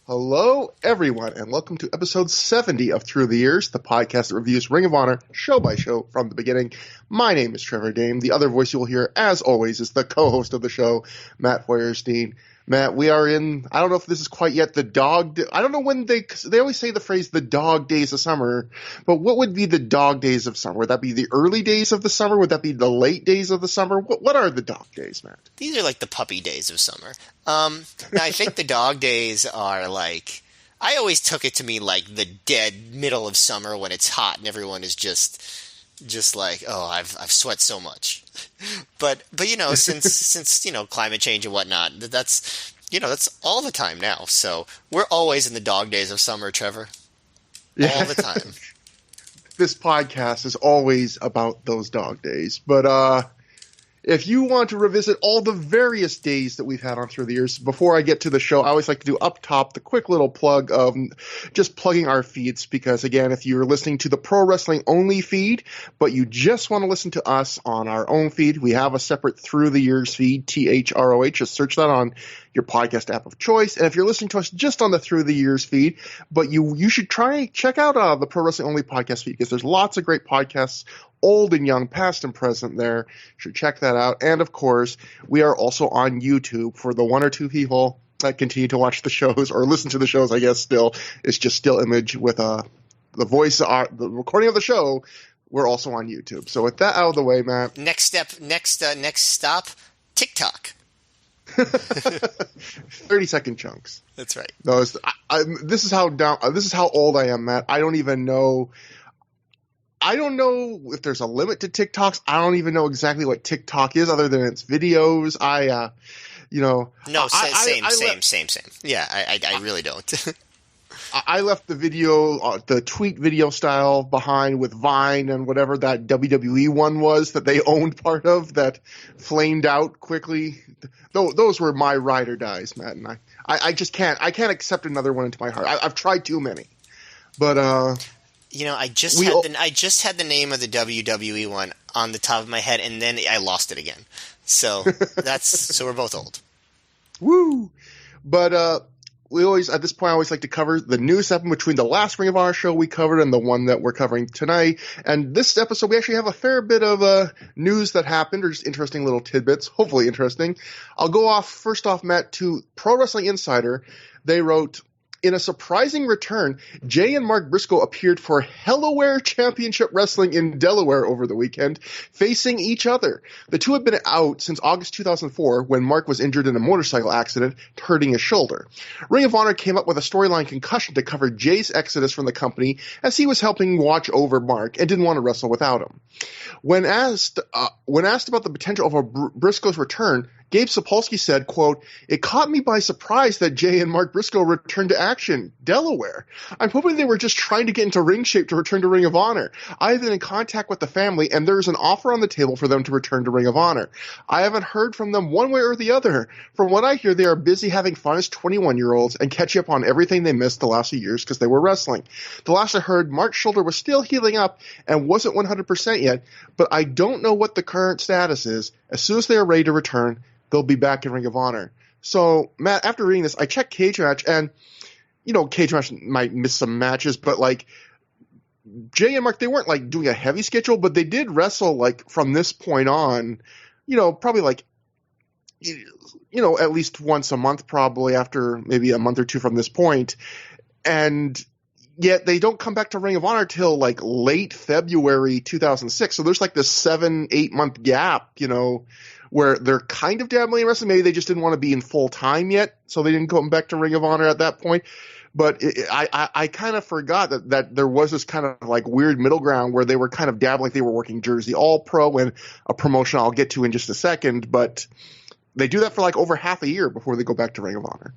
Hello, everyone, and welcome to episode 70 of Through the Years, the podcast that reviews Ring of Honor show by show from the beginning. My name is Trevor Dame. The other voice you will hear, as always, is the co-host of the show, Matt Feuerstein. Matt, we are in, I don't know if this is quite yet the I don't know when they always say the phrase the dog days of summer, but what would be the dog days of summer? Would that be the early days of the summer? Would that be the late days of the summer? What are the dog days, Matt? These are like the puppy days of summer. Now I think the dog days are like, I always took it to mean like the dead middle of summer when it's hot and everyone is just like, oh, I've sweat so much. But you know, since you know, climate change and whatnot, that's all the time now. So we're always in the dog days of summer, Trevor. Yeah. All the time. This podcast is always about those dog days. But if you want to revisit all the various days that we've had on Through the Years, before I get to the show, I always like to do up top the quick little plug of just plugging our feeds, because again, if you're listening to the pro wrestling only feed, but you just want to listen to us on our own feed, we have a separate Through the Years feed, ThROH. Just search that on your podcast app of choice. And if you're listening to us just on the Through the Years feed, but you should check out the Pro Wrestling Only podcast feed, because there's lots of great podcasts, old and young, past and present there. You should check that out. And of course, we are also on YouTube for the one or two people that continue to watch the shows or listen to the shows, I guess still. It's just still image with the voice, the recording of the show. We're also on YouTube. So with that out of the way, Matt. Next stop, TikTok. 30-second chunks. That's right. No, this is how old I am, Matt. I don't know if there's a limit to TikToks. I don't even know exactly what TikTok is, other than its videos. Same. Yeah, I really don't. I left the video, the tweet video style behind with Vine and whatever that WWE one was that they owned part of that flamed out quickly. Those were my ride or dies, Matt, and I just can't accept another one into my heart. I've tried too many, but I just had the name of the WWE one on the top of my head, and then I lost it again. So so we're both old. Woo! But we always, at this point, I always like to cover the news happened between the last Ring of Honor show we covered and the one that we're covering tonight. And this episode, we actually have a fair bit of news that happened, or just interesting little tidbits, hopefully interesting. I'll go first off, Matt, to Pro Wrestling Insider. They wrote, in a surprising return, Jay and Mark Briscoe appeared for Hellaware Championship Wrestling in Delaware over the weekend, facing each other. The two had been out since August 2004, when Mark was injured in a motorcycle accident, hurting his shoulder. Ring of Honor came up with a storyline concussion to cover Jay's exodus from the company, as he was helping watch over Mark and didn't want to wrestle without him. When asked about the potential of a Briscoe's return, Gabe Sapolsky said, quote, "It caught me by surprise that Jay and Mark Briscoe returned to action, Delaware. I'm hoping they were just trying to get into ring shape to return to Ring of Honor. I've been in contact with the family, and there's an offer on the table for them to return to Ring of Honor. I haven't heard from them one way or the other. From what I hear, they are busy having fun as 21-year-olds and catching up on everything they missed the last few years because they were wrestling. The last I heard, Mark's shoulder was still healing up and wasn't 100% yet, but I don't know what the current status is. As soon as they are ready to return, they'll be back in Ring of Honor." So, Matt, after reading this, I checked Cage Match, and, Cage Match might miss some matches, but, Jay and Mark, they weren't, doing a heavy schedule, but they did wrestle, from this point on, probably, at least once a month, probably, after maybe a month or two from this point. And yet they don't come back to Ring of Honor till, late February 2006. So there's, this 7-8 month gap, where they're kind of dabbling in wrestling. Maybe they just didn't want to be in full time yet, so they didn't come back to Ring of Honor at that point. But I kind of forgot that there was this kind of weird middle ground where they were kind of dabbling. They were working Jersey All Pro and a promotion I'll get to in just a second. But they do that for over half a year before they go back to Ring of Honor.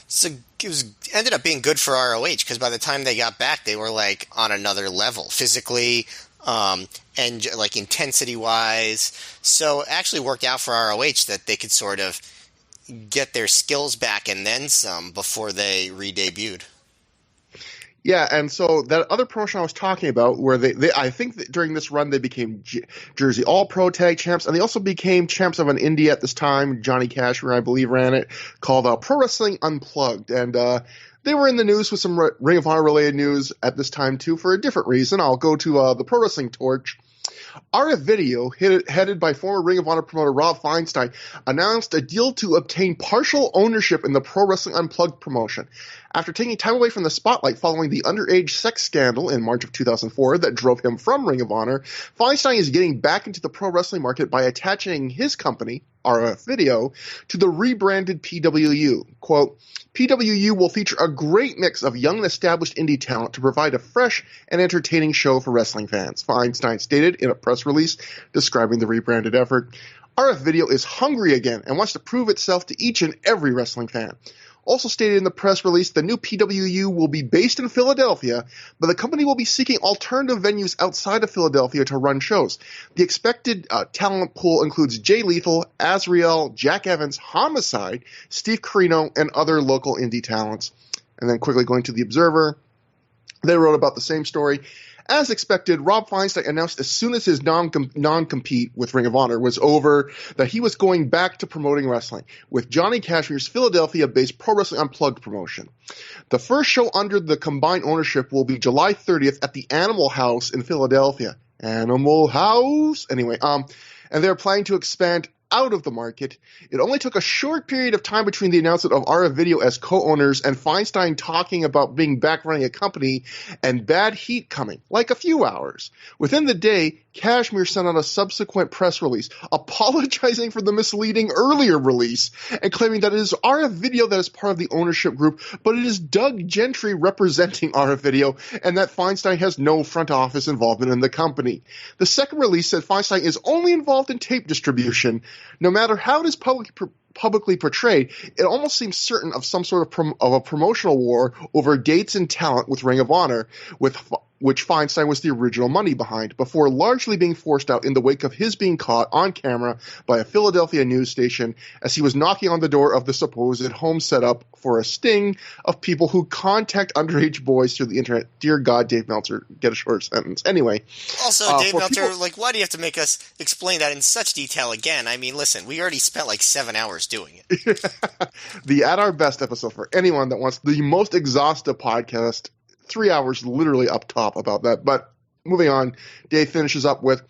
So it ended up being good for ROH, because by the time they got back, they were on another level physically. And intensity wise. So it actually worked out for ROH that they could sort of get their skills back and then some before they re-debuted. Yeah, and so that other promotion I was talking about, where they I think that during this run they became Jersey All-Pro Tag Champs, and they also became champs of an indie at this time. Johnny Cashmere, I believe, ran it, called Pro Wrestling Unplugged. And They were in the news with some Ring of Honor related news at this time too for a different reason. I'll go to the Pro Wrestling Torch. RF Video, headed by former Ring of Honor promoter Rob Feinstein, announced a deal to obtain partial ownership in the Pro Wrestling Unplugged promotion. After taking time away from the spotlight following the underage sex scandal in March of 2004 that drove him from Ring of Honor, Feinstein is getting back into the pro wrestling market by attaching his company, RF Video, to the rebranded PWU. Quote, PWU will feature a great mix of young and established indie talent to provide a fresh and entertaining show for wrestling fans, Feinstein stated in a press release describing the rebranded effort. RF Video is hungry again and wants to prove itself to each and every wrestling fan. Also stated in the press release, the new PWU will be based in Philadelphia, but the company will be seeking alternative venues outside of Philadelphia to run shows. The expected talent pool includes Jay Lethal, Azrael, Jack Evans, Homicide, Steve Carino, and other local indie talents. And then quickly going to The Observer, they wrote about the same story. As expected, Rob Feinstein announced as soon as his non-compete with Ring of Honor was over that he was going back to promoting wrestling with Johnny Cashmere's Philadelphia-based Pro Wrestling Unplugged promotion. The first show under the combined ownership will be July 30th at the Animal House in Philadelphia. Animal House? Anyway, and they're planning to expand out of the market. It only took a short period of time between the announcement of RF Video as co-owners and Feinstein talking about being back running a company and bad heat coming, like a few hours. Within the day, Cashmere sent out a subsequent press release apologizing for the misleading earlier release and claiming that it is RF Video that is part of the ownership group, but it is Doug Gentry representing RF Video and that Feinstein has no front office involvement in the company. The second release said Feinstein is only involved in tape distribution. No matter how it is publicly portrayed, it almost seems certain of some sort of a promotional war over dates and talent with Ring of Honor, which Feinstein was the original money behind, before largely being forced out in the wake of his being caught on camera by a Philadelphia news station as he was knocking on the door of the supposed home setup for a sting of people who contact underage boys through the internet. Dear God, Dave Meltzer, get a short sentence. Anyway. Also, Dave Meltzer, why do you have to make us explain that in such detail again? I mean, listen, we already spent like 7 hours doing it. The At Our Best episode for anyone that wants the most exhaustive podcast. 3 hours literally up top about that. But moving on, Dave finishes up with,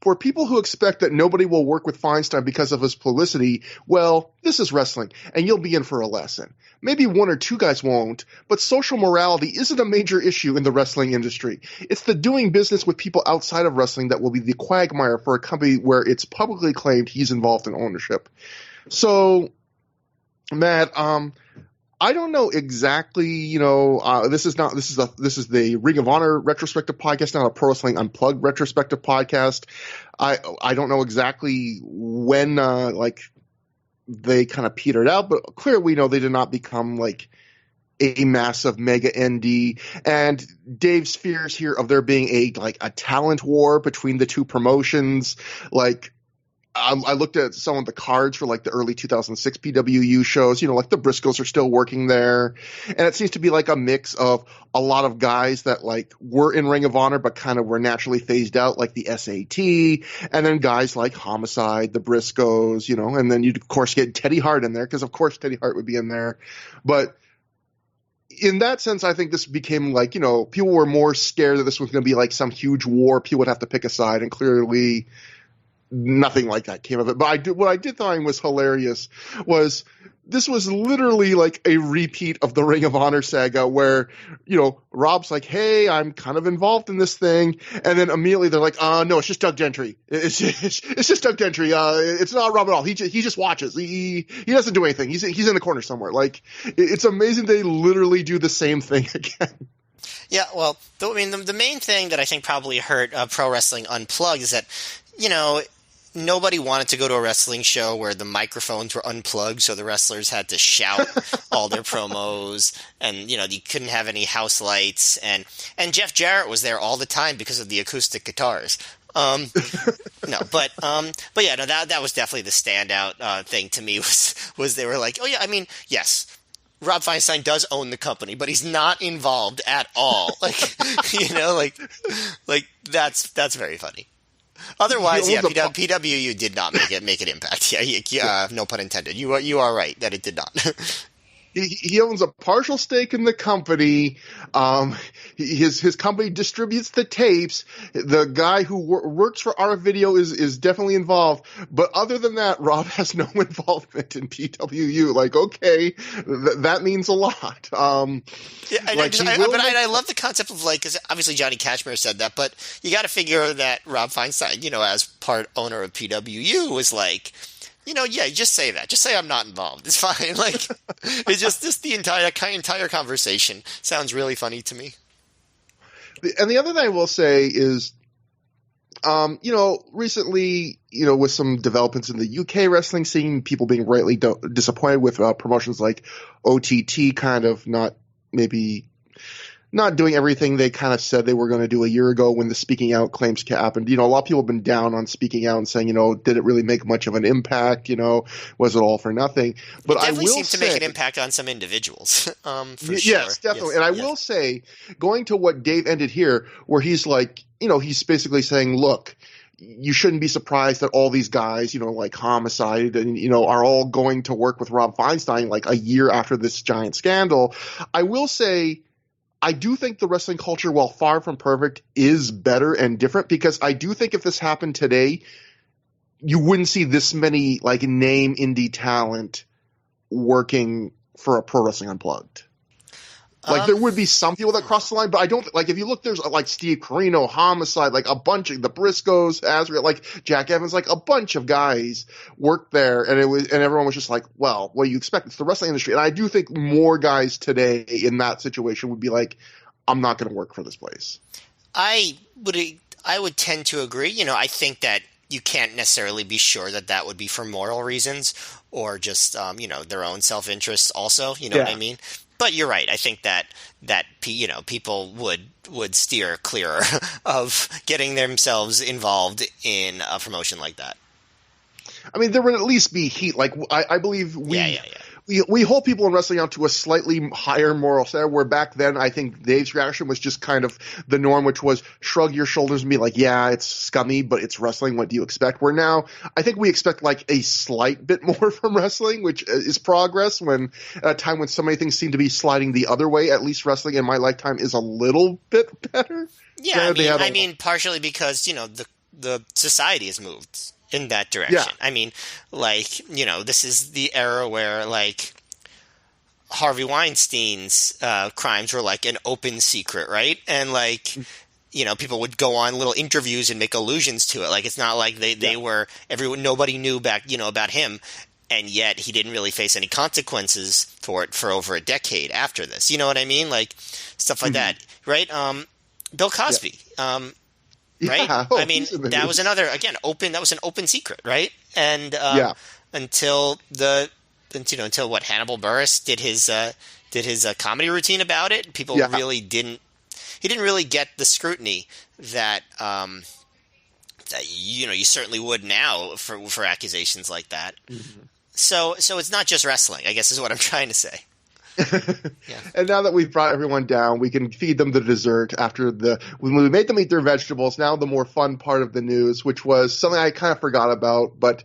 for people who expect that nobody will work with Feinstein because of his publicity, well, this is wrestling, and you'll be in for a lesson. Maybe one or two guys won't, but social morality isn't a major issue in the wrestling industry. It's the doing business with people outside of wrestling that will be the quagmire for a company where it's publicly claimed he's involved in ownership. So, Matt, I don't know exactly, this is the Ring of Honor retrospective podcast, not a Pro Wrestling Unplugged retrospective podcast. I don't know exactly when, they kind of petered out, but clearly we know they did not become like a massive mega ND. And Dave's fears here of there being a talent war between the two promotions, I looked at some of the cards for the early 2006 PWU shows, the Briscoes are still working there. And it seems to be a mix of a lot of guys that were in Ring of Honor, but kind of were naturally phased out, like the SAT, and then guys like Homicide, the Briscoes, and then you'd of course get Teddy Hart in there because of course Teddy Hart would be in there. But in that sense, I think this became people were more scared that this was going to be some huge war. People would have to pick a side, and clearly nothing like that came of it. But what I did find was hilarious was this was literally a repeat of the Ring of Honor saga where, Rob's like, hey, I'm kind of involved in this thing. And then immediately they're like, no, it's just Doug Gentry. It's just Doug Gentry. It's not Rob at all. He just watches. He doesn't do anything. He's in the corner somewhere. It's amazing they literally do the same thing again. Yeah, well, the main thing that I think probably hurt Pro Wrestling Unplugged is that, nobody wanted to go to a wrestling show where the microphones were unplugged, so the wrestlers had to shout all their promos, and you couldn't have any house lights, and Jeff Jarrett was there all the time because of the acoustic guitars. That was definitely the standout thing to me was they were like, oh yeah, yes, Rob Feinstein does own the company, but he's not involved at all. That's very funny. Otherwise, yeah, PWU did not make an impact. Yeah, no pun intended. You are right that it did not. he owns a partial stake in the company. His company distributes the tapes. The guy who works for our video is definitely involved. But other than that, Rob has no involvement in PWU. Like, okay, that means a lot. I love the concept of like, because obviously Johnny Cashmere said that, but you got to figure that Rob Feinstein, as part owner of PWU, was like, just say that. Just say I'm not involved. It's fine. Like, it's just the entire conversation sounds really funny to me. And the other thing I will say is, recently, with some developments in the UK wrestling scene, people being rightly disappointed with promotions like OTT kind of not doing everything they kind of said they were going to do a year ago when the speaking out claims happened. A lot of people have been down on speaking out and saying, did it really make much of an impact? Was it all for nothing? But it definitely seems to make an impact on some individuals. Yes, sure. Definitely. Yes, and I will say, going to what Dave ended here, where he's like, he's basically saying, look, you shouldn't be surprised that all these guys, like Homicide and, are all going to work with Rob Feinstein like a year after this giant scandal. I will say, I do think the wrestling culture, while far from perfect, is better and different, because I do think if this happened today, you wouldn't see this many like name indie talent working for a Pro Wrestling Unplugged. Like, there would be some people that cross the line, but I don't like, if you look, there's like Steve Corino, Homicide, like a bunch of the Briscoes, Azrael, like Jack Evans, like a bunch of guys worked there, and everyone was just like, well, what do you expect? It's the wrestling industry. And I do think more guys today in that situation would be like, I'm not going to work for this place. I would tend to agree. I think that you can't necessarily be sure that would be for moral reasons or just, their own self-interest also, what I mean? But you're right. I think that people would steer clear of getting themselves involved in a promotion like that. I mean, there would at least be heat. Like, I believe we hold people in wrestling out to a slightly higher moral standard, where back then I think Dave's reaction was just kind of the norm, which was shrug your shoulders and be like, yeah, it's scummy, but it's wrestling. What do you expect? Where now I think we expect like a slight bit more from wrestling, which is progress, when at a time when so many things seem to be sliding the other way, at least wrestling in my lifetime is a little bit better. Yeah, I mean, partially because, the society has moved in that direction. Yeah. I mean, like, this is the era where, like, Harvey Weinstein's crimes were like an open secret, right? And, like, people would go on little interviews and make allusions to it. Like, it's not like they were nobody knew back, about him, and yet he didn't really face any consequences for it for over a decade after this. You know what I mean? Like, stuff like that, right? Bill Cosby. Yeah. Right? Oh, I mean, that was another, again, that was an open secret, right? And until what, Hannibal Buress did his comedy routine about it, people really didn't. He didn't really get the scrutiny that you certainly would now for accusations like that. Mm-hmm. So it's not just wrestling, I guess, is what I'm trying to say. Yeah. And now that we've brought everyone down, we can feed them the dessert when we made them eat their vegetables. Now the more fun part of the news, which was something I kind of forgot about, but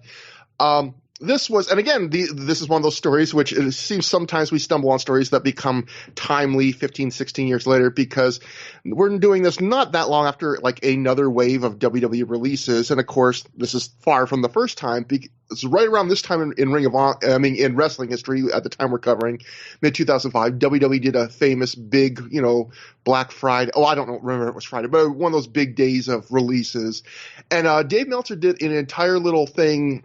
this was, and again, this is one of those stories which it seems sometimes we stumble on stories that become timely 15, 16 years later, because we're doing this not that long after like another wave of WWE releases. And of course, this is far from the first time. It's right around this time in Ring of Honor, in wrestling history at the time we're covering, mid-2005, WWE did a famous big, Black Friday. Oh, I don't remember if it was Friday, but one of those big days of releases. And Dave Meltzer did an entire little thing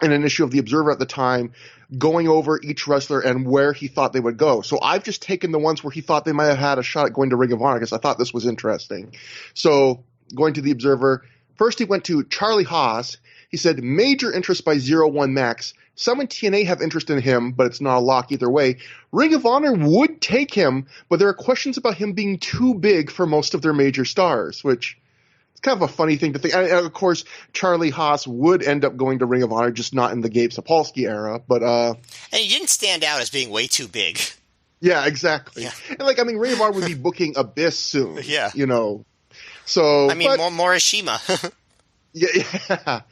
in an issue of The Observer at the time, going over each wrestler and where he thought they would go. So I've just taken the ones where he thought they might have had a shot at going to Ring of Honor, because I thought this was interesting. So going to The Observer, first he went to Charlie Haas. He said, major interest by 01 Max. Some in TNA have interest in him, but it's not a lock either way. Ring of Honor would take him, but there are questions about him being too big for most of their major stars, which it's kind of a funny thing to think. And of course, Charlie Haas would end up going to Ring of Honor, just not in the Gabe Sapolsky era. But and he didn't stand out as being way too big. Yeah, exactly. Yeah. And Ring of Honor would be booking Abyss soon. Yeah. So I mean, more Morishima. Yeah.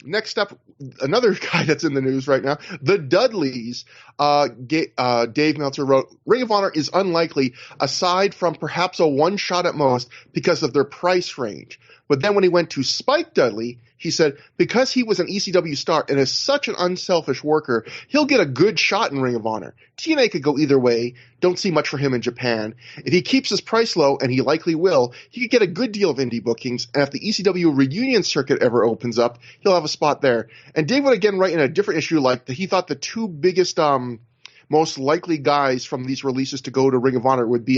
Next up, another guy that's in the news right now, the Dudleys. Dave Meltzer wrote, Ring of Honor is unlikely, aside from perhaps a one shot at most, because of their price range. But then when he went to Spike Dudley, he said, because he was an ECW star and is such an unselfish worker, he'll get a good shot in Ring of Honor. TNA could go either way. Don't see much for him in Japan. If he keeps his price low, and he likely will, he could get a good deal of indie bookings, and if the ECW reunion circuit ever opens up, he'll have a spot there. And Dave would again write in a different issue like that he thought the two biggest most likely guys from these releases to go to Ring of Honor would be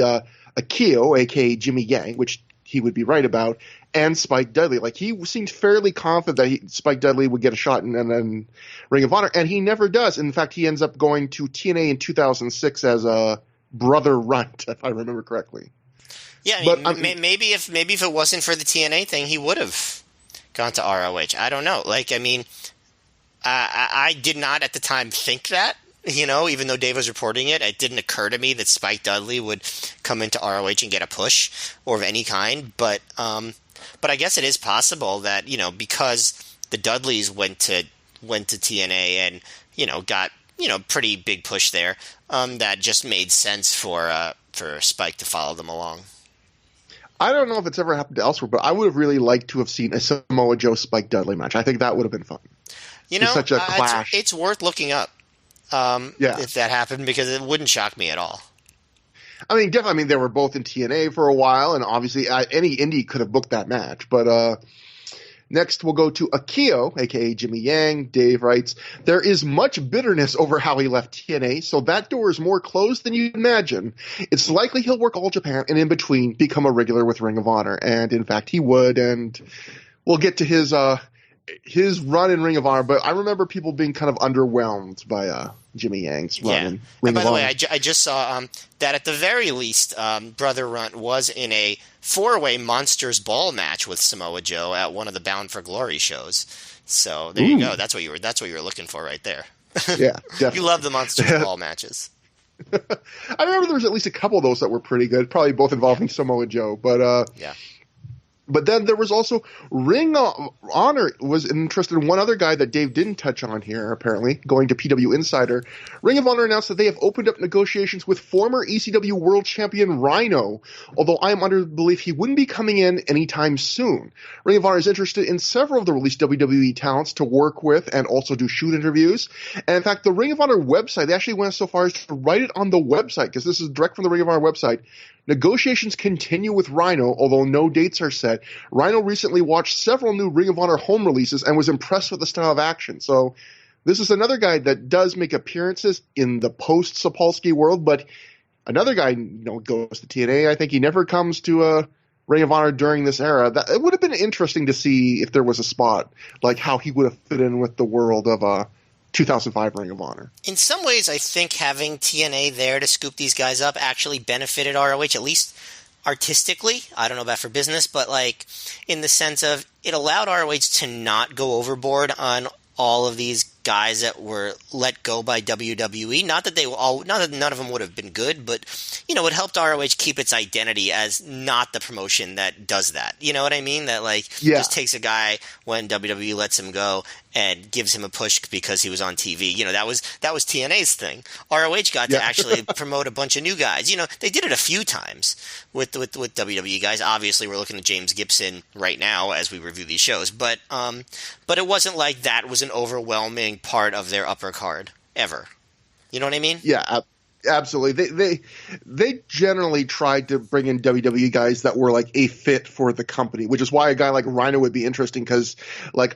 Akio, aka Jimmy Yang, which he would be right about, and Spike Dudley. Like, he seemed fairly confident that Spike Dudley would get a shot in Ring of Honor, and he never does. In fact, he ends up going to TNA in 2006 as a Brother Runt, if I remember correctly. Yeah, I mean, maybe if it wasn't for the TNA thing, he would have gone to ROH. I don't know. Like, I mean, I did not at the time think that. You know, even though Dave was reporting it, it didn't occur to me that Spike Dudley would come into ROH and get a push or of any kind. But I guess it is possible that, you know, because the Dudleys went to TNA and, you know, got, you know, pretty big push there, that just made sense for Spike to follow them along. I don't know if it's ever happened elsewhere, but I would have really liked to have seen a Samoa Joe Spike Dudley match. I think that would have been fun. You know, such a clash. It's worth looking up. If that happened, because it wouldn't shock me at all. I mean, definitely. I mean, they were both in TNA for a while, and obviously any indie could have booked that match. But next, we'll go to Akio, aka Jimmy Yang. Dave writes, there is much bitterness over how he left TNA, so that door is more closed than you'd imagine. It's likely he'll work All Japan, and in between, become a regular with Ring of Honor. And in fact, he would. And we'll get to his run in Ring of Honor, but I remember people being kind of underwhelmed by Jimmy Yang's run in Ring of Honor. And by the way, I just saw that at the very least, Brother Runt was in a 4-way Monsters Ball match with Samoa Joe at one of the Bound for Glory shows. So there you go. That's what you were looking for right there. Yeah, definitely. You love the Monsters Ball matches. I remember there was at least a couple of those that were pretty good, probably both involving Samoa Joe, but yeah. But then there was also Ring of Honor was interested in one other guy that Dave didn't touch on here, apparently, going to PW Insider. Ring of Honor announced that they have opened up negotiations with former ECW World Champion Rhino, although I am under the belief he wouldn't be coming in anytime soon. Ring of Honor is interested in several of the released WWE talents to work with and also do shoot interviews. And in fact, the Ring of Honor website, they actually went so far as to write it on the website, because this is direct from the Ring of Honor website. Negotiations continue with Rhino, although no dates are set. Rhino recently watched several new Ring of Honor home releases and was impressed with the style of action. So this is another guy that does make appearances in the post-Sapolsky world, but another guy, goes to TNA. I think he never comes to Ring of Honor during this era. It would have been interesting to see if there was a spot, like how he would have fit in with the world of 2005 Ring of Honor. In some ways, I think having TNA there to scoop these guys up actually benefited ROH, at least artistically. I don't know about for business, but like in the sense of it allowed ROH to not go overboard on all of these guys that were let go by WWE. Not that none of them would have been good, but it helped ROH keep its identity as not the promotion that does that. You know what I mean? That just takes a guy when WWE lets him go and gives him a push because he was on TV. That was TNA's thing. ROH got to actually promote a bunch of new guys. They did it a few times with WWE guys. Obviously, we're looking at James Gibson right now as we review these shows, but it wasn't like that was an overwhelming part of their upper card ever. You know what I mean? Yeah, absolutely. They generally tried to bring in WWE guys that were like a fit for the company, which is why a guy like Rhino would be interesting, because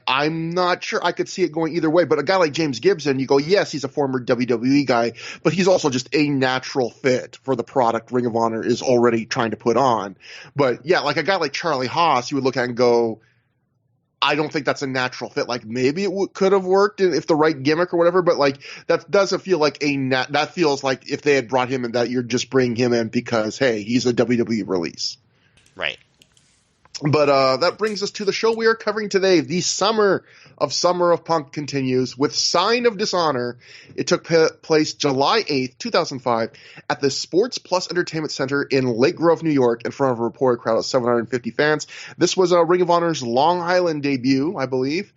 I'm not sure I could see it going either way. But a guy like James Gibson, you go, yes, he's a former WWE guy, but he's also just a natural fit for the product Ring of Honor is already trying to put on. But yeah, like a guy like Charlie Haas, you would look at and go, I don't think that's a natural fit. Like maybe it could have worked if the right gimmick or whatever, but that doesn't feel like that feels like if they had brought him in, that you're just bringing him in because, hey, he's a WWE release. Right. But that brings us to the show we are covering today. The Summer of Punk continues with Sign of Dishonor. It took place July 8th, 2005 at the Sports Plus Entertainment Center in Lake Grove, New York, in front of a reported crowd of 750 fans. This was Ring of Honor's Long Island debut, I believe.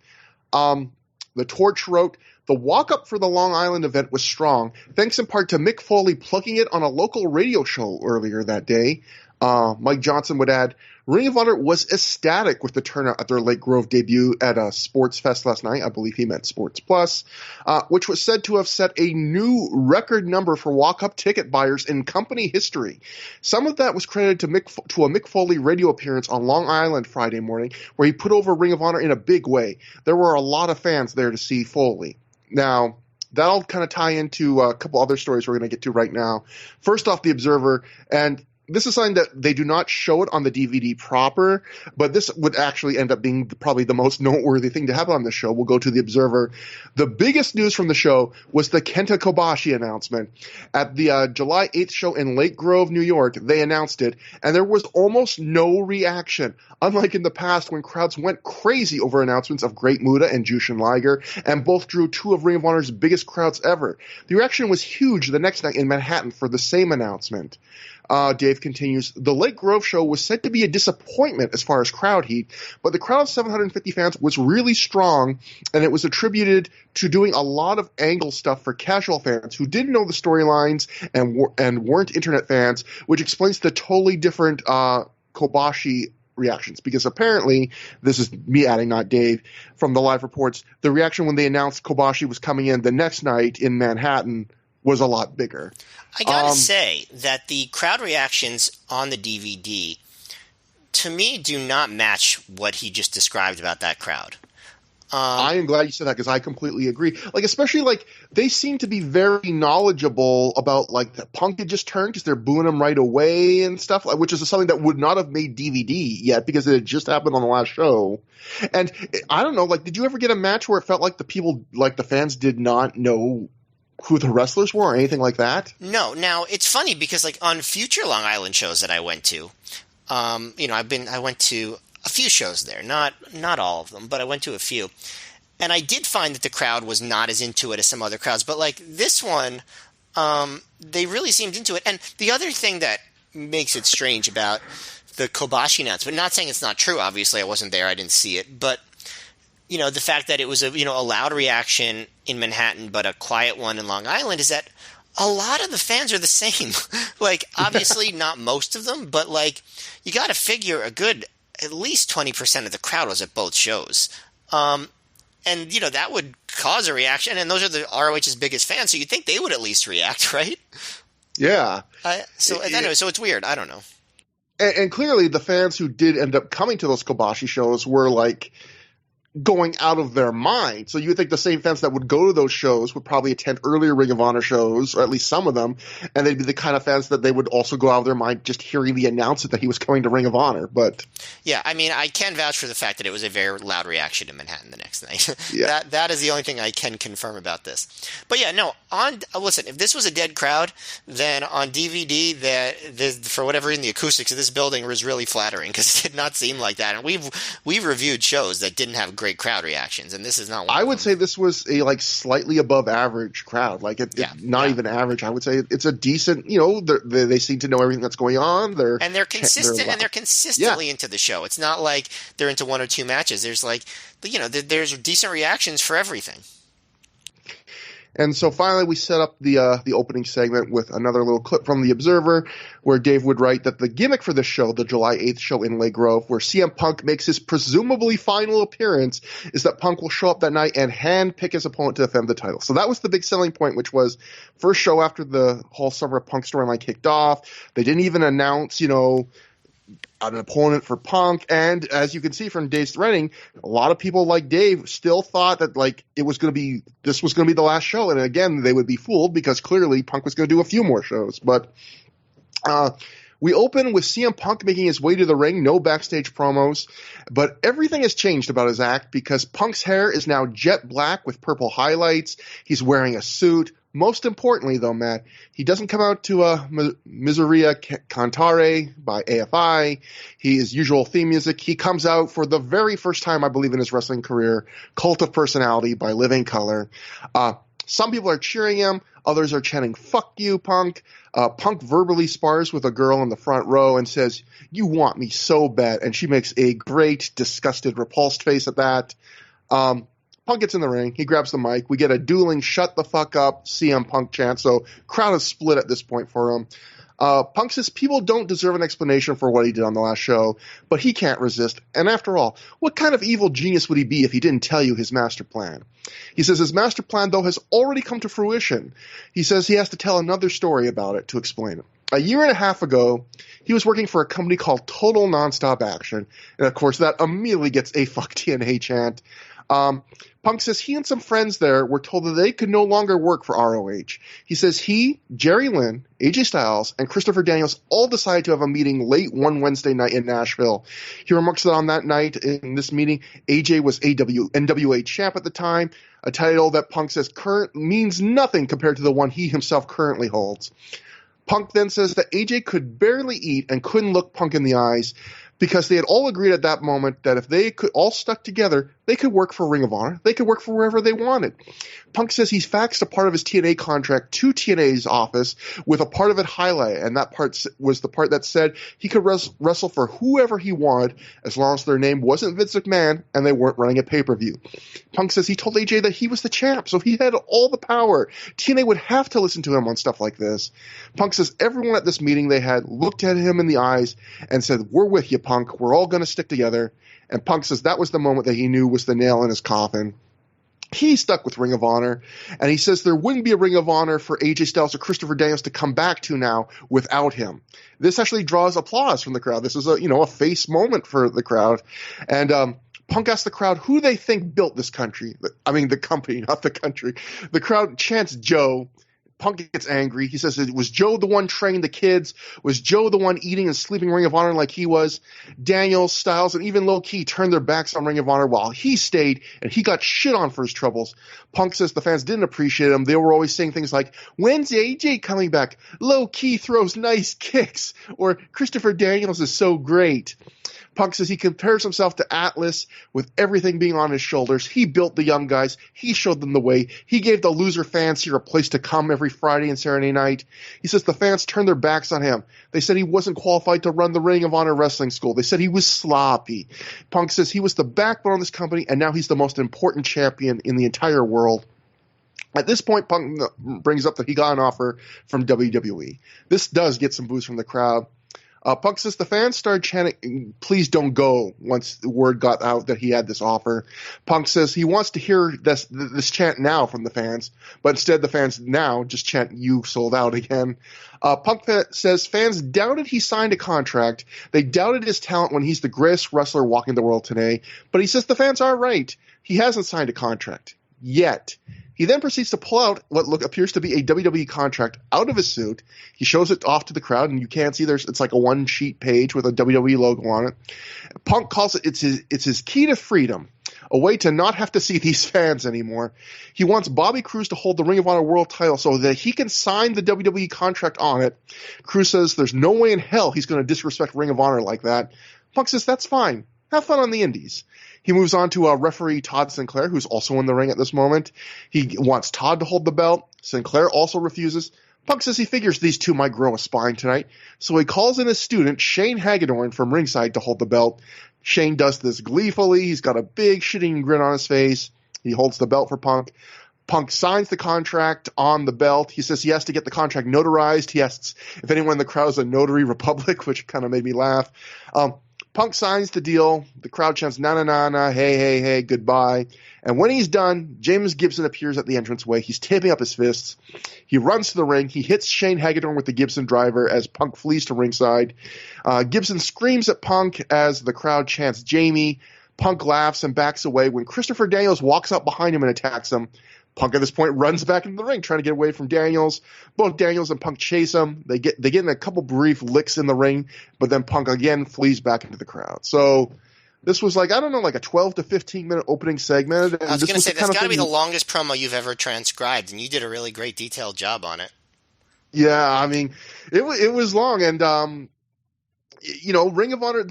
The ThROH wrote, the walk-up for the Long Island event was strong, thanks in part to Mick Foley plugging it on a local radio show earlier that day. Mike Johnson would add, Ring of Honor was ecstatic with the turnout at their Lake Grove debut at a Sports Fest last night. I believe he meant Sports Plus, which was said to have set a new record number for walk-up ticket buyers in company history. Some of that was credited to a Mick Foley radio appearance on Long Island Friday morning, where he put over Ring of Honor in a big way. There were a lot of fans there to see Foley. Now, that'll kind of tie into a couple other stories we're going to get to right now. First off, The Observer, and this is something that they do not show it on the DVD proper, but this would actually end up being probably the most noteworthy thing to happen on the show. We'll go to The Observer. The biggest news from the show was the Kenta Kobashi announcement. At the July 8th show in Lake Grove, New York, they announced it, and there was almost no reaction, unlike in the past when crowds went crazy over announcements of Great Muta and Jushin Liger, and both drew two of Ring of Honor's biggest crowds ever. The reaction was huge the next night in Manhattan for the same announcement. Dave continues, the Lake Grove show was said to be a disappointment as far as crowd heat, but the crowd of 750 fans was really strong, and it was attributed to doing a lot of angle stuff for casual fans who didn't know the storylines and weren't internet fans, which explains the totally different Kobashi reactions, because apparently, this is me adding, not Dave, from the live reports, the reaction when they announced Kobashi was coming in the next night in Manhattan was a lot bigger. I gotta say that the crowd reactions on the DVD, to me, do not match what he just described about that crowd. I am glad you said that, because I completely agree. Like, especially, like, they seem to be very knowledgeable about, like, that Punk had just turned because they're booing him right away and stuff, which is something that would not have made DVD yet because it had just happened on the last show. And I don't know, like, did you ever get a match where it felt like the people, like, the fans did not know who the wrestlers were or anything like that? No. Now, it's funny because, like, on future Long Island shows that I went to, I went to a few shows there, not all of them, but I went to a few. And I did find that the crowd was not as into it as some other crowds, but like this one, they really seemed into it. And the other thing that makes it strange about the Kobashi announcement, not saying it's not true, obviously I wasn't there, I didn't see it, but you know, the fact that it was a loud reaction in Manhattan but a quiet one in Long Island is that a lot of the fans are the same. Like, obviously not most of them, but like you got to figure at least 20% of the crowd was at both shows. And that would cause a reaction, and those are the ROH's biggest fans, so you'd think they would at least react, right? Yeah. Anyway, so it's weird. I don't know. And clearly the fans who did end up coming to those Kobashi shows were like going out of their mind. So you would think the same fans that would go to those shows would probably attend earlier Ring of Honor shows, or at least some of them, and they'd be the kind of fans that they would also go out of their mind just hearing the announcement that he was coming to Ring of Honor. But yeah, I mean, I can vouch for the fact that it was a very loud reaction in Manhattan the next night. Yeah. That is the only thing I can confirm about this. But yeah, no, listen, if this was a dead crowd, then on DVD, for whatever reason, the acoustics of this building was really flattering, because it did not seem like that. And we've reviewed shows that didn't have great crowd reactions, and this is not one. I would say this was a like slightly above average crowd, like not even average. I would say it's a decent. They seem to know everything that's going on. They're consistent, and they're consistently into the show. It's not like they're into one or two matches. There's there's decent reactions for everything. And so finally we set up the opening segment with another little clip from The Observer, where Dave would write that the gimmick for this show, the July 8th show in Lake Grove, where CM Punk makes his presumably final appearance, is that Punk will show up that night and hand-pick his opponent to defend the title. So that was the big selling point, which was first show after the whole Summer of Punk storyline kicked off. They didn't even announce, an opponent for Punk, and as you can see from Dave's writing, a lot of people like Dave still thought that this was going to be the last show, and again they would be fooled because clearly Punk was going to do a few more shows. But we open with CM Punk making his way to the ring, no backstage promos, but everything has changed about his act because Punk's hair is now jet black with purple highlights. He's wearing a suit. Most importantly, though, Matt, he doesn't come out to Miseria Cantare by AFI, his usual theme music. He comes out for the very first time, I believe, in his wrestling career, Cult of Personality by Living Color. Some people are cheering him. Others are chanting, "Fuck you, Punk." Punk verbally spars with a girl in the front row and says, "You want me so bad." And she makes a great, disgusted, repulsed face at that. Punk gets in the ring. He grabs the mic. We get a dueling "shut the fuck up" CM Punk chant. So crowd is split at this point for him. Punk says people don't deserve an explanation for what he did on the last show, but he can't resist. And after all, what kind of evil genius would he be if he didn't tell you his master plan? He says his master plan, though, has already come to fruition. He says he has to tell another story about it to explain it. A year and a half ago, he was working for a company called Total Nonstop Action. And, of course, that immediately gets a "fuck TNA" chant. Punk says he and some friends there were told that they could no longer work for ROH. He says he, Jerry Lynn, AJ Styles, and Christopher Daniels all decided to have a meeting late one Wednesday night in Nashville. He remarks that on that night in this meeting, AJ was NWA champ at the time, a title that Punk says means nothing compared to the one he himself currently holds. Punk then says that AJ could barely eat and couldn't look Punk in the eyes because they had all agreed at that moment that if they could all stuck together, they could work for Ring of Honor. They could work for wherever they wanted. Punk says he's faxed a part of his TNA contract to TNA's office with a part of it highlighted, and that part was the part that said he could wrestle for whoever he wanted as long as their name wasn't Vince McMahon and they weren't running a pay-per-view. Punk says he told AJ that he was the champ, so he had all the power. TNA would have to listen to him on stuff like this. Punk says everyone at this meeting they had looked at him in the eyes and said, "We're with you, Punk. We're all going to stick together." And Punk says that was the moment that he knew was the nail in his coffin. He stuck with Ring of Honor, and he says there wouldn't be a Ring of Honor for AJ Styles or Christopher Daniels to come back to now without him. This actually draws applause from the crowd. This is a face moment for the crowd. And Punk asks the crowd who they think built this country. I mean, the company, not the country. The crowd chants Joe. Punk gets angry. He says, was Joe the one training the kids? Was Joe the one eating and sleeping Ring of Honor like he was? Daniels, Styles, and even Low Ki turned their backs on Ring of Honor while he stayed, and he got shit on for his troubles. Punk says the fans didn't appreciate him. They were always saying things like, "When's AJ coming back? Low Ki throws nice kicks," or "Christopher Daniels is so great." Punk says he compares himself to Atlas with everything being on his shoulders. He built the young guys. He showed them the way. He gave the loser fans here a place to come every Friday and Saturday night. He says the fans turned their backs on him. They said he wasn't qualified to run the Ring of Honor wrestling school. They said he was sloppy. Punk says he was the backbone of this company, and now he's the most important champion in the entire world. At this point, Punk brings up that he got an offer from WWE. This does get some boos from the crowd. Punk says the fans started chanting, "Please don't go," once the word got out that he had this offer. Punk says he wants to hear this chant now from the fans, but instead the fans now just chant, "You sold out" again. Punk says fans doubted he signed a contract. They doubted his talent when he's the greatest wrestler walking the world today. But he says the fans are right. He hasn't signed a contract yet. He then proceeds to pull out what appears to be a WWE contract out of his suit. He shows it off to the crowd, and you can't see it's like a one-sheet page with a WWE logo on it. Punk calls it's his key to freedom, a way to not have to see these fans anymore. He wants Bobby Cruz to hold the Ring of Honor World title so that he can sign the WWE contract on it. Cruz says there's no way in hell he's going to disrespect Ring of Honor like that. Punk says that's fine. Have fun on the indies. He moves on to referee Todd Sinclair, who's also in the ring at this moment. He wants Todd to hold the belt. Sinclair also refuses. Punk says he figures these two might grow a spine tonight, so he calls in his student, Shane Hagedorn, from ringside to hold the belt. Shane does this gleefully. He's got a big shitting grin on his face. He holds the belt for Punk. Punk signs the contract on the belt. He says he has to get the contract notarized. He asks if anyone in the crowd is a notary republic, which kind of made me laugh. Punk signs the deal. The crowd chants, "Na na na na, hey, hey, hey, goodbye." And when he's done, James Gibson appears at the entranceway. He's taping up his fists. He runs to the ring. He hits Shane Hagedorn with the Gibson driver as Punk flees to ringside. Gibson screams at Punk as the crowd chants, "Jamie." Punk laughs and backs away when Christopher Daniels walks up behind him and attacks him. Punk at this point runs back into the ring, trying to get away from Daniels. Both Daniels and Punk chase him. They get in a couple brief licks in the ring, but then Punk again flees back into the crowd. So this was like a 12 to 15 minute opening segment. And I was going to say, that's got to be the thing... longest promo you've ever transcribed, and you did a really great detailed job on it. Yeah, I mean, it was long, and Ring of Honor,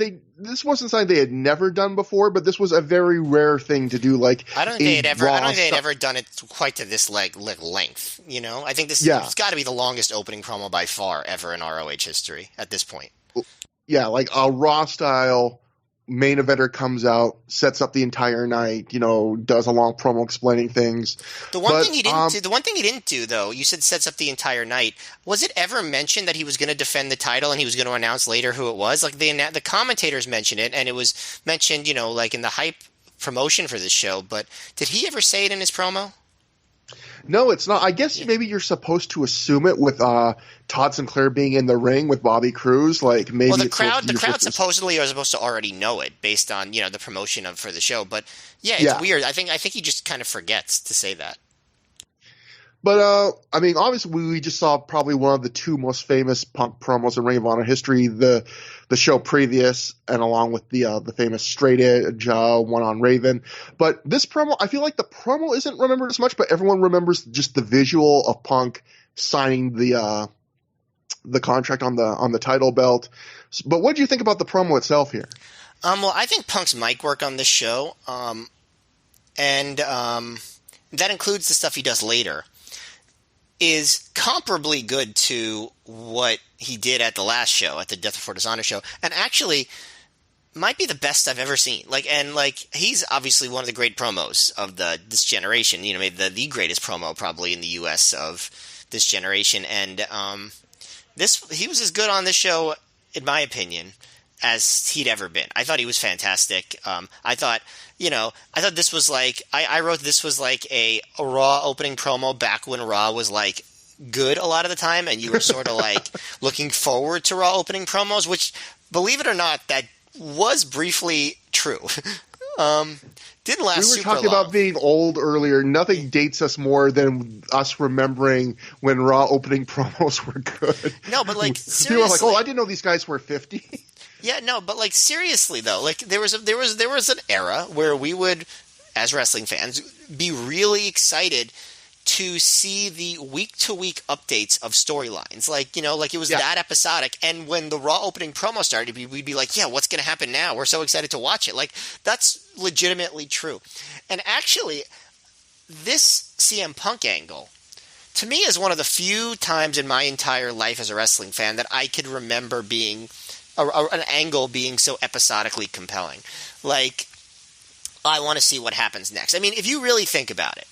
this wasn't something they had never done before, but this was a very rare thing to do. Like, I don't think they'd ever done it quite to this length. I think it's got to be the longest opening promo by far ever in ROH history at this point. Yeah, like a Raw style main eventer comes out, sets up the entire night, does a long promo explaining things. The one thing he didn't do, though, you said sets up the entire night. Was it ever mentioned that he was going to defend the title and he was going to announce later who it was? Like the commentators mentioned it, and it was mentioned, like in the hype promotion for this show. But did he ever say it in his promo? No, it's not. I guess maybe you're supposed to assume it with Todd Sinclair being in the ring with Bobby Cruise. Like maybe the crowd supposedly are supposed to already know it based on the promotion for the show. But it's weird. I think he just kind of forgets to say that. But obviously we just saw probably one of the two most famous Punk promos in Ring of Honor history. The show previous, and along with the famous straight edge one on Raven. But this promo, I feel like the promo isn't remembered as much, but everyone remembers just the visual of Punk signing the contract on the title belt. But what do you think about the promo itself here? Well, I think Punk's mic work on this show, and that includes the stuff he does later, is comparably good to what he did at the last show, at the Death Before Dishonor show, and actually might be the best I've ever seen. He's obviously one of the great promos of this generation. Maybe the greatest promo probably in the U.S. of this generation, and he was as good on this show, in my opinion, as he'd ever been. I thought he was fantastic. I thought this was like I wrote this was like a Raw opening promo back when Raw was like good a lot of the time, and you were sort of like looking forward to Raw opening promos, which, believe it or not, that was briefly true. Didn't last super long. We were talking about being old earlier. Nothing dates us more than us remembering when Raw opening promos were good. No, but seriously, people were like, "Oh, I didn't know these guys were 50." Yeah, no, but seriously though, there was an era where we would, as wrestling fans, be really excited to see the week-to-week updates of storylines. It was that episodic. And when the Raw opening promo started, we'd be like, yeah, what's going to happen now? We're so excited to watch it. That's legitimately true. And actually, this CM Punk angle, to me, is one of the few times in my entire life as a wrestling fan that I could remember being an angle being so episodically compelling. I want to see what happens next. If you really think about it,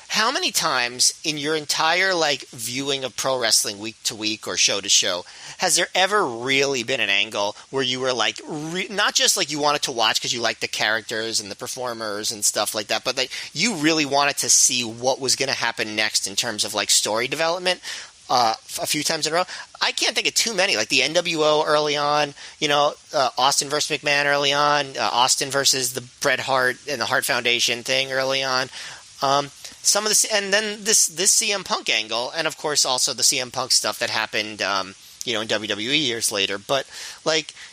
how many times in your entire viewing of pro wrestling week to week or show to show has there ever really been an angle where you were not just you wanted to watch because you liked the characters and the performers and stuff like that, but you really wanted to see what was going to happen next in terms of story development? A few times in a row. I can't think of too many. The NWO early on, Austin versus McMahon early on, Austin versus the Bret Hart and the Hart Foundation thing early on. Some of this, and then this CM Punk angle, and of course also the CM Punk stuff that happened, in WWE years later. But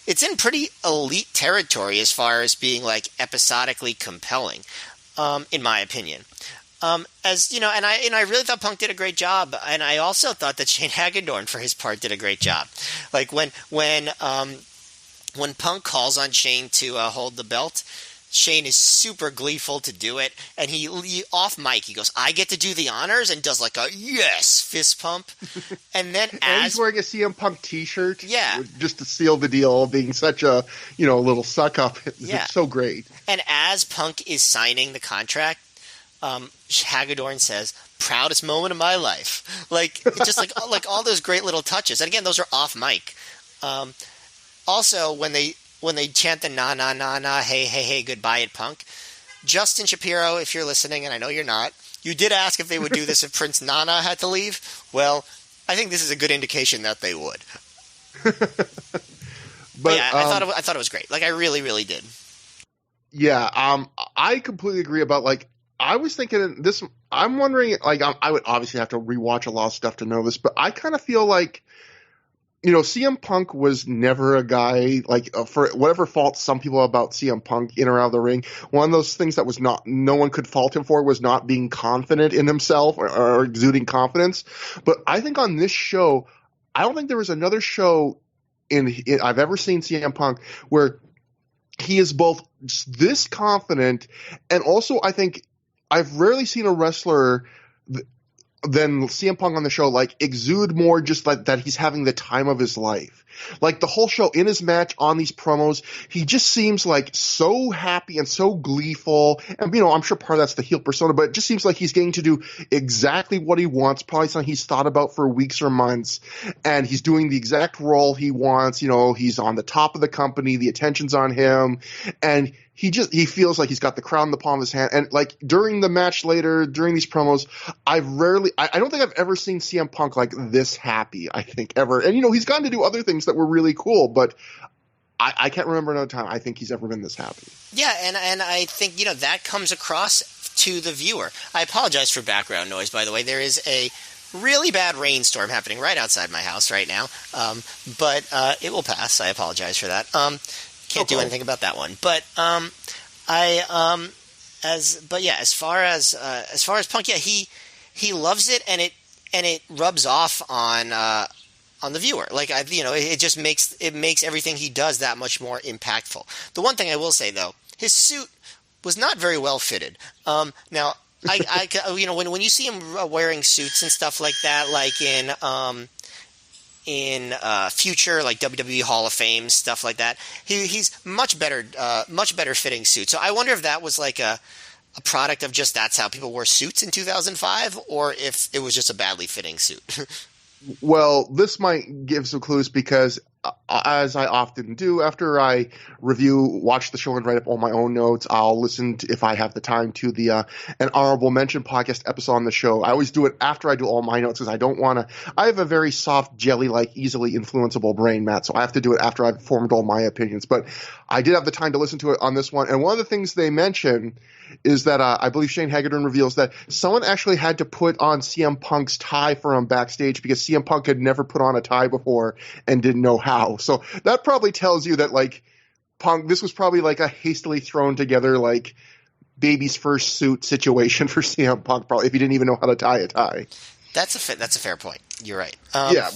it's in pretty elite territory as far as being episodically compelling, in my opinion. As you know, and I really thought Punk did a great job, and I also thought that Shane Hagedorn, for his part, did a great job. When Punk calls on Shane to hold the belt, Shane is super gleeful to do it, and he off mic he goes, "I get to do the honors," and does a yes fist pump, and then and he's wearing a CM Punk T-shirt, yeah, just to seal the deal, being such a little suck up. Yeah. It's so great. And as Punk is signing the contract, Hagedorn says, "Proudest moment of my life." Just all those great little touches. And again, those are off mic. Also, when they chant the na na na na hey hey hey goodbye at Punk, Justin Shapiro, if you're listening, and I know you're not, you did ask if they would do this if Prince Nana had to leave. Well, I think this is a good indication that they would. But yeah, I thought it was great. I really, really did. Yeah, I completely agree about I was thinking this. I'm wondering, I would obviously have to rewatch a lot of stuff to know this, but I kind of feel CM Punk was never a guy, for whatever fault some people have about CM Punk in or out of the ring, one of those things that was no one could fault him for was not being confident in himself or exuding confidence. But I think on this show, I don't think there was another show I've ever seen CM Punk where he is both this confident, and also I think I've rarely seen a wrestler than CM Punk on the show, like, exude more just like that he's having the time of his life. Like, the whole show, in his match, on these promos, he just seems like so happy and so gleeful. And, I'm sure part of that's the heel persona, but it just seems like he's getting to do exactly what he wants, probably something he's thought about for weeks or months. And he's doing the exact role he wants. He's on the top of the company, the attention's on him. And he feels like he's got the crown in the palm of his hand. And like during the match later, during these promos, I don't think I've ever seen CM Punk like this happy, I think, ever. And he's gotten to do other things that were really cool, but I can't remember another time I think he's ever been this happy. Yeah, and I think, that comes across to the viewer. I apologize for background noise, by the way. There is a really bad rainstorm happening right outside my house right now, but it will pass. I apologize for that. Can't do anything about that one. But as far as Punk, yeah, he loves it, and it rubs off on the viewer. Like, it just makes everything he does that much more impactful. The one thing I will say, though, his suit was not very well fitted. Now, when you see him wearing suits and stuff like that, like in future, like WWE Hall of Fame stuff like that, he's much better fitting suit. So I wonder if that was like a product of just that's how people wore suits in 2005, or if it was just a badly fitting suit. Well, this might give some clues because, as I often do, after I watch the show and write up all my own notes, I'll listen to, if I have the time, to the an honorable mention podcast episode on the show. I always do it after I do all my notes because I don't want to. I have a very soft, jelly-like, easily influenceable brain, Matt, so I have to do it after I've formed all my opinions. But I did have the time to listen to it on this one, and one of the things they mention is that I believe Shane Haggerty reveals that someone actually had to put on CM Punk's tie for him backstage because CM Punk had never put on a tie before and didn't know how. So that probably tells you that, like, Punk, this was probably like a hastily thrown together, like, baby's first suit situation for CM Punk, probably, if he didn't even know how to tie a tie. That's a fair point. You're right. Yeah.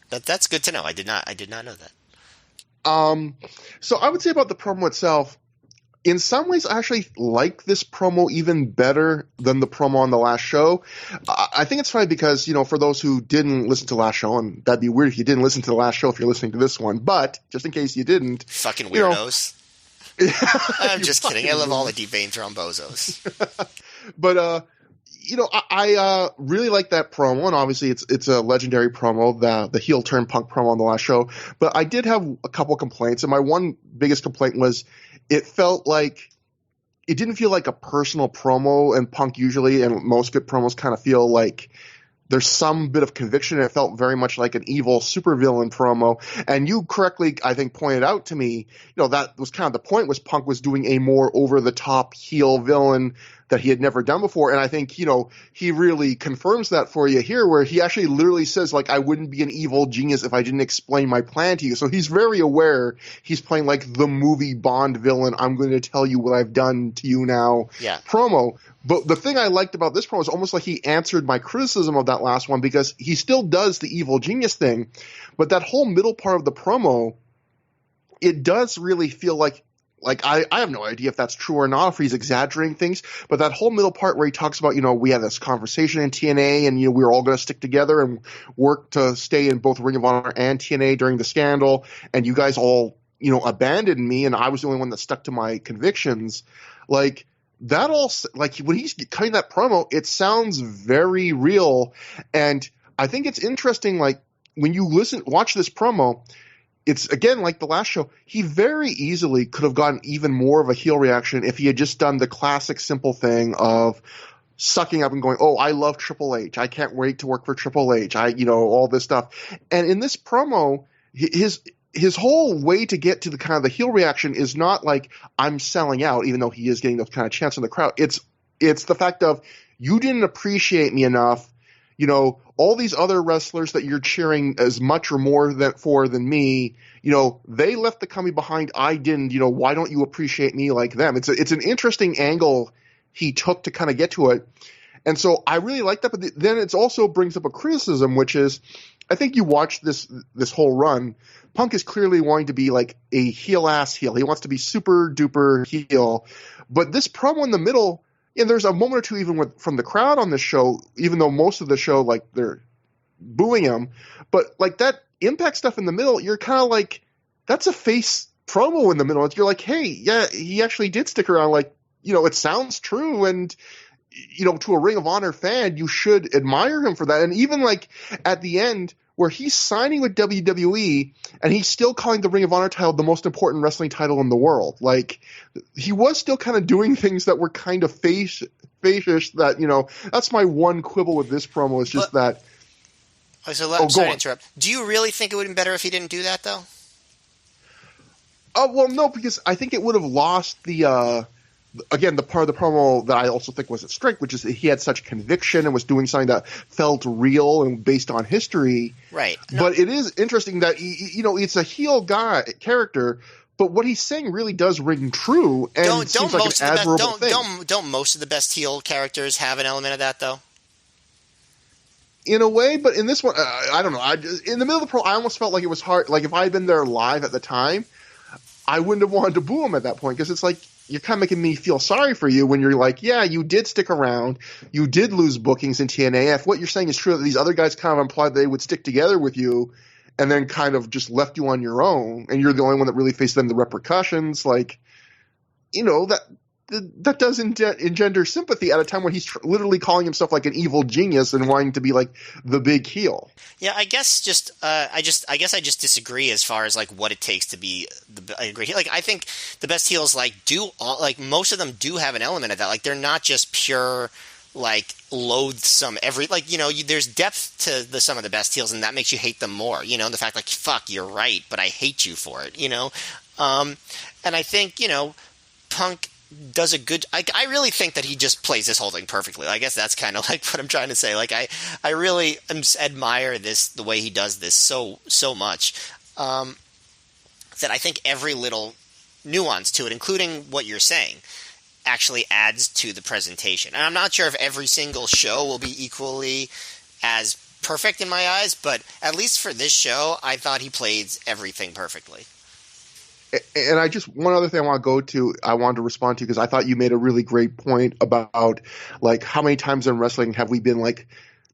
That's good to know. I did not know that. So I would say about the promo itself, in some ways, I actually like this promo even better than the promo on the last show. I think it's funny because, for those who didn't listen to the last show, and that'd be weird if you didn't listen to the last show if you're listening to this one, but just in case you didn't. Fucking weirdos. I'm just kidding. I love all the deep vein thrombozos. But, I really like that promo, and obviously it's a legendary promo, the heel turn Punk promo on the last show. But I did have a couple complaints, and my one biggest complaint was it didn't feel like a personal promo, and Punk usually, and most good promos kind of feel like there's some bit of conviction. It felt very much like an evil supervillain promo. And you correctly, I think, pointed out to me, that was kind of the point, was Punk was doing a more over-the-top heel villain that he had never done before. And I think, he really confirms that for you here, where he actually literally says, like, I wouldn't be an evil genius if I didn't explain my plan to you. So he's very aware he's playing like the movie Bond villain, I'm going to tell you what I've done to you now promo. But the thing I liked about this promo is almost like he answered my criticism of that last one, because he still does the evil genius thing. But that whole middle part of the promo, it does really feel like I have no idea if that's true or not, if he's exaggerating things, but that whole middle part where he talks about, we had this conversation in TNA and, we were all going to stick together and work to stay in both Ring of Honor and TNA during the scandal, and you guys all, abandoned me, and I was the only one that stuck to my convictions. Like, that all, like, when he's cutting that promo, it sounds very real, and I think it's interesting, like, when you watch this promo, it's, again, like the last show, he very easily could have gotten even more of a heel reaction if he had just done the classic simple thing of sucking up and going, oh, I love Triple H. I can't wait to work for Triple H. All this stuff. And in this promo, his whole way to get to the kind of the heel reaction is not like, I'm selling out, even though he is getting those kind of chants in the crowd. It's the fact of, you didn't appreciate me enough. All these other wrestlers that you're cheering as much or more than me, they left the company behind. I didn't. Why don't you appreciate me like them? It's an interesting angle he took to kind of get to it. And so I really like that. But then it also brings up a criticism, which is, I think you watch this whole run, Punk is clearly wanting to be like a heel-ass heel. He wants to be super duper heel. But this promo in the middle, And there's a moment or two even from the crowd on this show, even though most of the show, like, they're booing him. But, like, that Impact stuff in the middle, you're kind of like, that's a face promo in the middle. You're like, hey, yeah, he actually did stick around. Like, it sounds true. And, to a Ring of Honor fan, you should admire him for that. And even, like, at the end, where he's signing with WWE and he's still calling the Ring of Honor title the most important wrestling title in the world. Like, he was still kind of doing things that were kind of face-ish that, that's my one quibble with this promo is just that. Sorry to interrupt. Do you really think it would have been better if he didn't do that, though? Well, no, because I think it would have lost the again, the part of the promo that I also think was at strength, which is that he had such conviction and was doing something that felt real and based on history. Right. No. But it is interesting that, it's a heel character, but what he's saying really does ring true and seems like an admirable thing. Don't most of the best heel characters have an element of that, though? In a way, but in this one, I don't know. In the middle of the promo, I almost felt like it was hard. Like, if I had been there live at the time, I wouldn't have wanted to boo him at that point, because it's like, you're kind of making me feel sorry for you when you're like, yeah, you did stick around. You did lose bookings in TNA. If what you're saying is true, that these other guys kind of implied they would stick together with you and then kind of just left you on your own, and you're the only one that really faced them the repercussions, like, that does engender sympathy at a time when he's literally calling himself like an evil genius and wanting to be like the big heel. Yeah, I guess I just disagree as far as like what it takes to be a great heel. Like, I think the best heels most of them do have an element of that. Like, they're not just pure like loathsome there's depth to some of the best heels, and that makes you hate them more. The fact like, fuck, you're right, but I hate you for it. And I think Punk does a good. I really think that he just plays this whole thing perfectly. I guess that's kind of like what I'm trying to say. Like, I really admire the way he does this so much that I think every little nuance to it, including what you're saying, actually adds to the presentation. And I'm not sure if every single show will be equally as perfect in my eyes, but at least for this show, I thought he played everything perfectly. And one other thing I wanted to respond to, because I thought you made a really great point about, like, how many times in wrestling have we been, like,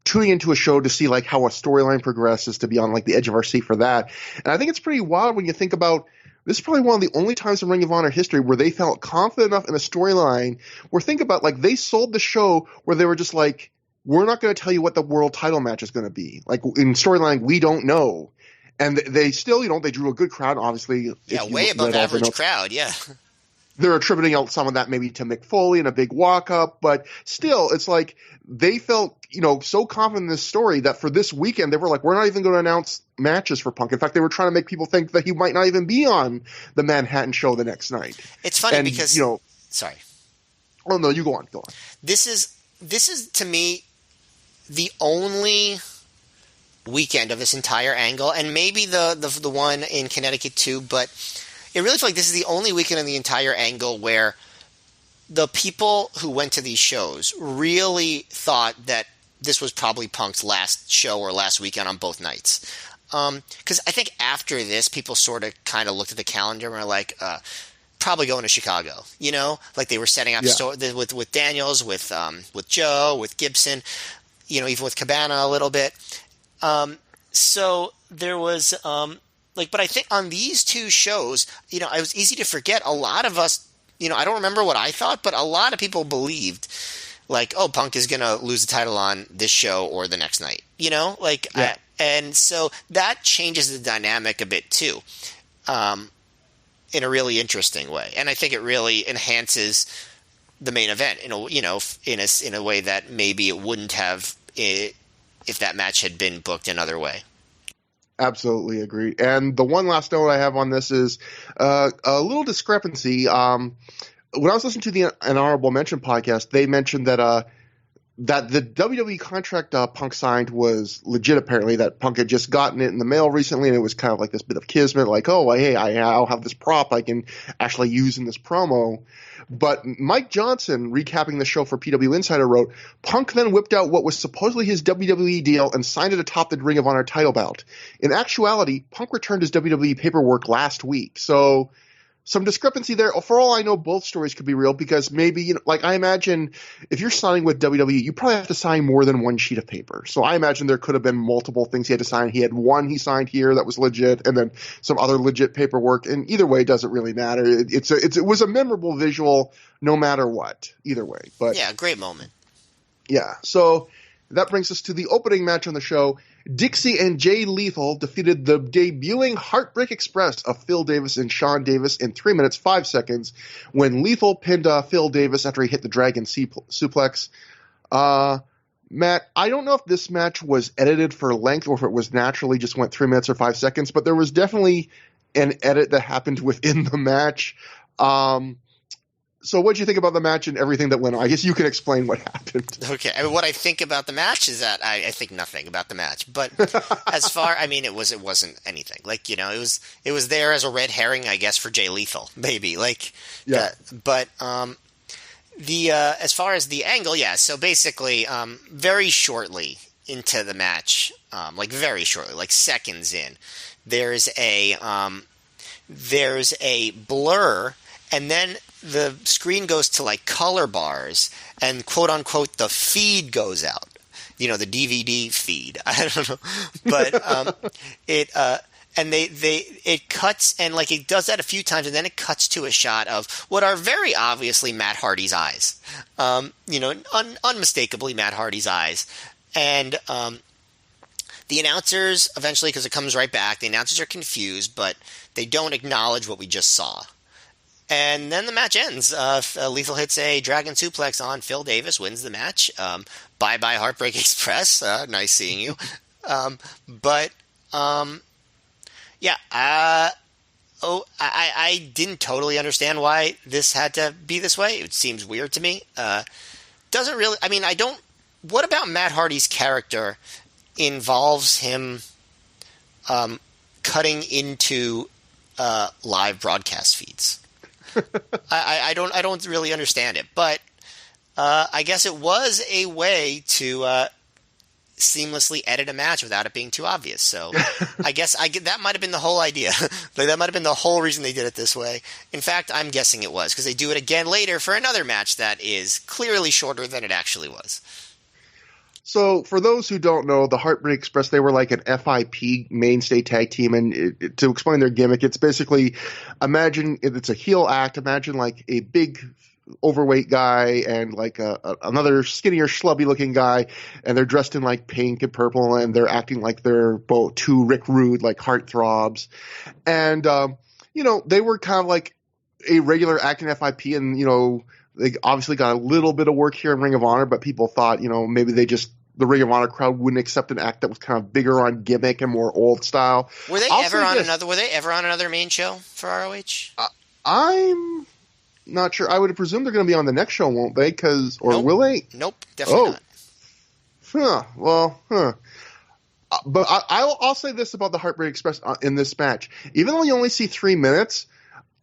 tuning into a show to see, like, how a storyline progresses, to be on, like, the edge of our seat for that. And I think it's pretty wild when you think about, this is probably one of the only times in Ring of Honor history where they felt confident enough in a storyline where, think about, like, they sold the show where they were just like, we're not going to tell you what the world title match is going to be. Like, in storyline, we don't know. And they still, they drew a good crowd, obviously. Yeah, way above average crowd, yeah. They're attributing some of that maybe to Mick Foley and a big walk-up, but still, it's like they felt, so confident in this story that for this weekend, they were like, we're not even going to announce matches for Punk. In fact, they were trying to make people think that he might not even be on the Manhattan show the next night. It's funny because, sorry. Oh, no, you go on. This is, to me, the only weekend of this entire angle, and maybe the one in Connecticut too, but it really feels like this is the only weekend in the entire angle where the people who went to these shows really thought that this was probably Punk's last show or last weekend on both nights. Because I think after this, people sort of kind of looked at the calendar and were like, probably going to Chicago, like they were setting up with Daniels, with Joe, with Gibson, even with Cabana a little bit. So there was, but I think on these two shows, it was easy to forget. A lot of us, I don't remember what I thought, but a lot of people believed, like, oh, Punk is going to lose the title on this show or the next night, and so that changes the dynamic a bit too, in a really interesting way. And I think it really enhances the main event, in a way that maybe it wouldn't have if that match had been booked another way. Absolutely agree. And the one last note I have on this is a little discrepancy. When I was listening to the An Honorable Mention podcast, they mentioned that the WWE contract Punk signed was legit, apparently, that Punk had just gotten it in the mail recently, and it was kind of like this bit of kismet, like, oh, hey, I'll have this prop I can actually use in this promo. But Mike Johnson, recapping the show for PW Insider, wrote, Punk then whipped out what was supposedly his WWE deal and signed it atop the Ring of Honor title belt. In actuality, Punk returned his WWE paperwork last week. So some discrepancy there. For all I know, both stories could be real because maybe, you know, like I imagine if you're signing with WWE, you probably have to sign more than one sheet of paper. So I imagine there could have been multiple things he had to sign. He had one he signed here that was legit, and then some other legit paperwork. And either way, it doesn't really matter. It was a memorable visual, no matter what. Either way, but yeah, great moment. Yeah. So that brings us to the opening match on the show. Dixie and Jay Lethal defeated the debuting Heartbreak Express of Phil Davis and Sean Davis in 3 minutes, 5 seconds when Lethal pinned Phil Davis after he hit the Dragon Suplex. Matt, I don't know if this match was edited for length or if it was naturally just went 3 minutes or 5 seconds, but there was definitely an edit that happened within the match. So what did you think about the match and everything that went on? I guess you can explain what happened. Okay. I mean, what I think about the match is that I think nothing about the match. But as far, I mean, it wasn't anything. Like, you know, it was there as a red herring, I guess, for Jay Lethal, maybe. Like, yeah. But as far as the angle, yeah. So basically, very shortly into the match, like very shortly, like seconds in, there's a blur, and then the screen goes to like color bars, and quote unquote the feed goes out. You know, the DVD feed. I don't know, but it cuts, and like it does that a few times, and then it cuts to a shot of what are very obviously Matt Hardy's eyes. You know, unmistakably Matt Hardy's eyes, and the announcers eventually, because it comes right back, the announcers are confused, but they don't acknowledge what we just saw. And then the match ends. Lethal hits a Dragon Suplex on Phil Davis, wins the match. Bye-bye Heartbreak Express. Nice seeing you. Yeah. I didn't totally understand why this had to be this way. It seems weird to me. Doesn't really... I mean, I don't... What about Matt Hardy's character involves him cutting into live broadcast feeds? I don't really understand it, but I guess it was a way to seamlessly edit a match without it being too obvious. So I guess that might have been the whole idea. Like, that might have been the whole reason they did it this way. In fact, I'm guessing it was because they do it again later for another match that is clearly shorter than it actually was. So, for those who don't know, the Heartbreak Express, they were like an FIP mainstay tag team, and to explain their gimmick, it's basically, imagine it's a heel act, imagine like a big overweight guy and like another skinnier schlubby looking guy, and they're dressed in like pink and purple, and they're acting like they're both two Rick Rude, like heartthrobs. And, you know, they were kind of like a regular act in FIP, and, you know, they obviously got a little bit of work here in Ring of Honor, but people thought, you know, maybe the Ring of Honor crowd wouldn't accept an act that was kind of bigger on gimmick and more old style. Were they ever on another main show for ROH? I'm not sure. I would presume they're going to be on the next show, won't they? Will they? Nope, definitely not. But I'll say this about the Heartbreak Express in this match. Even though you only see 3 minutes,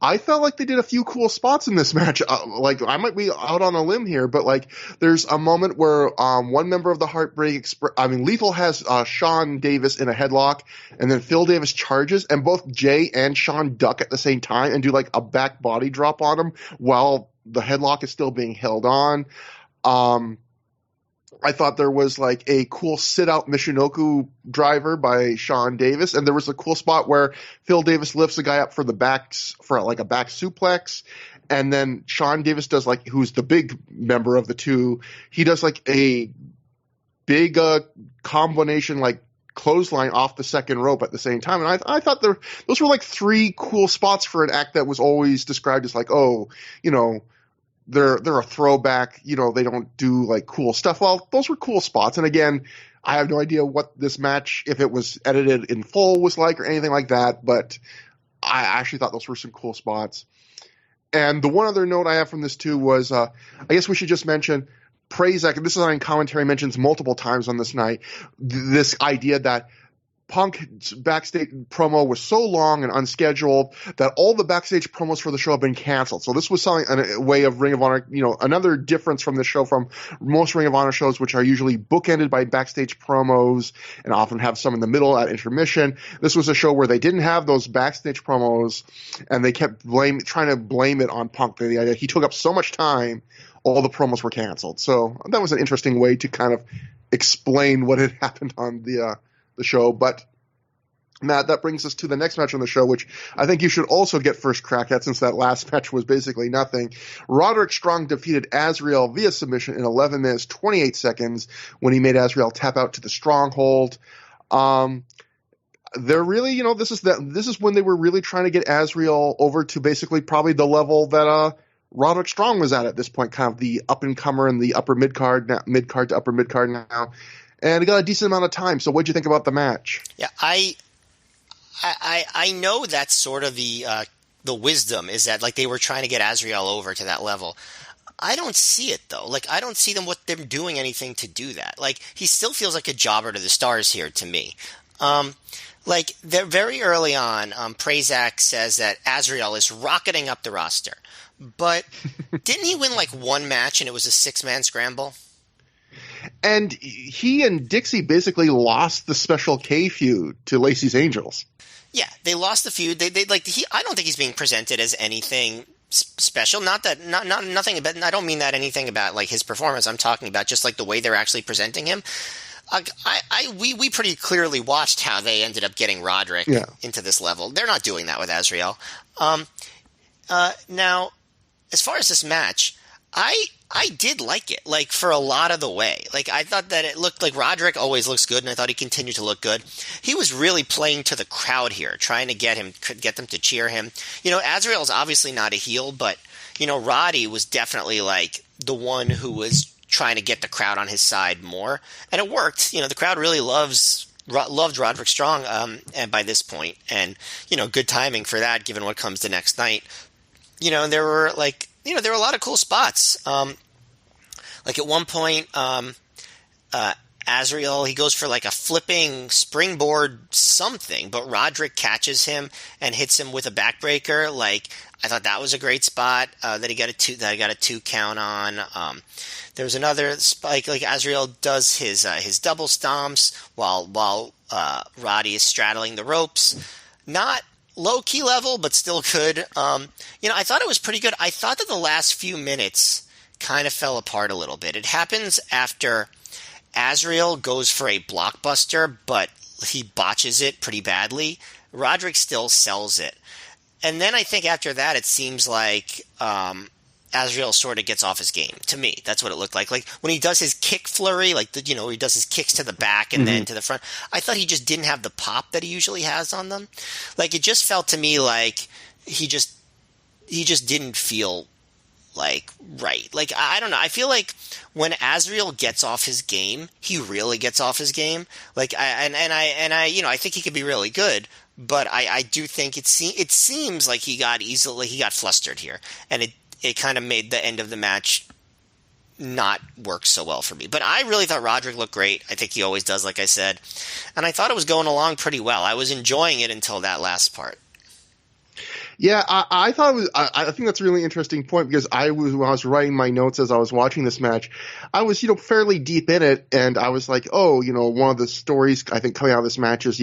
I felt like they did a few cool spots in this match. Like, I might be out on a limb here, but like, there's a moment where one member of the Heartbreak Express, Lethal has Sean Davis in a headlock, and then Phil Davis charges, and both Jay and Sean duck at the same time and do like a back body drop on him while the headlock is still being held on. I thought there was like a cool sit-out Michinoku driver by Sean Davis, and there was a cool spot where Phil Davis lifts a guy up for a back suplex, and then Sean Davis does like, who's the big member of the two, he does like a big combination like clothesline off the second rope at the same time, and I thought those were like 3 cool spots for an act that was always described as like, oh, you know, they're a throwback, you know, they don't do like cool stuff. Well, those were cool spots. And again, I have no idea what this match, if it was edited in full, was like or anything like that, but I actually thought those were some cool spots. And the one other note I have from this too was, I guess we should just mention Prazak, and this is on commentary, mentions multiple times on this night, this idea that Punk's backstage promo was so long and unscheduled that all the backstage promos for the show have been canceled. So this was something, a way of Ring of Honor, another difference from the show from most Ring of Honor shows, which are usually bookended by backstage promos and often have some in the middle at intermission. This was a show where they didn't have those backstage promos, and they kept trying to blame it on Punk. The idea he took up so much time, all the promos were canceled. So that was an interesting way to kind of explain what had happened on the show. But Matt, that brings us to the next match on the show, which I think you should also get first crack at, since that last match was basically nothing. Roderick Strong defeated Azrael via submission in 11 minutes 28 seconds when he made Azrael tap out to the stronghold. They're really, this is when they were really trying to get Azrael over to basically probably the level that Roderick Strong was at this point, kind of the up and comer in the upper mid card to upper mid card now. And it got a decent amount of time. So what'd you think about the match? Yeah, I know that's sort of the wisdom, is that like they were trying to get Azrael over to that level. I don't see it though. Like, I don't see them doing anything to do that. Like, he still feels like a jobber to the stars here to me. Like, they're very early on, Prazak says that Azrael is rocketing up the roster. But didn't he win like one match and it was a 6-man scramble? And he and Dixie basically lost the Special K feud to Lacey's Angels. Yeah, they lost the feud. I don't think he's being presented as anything special. Nothing about. I don't mean that anything about like his performance. I'm talking about just like the way they're actually presenting him. We pretty clearly watched how they ended up getting Roderick into this level. They're not doing that with Azrael. Now, as far as this match, I did like it, like, for a lot of the way. Like, I thought that it looked like Roderick always looks good, and I thought he continued to look good. He was really playing to the crowd here, trying to get them to cheer him. Azrael's obviously not a heel, but, Roddy was definitely, like, the one who was trying to get the crowd on his side more. And it worked. The crowd really loved Roderick Strong and by this point. And, good timing for that, given what comes the next night. There were, like... there were a lot of cool spots. Like at one point, Azrael, he goes for like a flipping springboard something, but Roderick catches him and hits him with a backbreaker. Like, I thought that was a great spot that I got a 2 count on. There was another spike, like Azrael does his double stomps while Roddy is straddling the ropes. Not low-key level, but still good. I thought it was pretty good. I thought that the last few minutes kind of fell apart a little bit. It happens after Azrael goes for a blockbuster, but he botches it pretty badly. Roderick still sells it. And then I think after that, it seems like Azrael sort of gets off his game. To me, that's what it looked like. Like, when he does his kick flurry, like, he does his kicks to the back and then to the front, I thought he just didn't have the pop that he usually has on them. Like, it just felt to me like he just didn't feel like right. Like, I don't know. I feel like when Azrael gets off his game, he really gets off his game. Like, I think he could be really good, but I do think it seems like he got flustered here, and it kind of made the end of the match not work so well for me. But I really thought Roderick looked great. I think he always does, like I said. And I thought it was going along pretty well. I was enjoying it until that last part. Yeah, I thought it was. I think that's a really interesting point, because when I was writing my notes as I was watching this match, I was fairly deep in it, and I was like, one of the stories I think coming out of this match is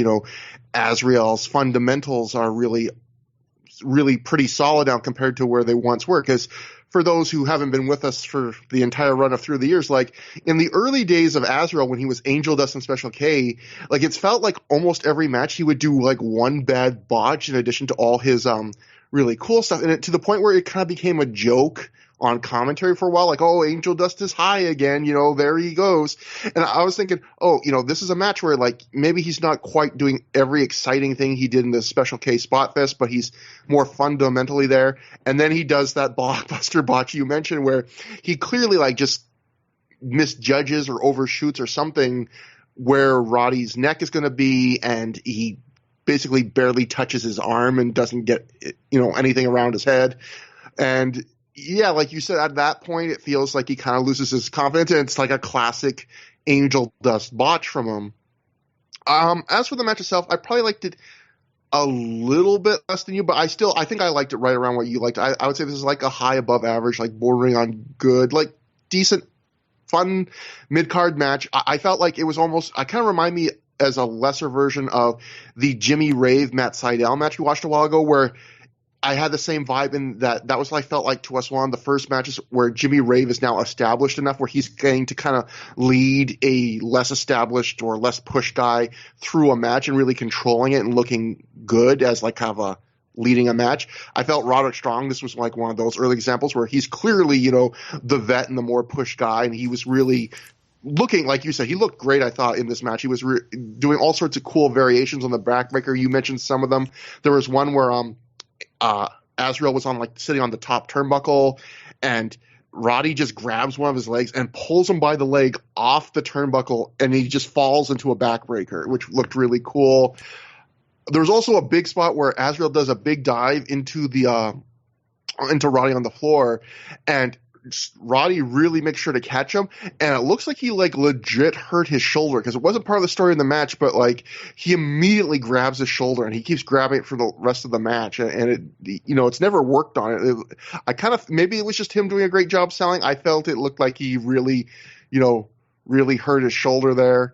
Azrael's fundamentals are really pretty solid now compared to where they once were. Because for those who haven't been with us for the entire run of Through the Years, like in the early days of Azrael when he was Angel Dust and Special K, like it's felt like almost every match he would do like one bad botch in addition to all his really cool stuff, and to the point where it kind of became a joke on commentary for a while, like, oh, Angel Dust is high again, there he goes. And I was thinking, this is a match where, like, maybe he's not quite doing every exciting thing he did in the Special K Spot Fest, but he's more fundamentally there. And then he does that blockbuster botch you mentioned where he clearly, like, just misjudges or overshoots or something where Roddy's neck is going to be, and he basically barely touches his arm and doesn't get, anything around his head. And yeah, like you said, at that point, it feels like he kind of loses his confidence, and it's like a classic Angel Dust botch from him. As for the match itself, I probably liked it a little bit less than you, but I think I liked it right around what you liked. I would say this is like a high above average, like bordering on good, like decent, fun mid-card match. I felt like it was almost, I kind of remind me as a lesser version of the Jimmy Rave Matt Sydal match we watched a while ago, where I had the same vibe in that was what I felt like to us one of the first matches where Jimmy Rave is now established enough where he's going to kind of lead a less established or less pushed guy through a match and really controlling it and looking good as like kind of a leading a match. I felt Roderick Strong, this was like one of those early examples where he's clearly, the vet and the more pushed guy, and he was really looking, like you said, he looked great, I thought, in this match. He was doing all sorts of cool variations on the backbreaker. You mentioned some of them. There was one where Azrael was sitting on the top turnbuckle, and Roddy just grabs one of his legs and pulls him by the leg off the turnbuckle, and he just falls into a backbreaker, which looked really cool. There was also a big spot where Azrael does a big dive into Roddy on the floor, and Roddy really makes sure to catch him, and it looks like he legit hurt his shoulder because it wasn't part of the story in the match, but he immediately grabs his shoulder and he keeps grabbing it for the rest of the match, and it's never worked on it. I kind of, maybe it was just him doing a great job selling. I felt it looked like he really, really hurt his shoulder there.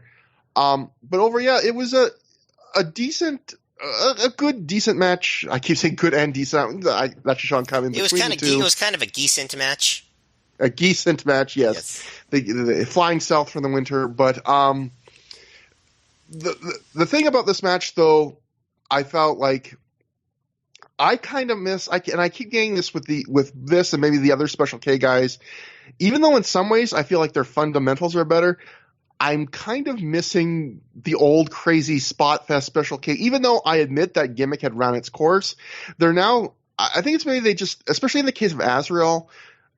But it was a decent. A good, decent match. I keep saying good and decent. That's Sean kind of in between the two. It was kind of a decent match. A decent match, yes. The flying south for the winter. But the thing about this match, though, I felt like I kind of miss. And I keep getting this with this and maybe the other Special K guys. Even though in some ways I feel like their fundamentals are better, I'm kind of missing the old crazy Spot Fest Special K. Even though I admit that gimmick had run its course, they're now. I think it's maybe they just, especially in the case of Azrael,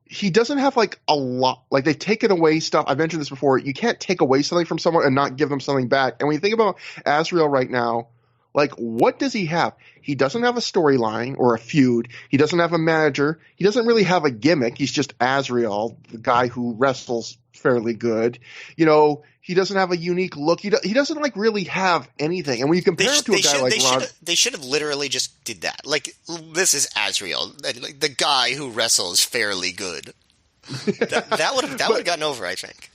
he doesn't have a lot. They've taken away stuff. I've mentioned this before. You can't take away something from someone and not give them something back. And when you think about Azrael right now, what does he have? He doesn't have a storyline or a feud. He doesn't have a manager. He doesn't really have a gimmick. He's just Azrael, the guy who wrestles fairly good. He doesn't have a unique look. He doesn't really have anything. And when you compare him to a guy like Rod, they should have literally just did that. This is Azrael, the guy who wrestles fairly good. That would have gotten over, I think.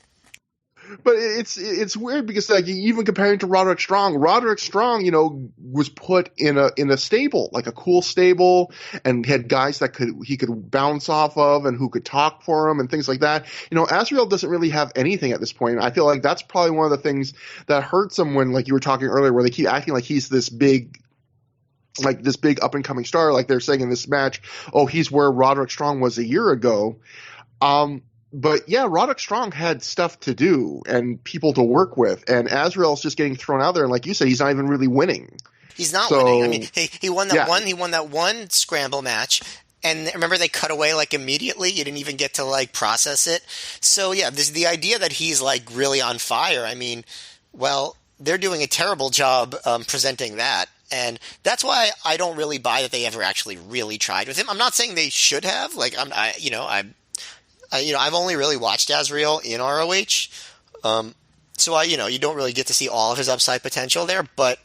But it's weird because even comparing to Roderick Strong, was put in a stable, like a cool stable, and had guys that he could bounce off of and who could talk for him and things like that. Azrael doesn't really have anything at this point. I feel like that's probably one of the things that hurts him when, like you were talking earlier, where they keep acting like he's this big up and coming star, like they're saying in this match, oh, he's where Roderick Strong was a year ago. But yeah, Roderick Strong had stuff to do and people to work with, and Azrael's just getting thrown out there. And like you said, he's not even really winning. He's not winning. I mean, he won that one. He won that one scramble match, and remember they cut away immediately. You didn't even get to process it. So yeah, the idea that he's really on fire. I mean, well, they're doing a terrible job presenting that. And that's why I don't really buy that they ever actually really tried with him. I'm not saying they should have. I've only really watched Azrael in ROH, so you don't really get to see all of his upside potential there, but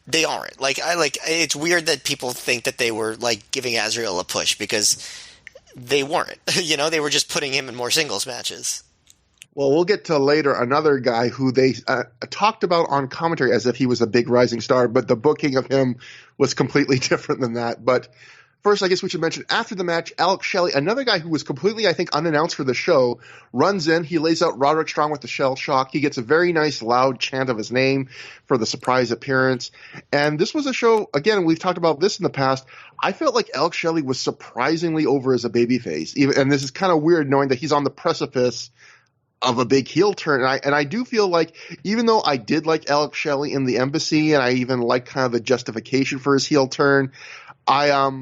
they aren't. It's weird that people think that they were giving Azrael a push because they weren't. They were just putting him in more singles matches. Well, we'll get to later another guy who they talked about on commentary as if he was a big rising star, but the booking of him was completely different than that. But first, I guess we should mention, after the match, Alex Shelley, another guy who was completely, I think, unannounced for the show, runs in. He lays out Roderick Strong with the shell shock. He gets a very nice, loud chant of his name for the surprise appearance. And this was a show, again, we've talked about this in the past. I felt like Alex Shelley was surprisingly over as a babyface. And this is kind of weird knowing that he's on the precipice of a big heel turn. And I do feel like, even though I did like Alex Shelley in the Embassy, and I even like kind of the justification for his heel turn, I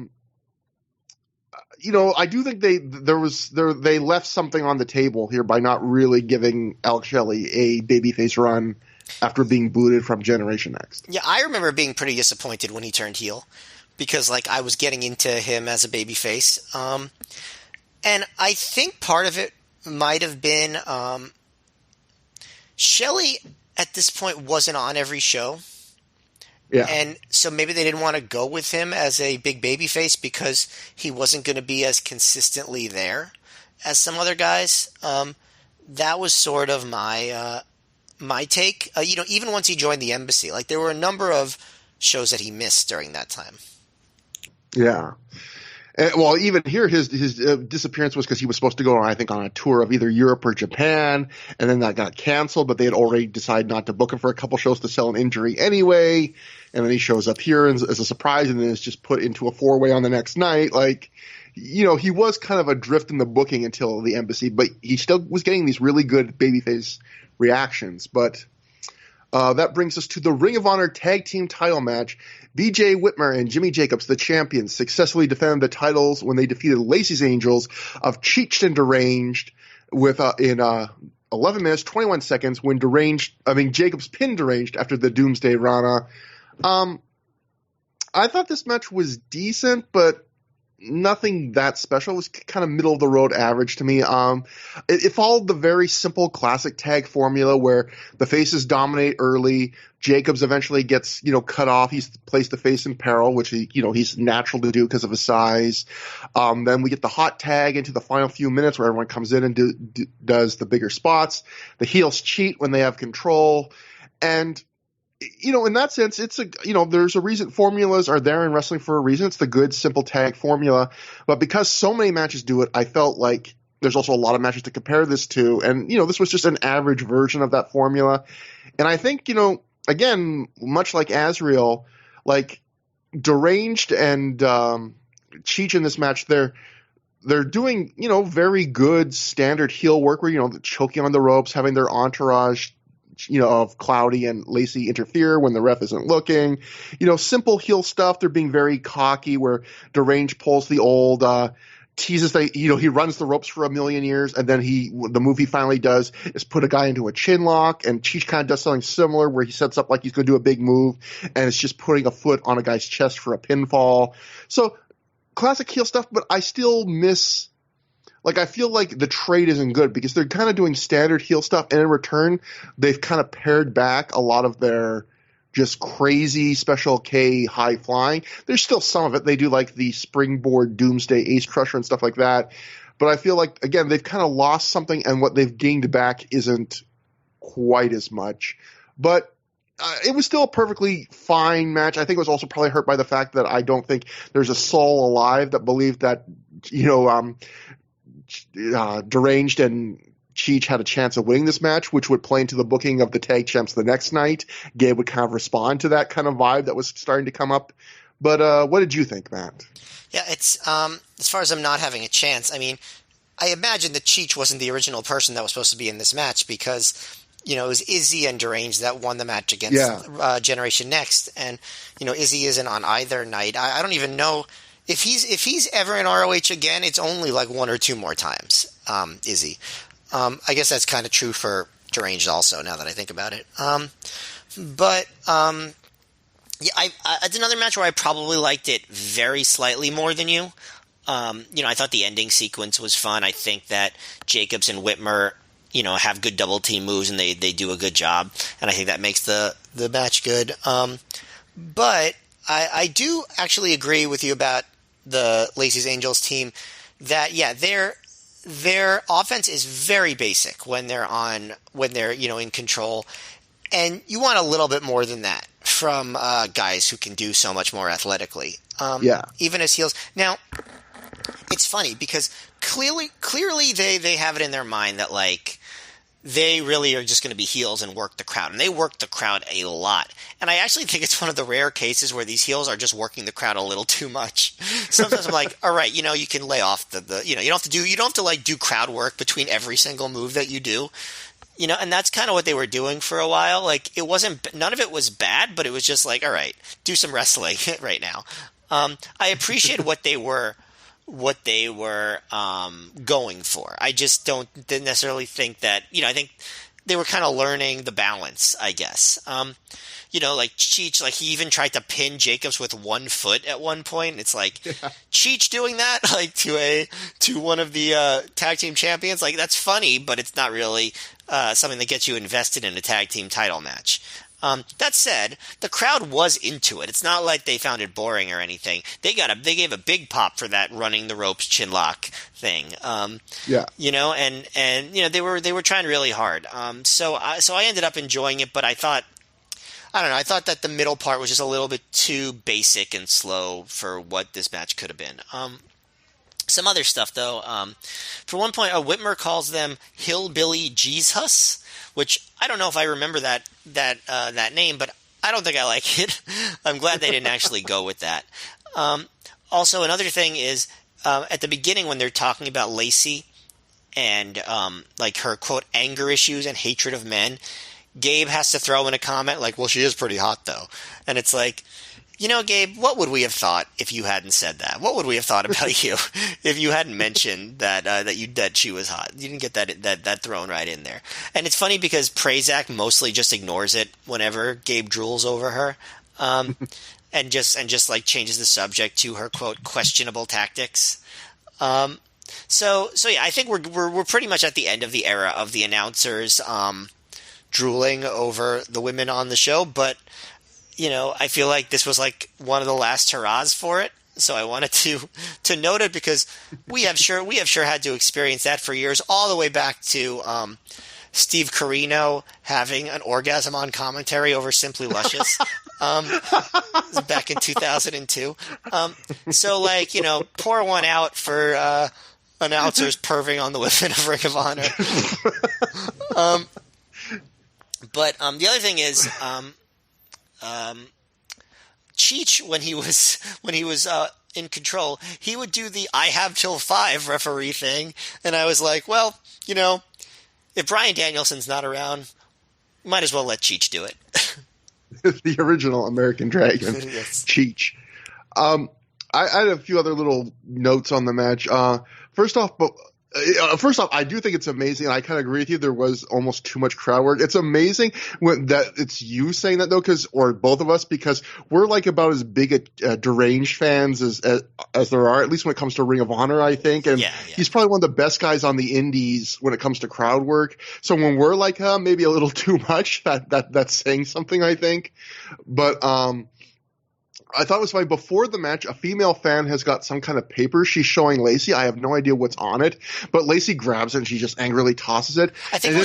do think they left something on the table here by not really giving Alex Shelley a babyface run after being booted from Generation Next. Yeah, I remember being pretty disappointed when he turned heel because I was getting into him as a babyface. And I think part of it might have been Shelley at this point wasn't on every show. Yeah. And so maybe they didn't want to go with him as a big baby face because he wasn't going to be as consistently there as some other guys. That was sort of my take. Even once he joined the embassy, like there were a number of shows that he missed during that time. Yeah. Well, even here, his disappearance was because he was supposed to go, I think, on a tour of either Europe or Japan, and then that got canceled. But they had already decided not to book him for a couple shows to sell an injury anyway. And then he shows up here as a surprise, and then is just put into a 4-way on the next night. Like, he was kind of adrift in the booking until the embassy, but he still was getting these really good babyface reactions. But that brings us to the Ring of Honor Tag Team title match. BJ Whitmer and Jimmy Jacobs, the champions, successfully defended the titles when they defeated Lacey's Angels of Cheech and Deranged in 11 minutes, 21 seconds when Jacobs pinned Deranged after the Doomsday Rana. I thought this match was decent, but nothing that special. It was kind of middle of the road average to me. It followed the very simple classic tag formula where the faces dominate early. Jacobs eventually gets, cut off. He's placed the face in peril, which he's natural to do because of his size. Then we get the hot tag into the final few minutes where everyone comes in and does the bigger spots. The heels cheat when they have control. And in that sense, there's a reason formulas are there in wrestling for a reason. It's the good, simple tag formula. But because so many matches do it, I felt like there's also a lot of matches to compare this to. And, this was just an average version of that formula. And I think, again, much like Azrael, like Deranged and Cheech in this match, they're doing, very good standard heel work where, choking on the ropes, having their entourage of Cloudy and Lacey interfere when the ref isn't looking. Simple heel stuff. They're being very cocky where Deranged pulls the old teases that, he runs the ropes for a million years, and then the move he finally does is put a guy into a chin lock, and Cheech kind of does something similar where he sets up like he's going to do a big move, and it's just putting a foot on a guy's chest for a pinfall. So classic heel stuff, but I still miss... I feel like the trade isn't good because they're kind of doing standard heel stuff, and in return, they've kind of pared back a lot of their just crazy Special K high flying. There's still some of it. They do like the springboard Doomsday Ace Crusher and stuff like that. But I feel like, again, they've kind of lost something, and what they've gained back isn't quite as much. But it was still a perfectly fine match. I think it was also probably hurt by the fact that I don't think there's a soul alive that believed that, Deranged and Cheech had a chance of winning this match, which would play into the booking of the tag champs the next night. Gabe would kind of respond to that kind of vibe that was starting to come up. But what did you think, Matt? Yeah, it's as far as them not having a chance, I mean, I imagine that Cheech wasn't the original person that was supposed to be in this match because, it was Izzy and Deranged that won the match against Generation Next. And, Izzy isn't on either night. I don't even know... If he's ever in ROH again, it's only like one or two more times, Izzy. I guess that's kind of true for Deranged also, now that I think about it. It's another match where I probably liked it very slightly more than you. I thought the ending sequence was fun. I think that Jacobs and Whitmer, have good double team moves and they do a good job. And I think that makes the match good. But I do actually agree with you about the Lacey's Angels team that, their offense is very basic when they're in control. And you want a little bit more than that from guys who can do so much more athletically. Even as heels. Now, it's funny because clearly they have it in their mind that they really are just going to be heels and work the crowd. And they work the crowd a lot. And I actually think it's one of the rare cases where these heels are just working the crowd a little too much. Sometimes I'm like, all right, you can lay off you don't have to do crowd work between every single move that you do. And that's kind of what they were doing for a while. None of it was bad, but it was just all right, do some wrestling right now. I appreciate what they were going for. I just didn't necessarily think that, I think they were kind of learning the balance, I guess. Like Cheech, like he even tried to pin Jacobs with 1 foot at one point. It's like Cheech doing that, like to one of the tag team champions. Like that's funny, but it's not really something that gets you invested in a tag team title match. That said, the crowd was into it. It's not like they found it boring or anything. They gave a big pop for that running the ropes chinlock thing. And they were trying really hard. So I ended up enjoying it, but I thought that the middle part was just a little bit too basic and slow for what this match could have been. Some other stuff though. For one point, Whitmer calls them Hillbilly Jesus, which I don't know if I remember that name, but I don't think I like it. I'm glad they didn't actually go with that. Also, another thing is at the beginning when they're talking about Lacey and like her quote anger issues and hatred of men, Gabe has to throw in a comment like, "Well, she is pretty hot though," and it's like, Gabe, what would we have thought if you hadn't said that? What would we have thought about you if you hadn't mentioned that she was hot? You didn't get that thrown right in there. And it's funny because Prazak mostly just ignores it whenever Gabe drools over her, and just like changes the subject to her quote questionable tactics. So yeah, I think we're pretty much at the end of the era of the announcers drooling over the women on the show, but I feel like this was like one of the last hurrahs for it. So I wanted to note it because we have sure had to experience that for years, all the way back to Steve Corino having an orgasm on commentary over Simply Luscious back in 2002. So like, pour one out for announcers perving on the women of Ring of Honor. But the other thing is Cheech, when he was in control, he would do the "I have till 5" referee thing, and I was like, well, if Bryan Danielson's not around, might as well let Cheech do it. The original American Dragon, yes. Cheech. I had a few other little notes on the match. First off, I do think it's amazing, and I kind of agree with you. There was almost too much crowd work. It's amazing that it's you saying that, though, or both of us, because we're like about as big a deranged fans as there are, at least when it comes to Ring of Honor, I think. And he's probably one of the best guys on the indies when it comes to crowd work. So when we're like, maybe a little too much, that's saying something, I think. But I thought it was funny. Before the match, a female fan has got some kind of paper she's showing Lacey. I have no idea what's on it, but Lacey grabs it and she just angrily tosses it. I think it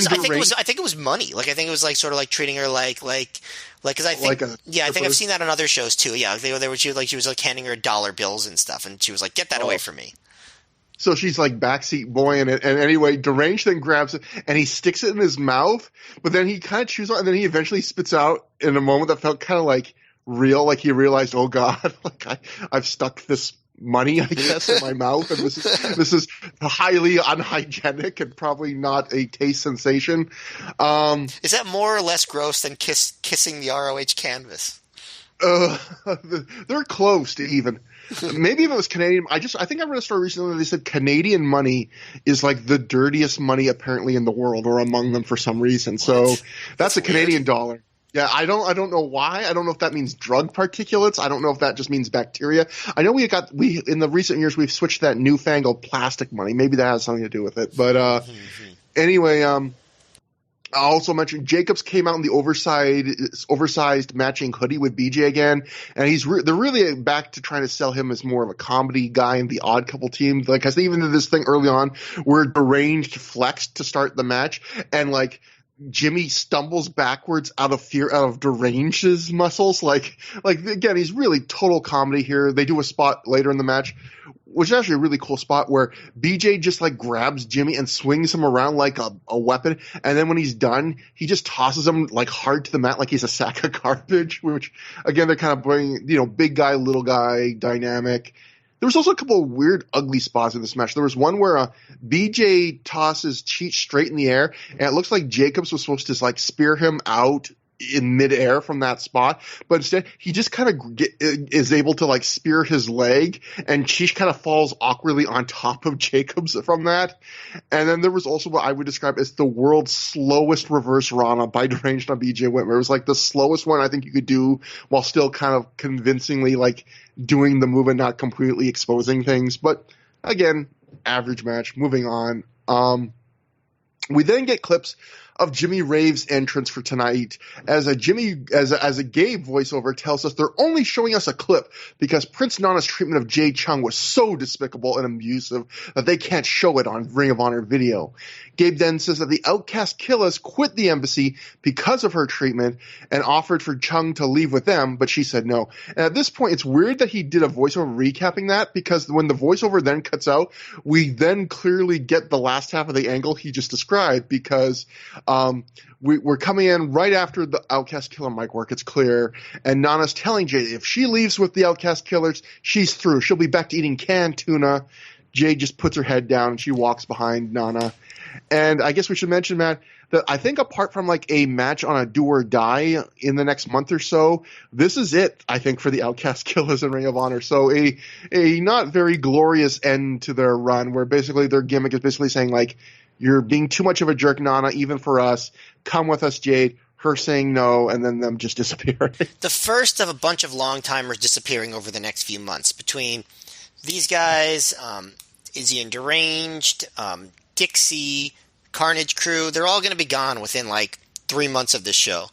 was money. Like I think it was like sort of like treating her like because I think I think I've seen that on other shows too. Yeah, she was like handing her dollar bills and stuff, and she was like, "Get that away from me." So she's like backseat boying it, and anyway, Deranged then grabs it and he sticks it in his mouth, but then he kind of chews on it, and then he eventually spits out in a moment that felt kind of like real, like he realized, oh God, like I've stuck this money, I guess, in my mouth, and this is highly unhygienic and probably not a taste sensation. Is that more or less gross than kissing the ROH canvas? They're close to even. Maybe if it was Canadian, I think I read a story recently where they said Canadian money is like the dirtiest money apparently in the world, or among them for some reason. So that's a Canadian dollar. Yeah, I don't know why. I don't know if that means drug particulates. I don't know if that just means bacteria. I know we in the recent years we've switched to that newfangled plastic money. Maybe that has something to do with it. But anyway, I also mentioned Jacobs came out in the oversized matching hoodie with BJ again, and they're really back to trying to sell him as more of a comedy guy in the Odd Couple team. Like, I they even did this thing early on where Deranged flexed to start the match, and like Jimmy stumbles backwards out of Deranged's muscles. Like again, he's really total comedy here. They do a spot later in the match, which is actually a really cool spot where BJ just like grabs Jimmy and swings him around like a weapon. And then when he's done, he just tosses him like hard to the mat like he's a sack of garbage, which again, they're kind of bringing, big guy, little guy dynamic. There was also a couple of weird, ugly spots in this match. There was one where BJ tosses Cheech straight in the air, and it looks like Jacobs was supposed to like spear him out in midair from that spot, but instead he just kind of is able to like spear his leg, and she kind of falls awkwardly on top of Jacobs from that. And then there was also what I would describe as the world's slowest reverse Rana by Deranged on BJ Whitmer. It was like the slowest one I think you could do while still kind of convincingly like doing the move and not completely exposing things. But again, average match. Moving on. We then get clips of Jimmy Rave's entrance for tonight as a Gabe voiceover tells us they're only showing us a clip because Prince Nana's treatment of Jade Chung was so despicable and abusive that they can't show it on Ring of Honor video. Gabe then says that the Outcast Killers quit the embassy because of her treatment and offered for Chung to leave with them, but she said no. And at this point, it's weird that he did a voiceover recapping that, because when the voiceover then cuts out, we then clearly get the last half of the angle he just described, because we're coming in right after the Outcast Killer mic work. It's clear. And Nana's telling Jade if she leaves with the Outcast Killers, she's through. She'll be back to eating canned tuna. Jade just puts her head down and she walks behind Nana. And I guess we should mention, Matt, that I think apart from like a match on a do or die in the next month or so, this is it, I think, for the Outcast Killers in Ring of Honor. So a not very glorious end to their run, where basically their gimmick is basically saying like, you're being too much of a jerk, Nana, even for us. Come with us, Jade. Her saying no, and then them just disappearing. The first of a bunch of long-timers disappearing over the next few months. Between these guys, Izzy and Deranged, Dixie, Carnage Crew, they're all going to be gone within like 3 months of this show.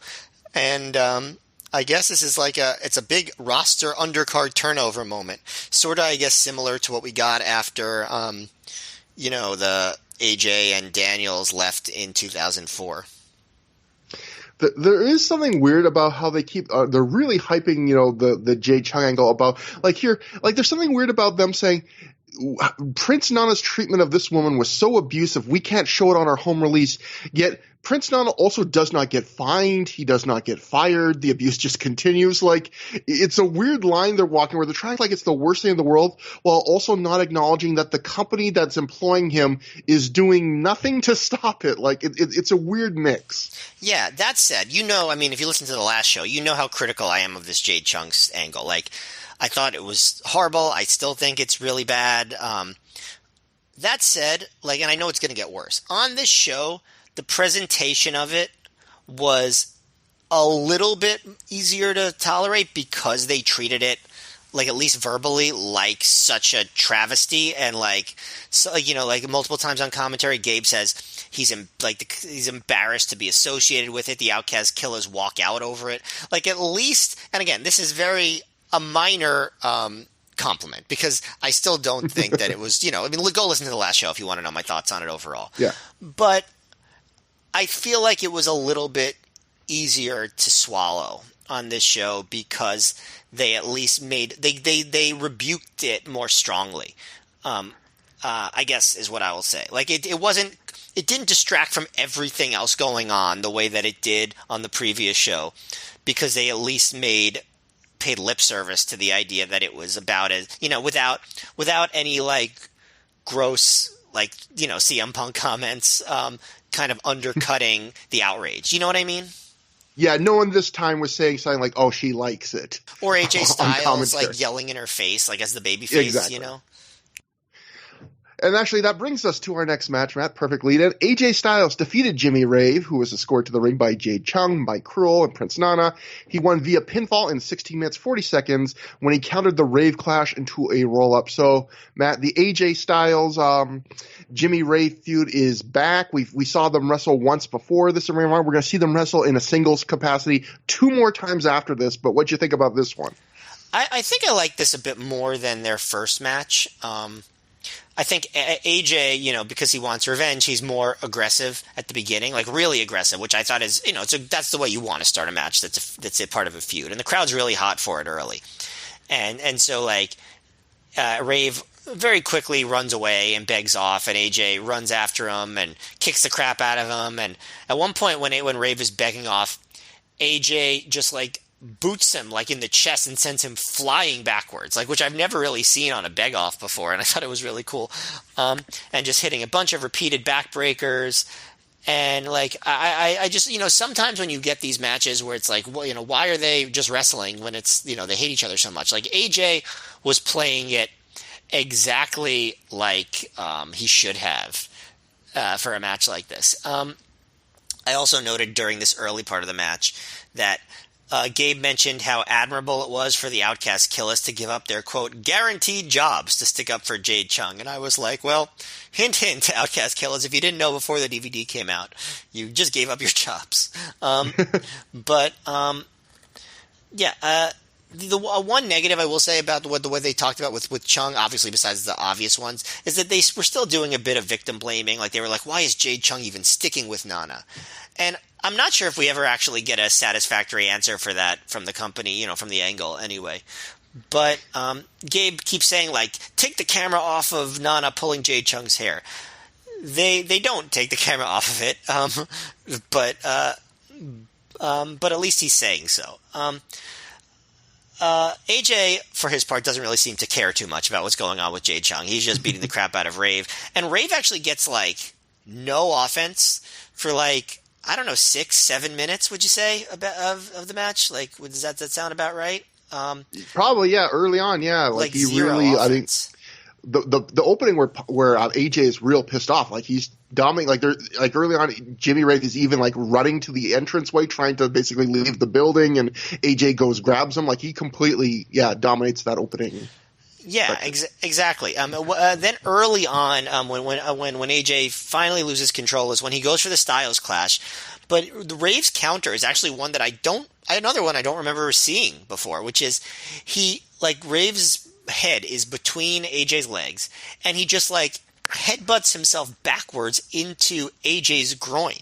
And I guess this is like it's a big roster undercard turnover moment. Sort of, I guess, similar to what we got after, the AJ and Daniels left in 2004. There is something weird about how they keep they're really hyping the Jade Chung angle about there's something weird about them saying Prince Nana's treatment of this woman was so abusive we can't show it on our home release, yet Prince Nana also does not get fined, he does not get fired, the abuse just continues. Like, it's a weird line they're walking where they're trying like it's the worst thing in the world while also not acknowledging that the company that's employing him is doing nothing to stop it. Like, it's a weird mix. Yeah, that said, if you listen to the last show, you know how critical I am of this Jade Chung's angle. Like, I thought it was horrible. I still think it's really bad. That said, and I know it's going to get worse. On this show, the presentation of it was a little bit easier to tolerate because they treated it, at least verbally, like such a travesty. And multiple times on commentary, Gabe says he's embarrassed to be associated with it. The Outcast Killers walk out over it. At least, and again, this is a minor compliment, because I still don't think that it was, go listen to the last show if you want to know my thoughts on it overall. Yeah. But I feel like it was a little bit easier to swallow on this show because they at least they rebuked it more strongly. I guess is what I will say. It didn't distract from everything else going on the way that it did on the previous show, because they at least paid lip service to the idea that it was about it, without any gross CM Punk comments kind of undercutting the outrage. You know what I mean? Yeah, no one this time was saying something like, "Oh, she likes it," or AJ Styles yelling in her face, as the baby face. Exactly. And actually, that brings us to our next match, Matt. Perfect lead-in. AJ Styles defeated Jimmy Rave, who was escorted to the ring by Jade Chung, Mike Cruel, and Prince Nana. He won via pinfall in 16 minutes, 40 seconds when he countered the Rave Clash into a roll-up. So, Matt, the AJ Styles, Jimmy Rave feud is back. We saw them wrestle once before this. We're going to see them wrestle in a singles capacity 2 more times after this. But what'd you think about this one? I think I like this a bit more than their first match. I think AJ, because he wants revenge, he's more aggressive at the beginning, really aggressive, which I thought is, that's the way you want to start a match. That's a part of a feud, and the crowd's really hot for it early, and so Rave very quickly runs away and begs off, and AJ runs after him and kicks the crap out of him, and at one point when Rave is begging off, AJ just boots him in the chest and sends him flying backwards, which I've never really seen on a beg off before, and I thought it was really cool. And just hitting a bunch of repeated backbreakers, And like I just sometimes when you get these matches where it's like, well, why are they just wrestling when it's they hate each other so much? Like AJ was playing it exactly like he should have for a match like this. I also noted during this early part of the match that Gabe mentioned how admirable it was for the Outcast Killers to give up their, quote, guaranteed jobs to stick up for Jade Chung. And I was like, well, hint, hint, Outcast Killers, if you didn't know before the DVD came out, you just gave up your jobs. But yeah, the one negative I will say about the way they talked about with Chung, obviously besides the obvious ones, is that they were still doing a bit of victim blaming. Like they were like, why is Jade Chung even sticking with Nana? And I'm not sure if we ever actually get a satisfactory answer for that from the company, from the angle anyway. But Gabe keeps saying, like, take the camera off of Nana pulling Jade Chung's hair. They don't take the camera off of it, but at least he's saying so. AJ, for his part, doesn't really seem to care too much about what's going on with Jade Chung. He's just beating the crap out of Rave. And Rave actually gets, like, no offense for, like, I don't know, 6-7 minutes, would you say, of the match? Like, does that sound about right? Probably, yeah. Early on, yeah. Like he zero really, offense. I think the opening where AJ is real pissed off, like he's dominating. Like early on, Jimmy Rave is even like running to the entranceway, trying to basically leave the building, and AJ grabs him. Like he completely, dominates that opening. Yeah, exactly. Then early on, when AJ finally loses control is when he goes for the Styles Clash. But the Rave's counter is actually one that another one I don't remember seeing before, which is Rave's head is between AJ's legs, and he just like headbutts himself backwards into AJ's groin.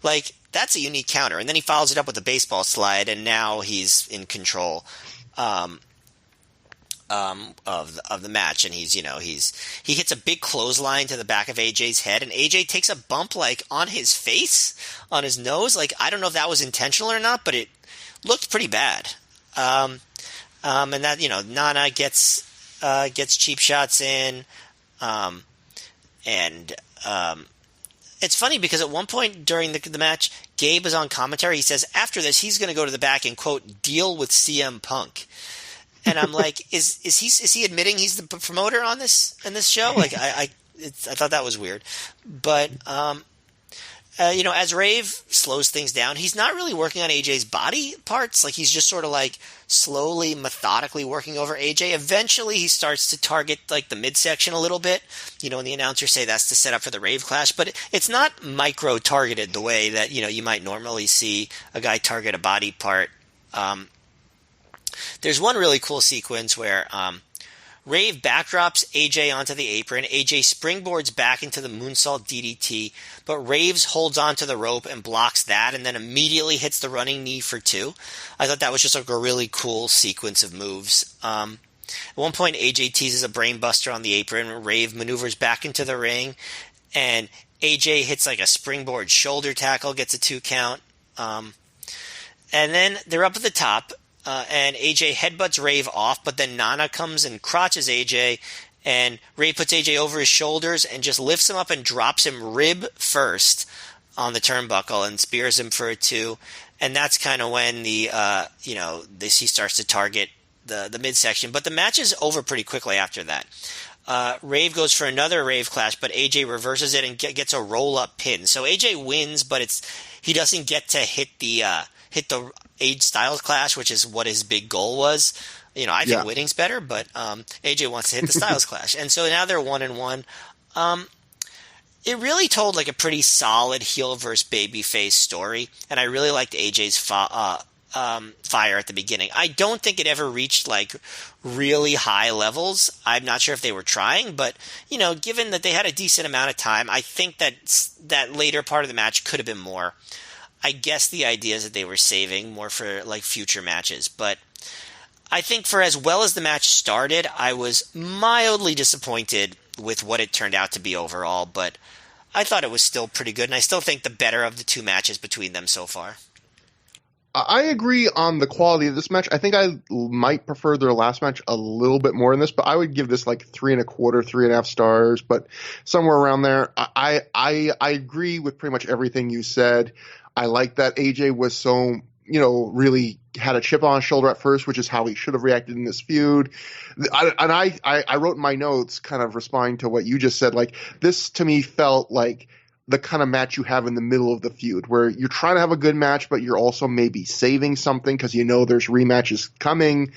Like that's a unique counter, and then he follows it up with a baseball slide, and now he's in control. Of the match, and he hits a big clothesline to the back of AJ's head, and AJ takes a bump like on his face, on his nose. Like I don't know if that was intentional or not, but it looked pretty bad. And that Nana gets cheap shots in, and it's funny because at one point during the match, Gabe is on commentary. He says after this he's going to go to the back and quote deal with CM Punk. And I'm like, is he admitting he's the promoter on this show? Like, I thought that was weird. But as Rave slows things down, he's not really working on AJ's body parts. Like he's just sort of like slowly, methodically working over AJ. Eventually, he starts to target like the midsection a little bit. And the announcers say that's to set up for the Rave Clash, but it's not micro targeted the way that you might normally see a guy target a body part. There's one really cool sequence where Rave backdrops AJ onto the apron. AJ springboards back into the moonsault DDT, but Raves holds onto the rope and blocks that and then immediately hits the running knee for 2. I thought that was just like a really cool sequence of moves. At one point, AJ teases a brainbuster on the apron. Rave maneuvers back into the ring, and AJ hits like a springboard shoulder tackle, gets a 2 count. And then they're up at the top. And AJ headbutts Rave off, but then Nana comes and crotches AJ, and Rave puts AJ over his shoulders and just lifts him up and drops him rib first on the turnbuckle and spears him for a 2. And that's kind of when he starts to target the midsection. But the match is over pretty quickly after that. Rave goes for another Rave Clash, but AJ reverses it and gets a roll-up pin. So AJ wins, but he doesn't get to hit the Age Styles Clash, which is what his big goal was. I think winning's better, but AJ wants to hit the Styles Clash. And so now they're 1-1. It really told like a pretty solid heel versus babyface story, and I really liked AJ's fire at the beginning. I don't think it ever reached like really high levels. I'm not sure if they were trying, but given that they had a decent amount of time, I think that later part of the match could have been more. I guess the idea is that they were saving more for like future matches, but I think for as well as the match started, I was mildly disappointed with what it turned out to be overall, but I thought it was still pretty good, and I still think the better of the 2 matches between them so far. I agree on the quality of this match. I think I might prefer their last match a little bit more in this, but I would give this like 3.25, 3.5 stars, but somewhere around there. I agree with pretty much everything you said. I like that AJ was so, really had a chip on his shoulder at first, which is how he should have reacted in this feud. I wrote in my notes kind of responding to what you just said, like this to me felt like the kind of match you have in the middle of the feud where you're trying to have a good match, but you're also maybe saving something because there's rematches coming.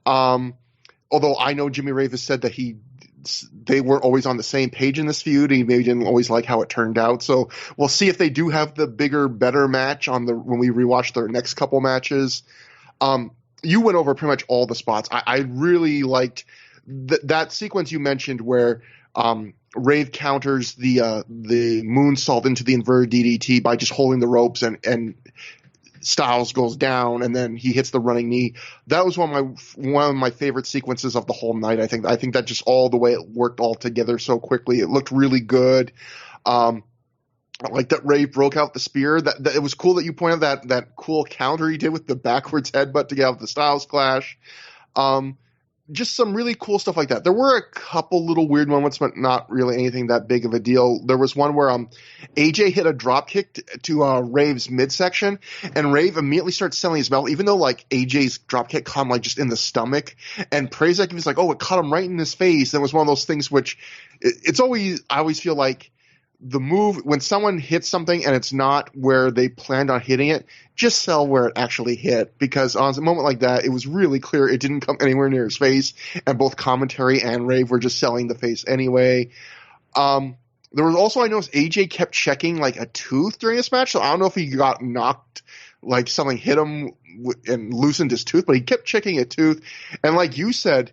Although I know Jimmy Rave has said that they weren't always on the same page in this feud. He maybe didn't always like how it turned out. So we'll see if they do have the bigger, better match when we rewatch their next couple matches. You went over pretty much all the spots. I really liked that sequence you mentioned where Rave counters the moonsault into the inverted DDT by just holding the ropes and Styles goes down and then he hits the running knee. That was one of my favorite sequences of the whole night. I think that just all the way it worked all together so quickly. It looked really good. I like that Rave broke out the spear. That it was cool that you pointed out that cool counter he did with the backwards headbutt to get out the Styles Clash. Just some really cool stuff like that. There were a couple little weird moments, but not really anything that big of a deal. There was one where AJ hit a drop kick to Rave's midsection, and Rave immediately starts selling his belt, even though like AJ's drop kick caught him like just in the stomach. And Prazak was like, "Oh, it caught him right in his face." And it was one of those things which I always feel like the move when someone hits something and it's not where they planned on hitting it, just sell where it actually hit, because on a moment like that, it was really clear it didn't come anywhere near his face, and both commentary and Rave were just selling the face anyway. There was also, I noticed AJ kept checking like a tooth during this match, so I don't know if he got knocked, like something hit him and loosened his tooth, but he kept checking a tooth. And like you said,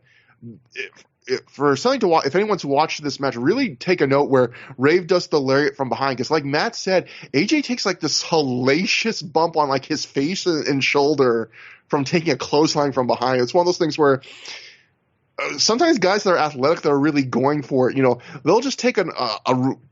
for something to watch, if anyone's watched this match, really take a note where Rave does the lariat from behind. Because like Matt said, AJ takes like this hellacious bump on like his face and shoulder from taking a clothesline from behind. It's one of those things where sometimes guys that are athletic that are really going for it, they'll just take a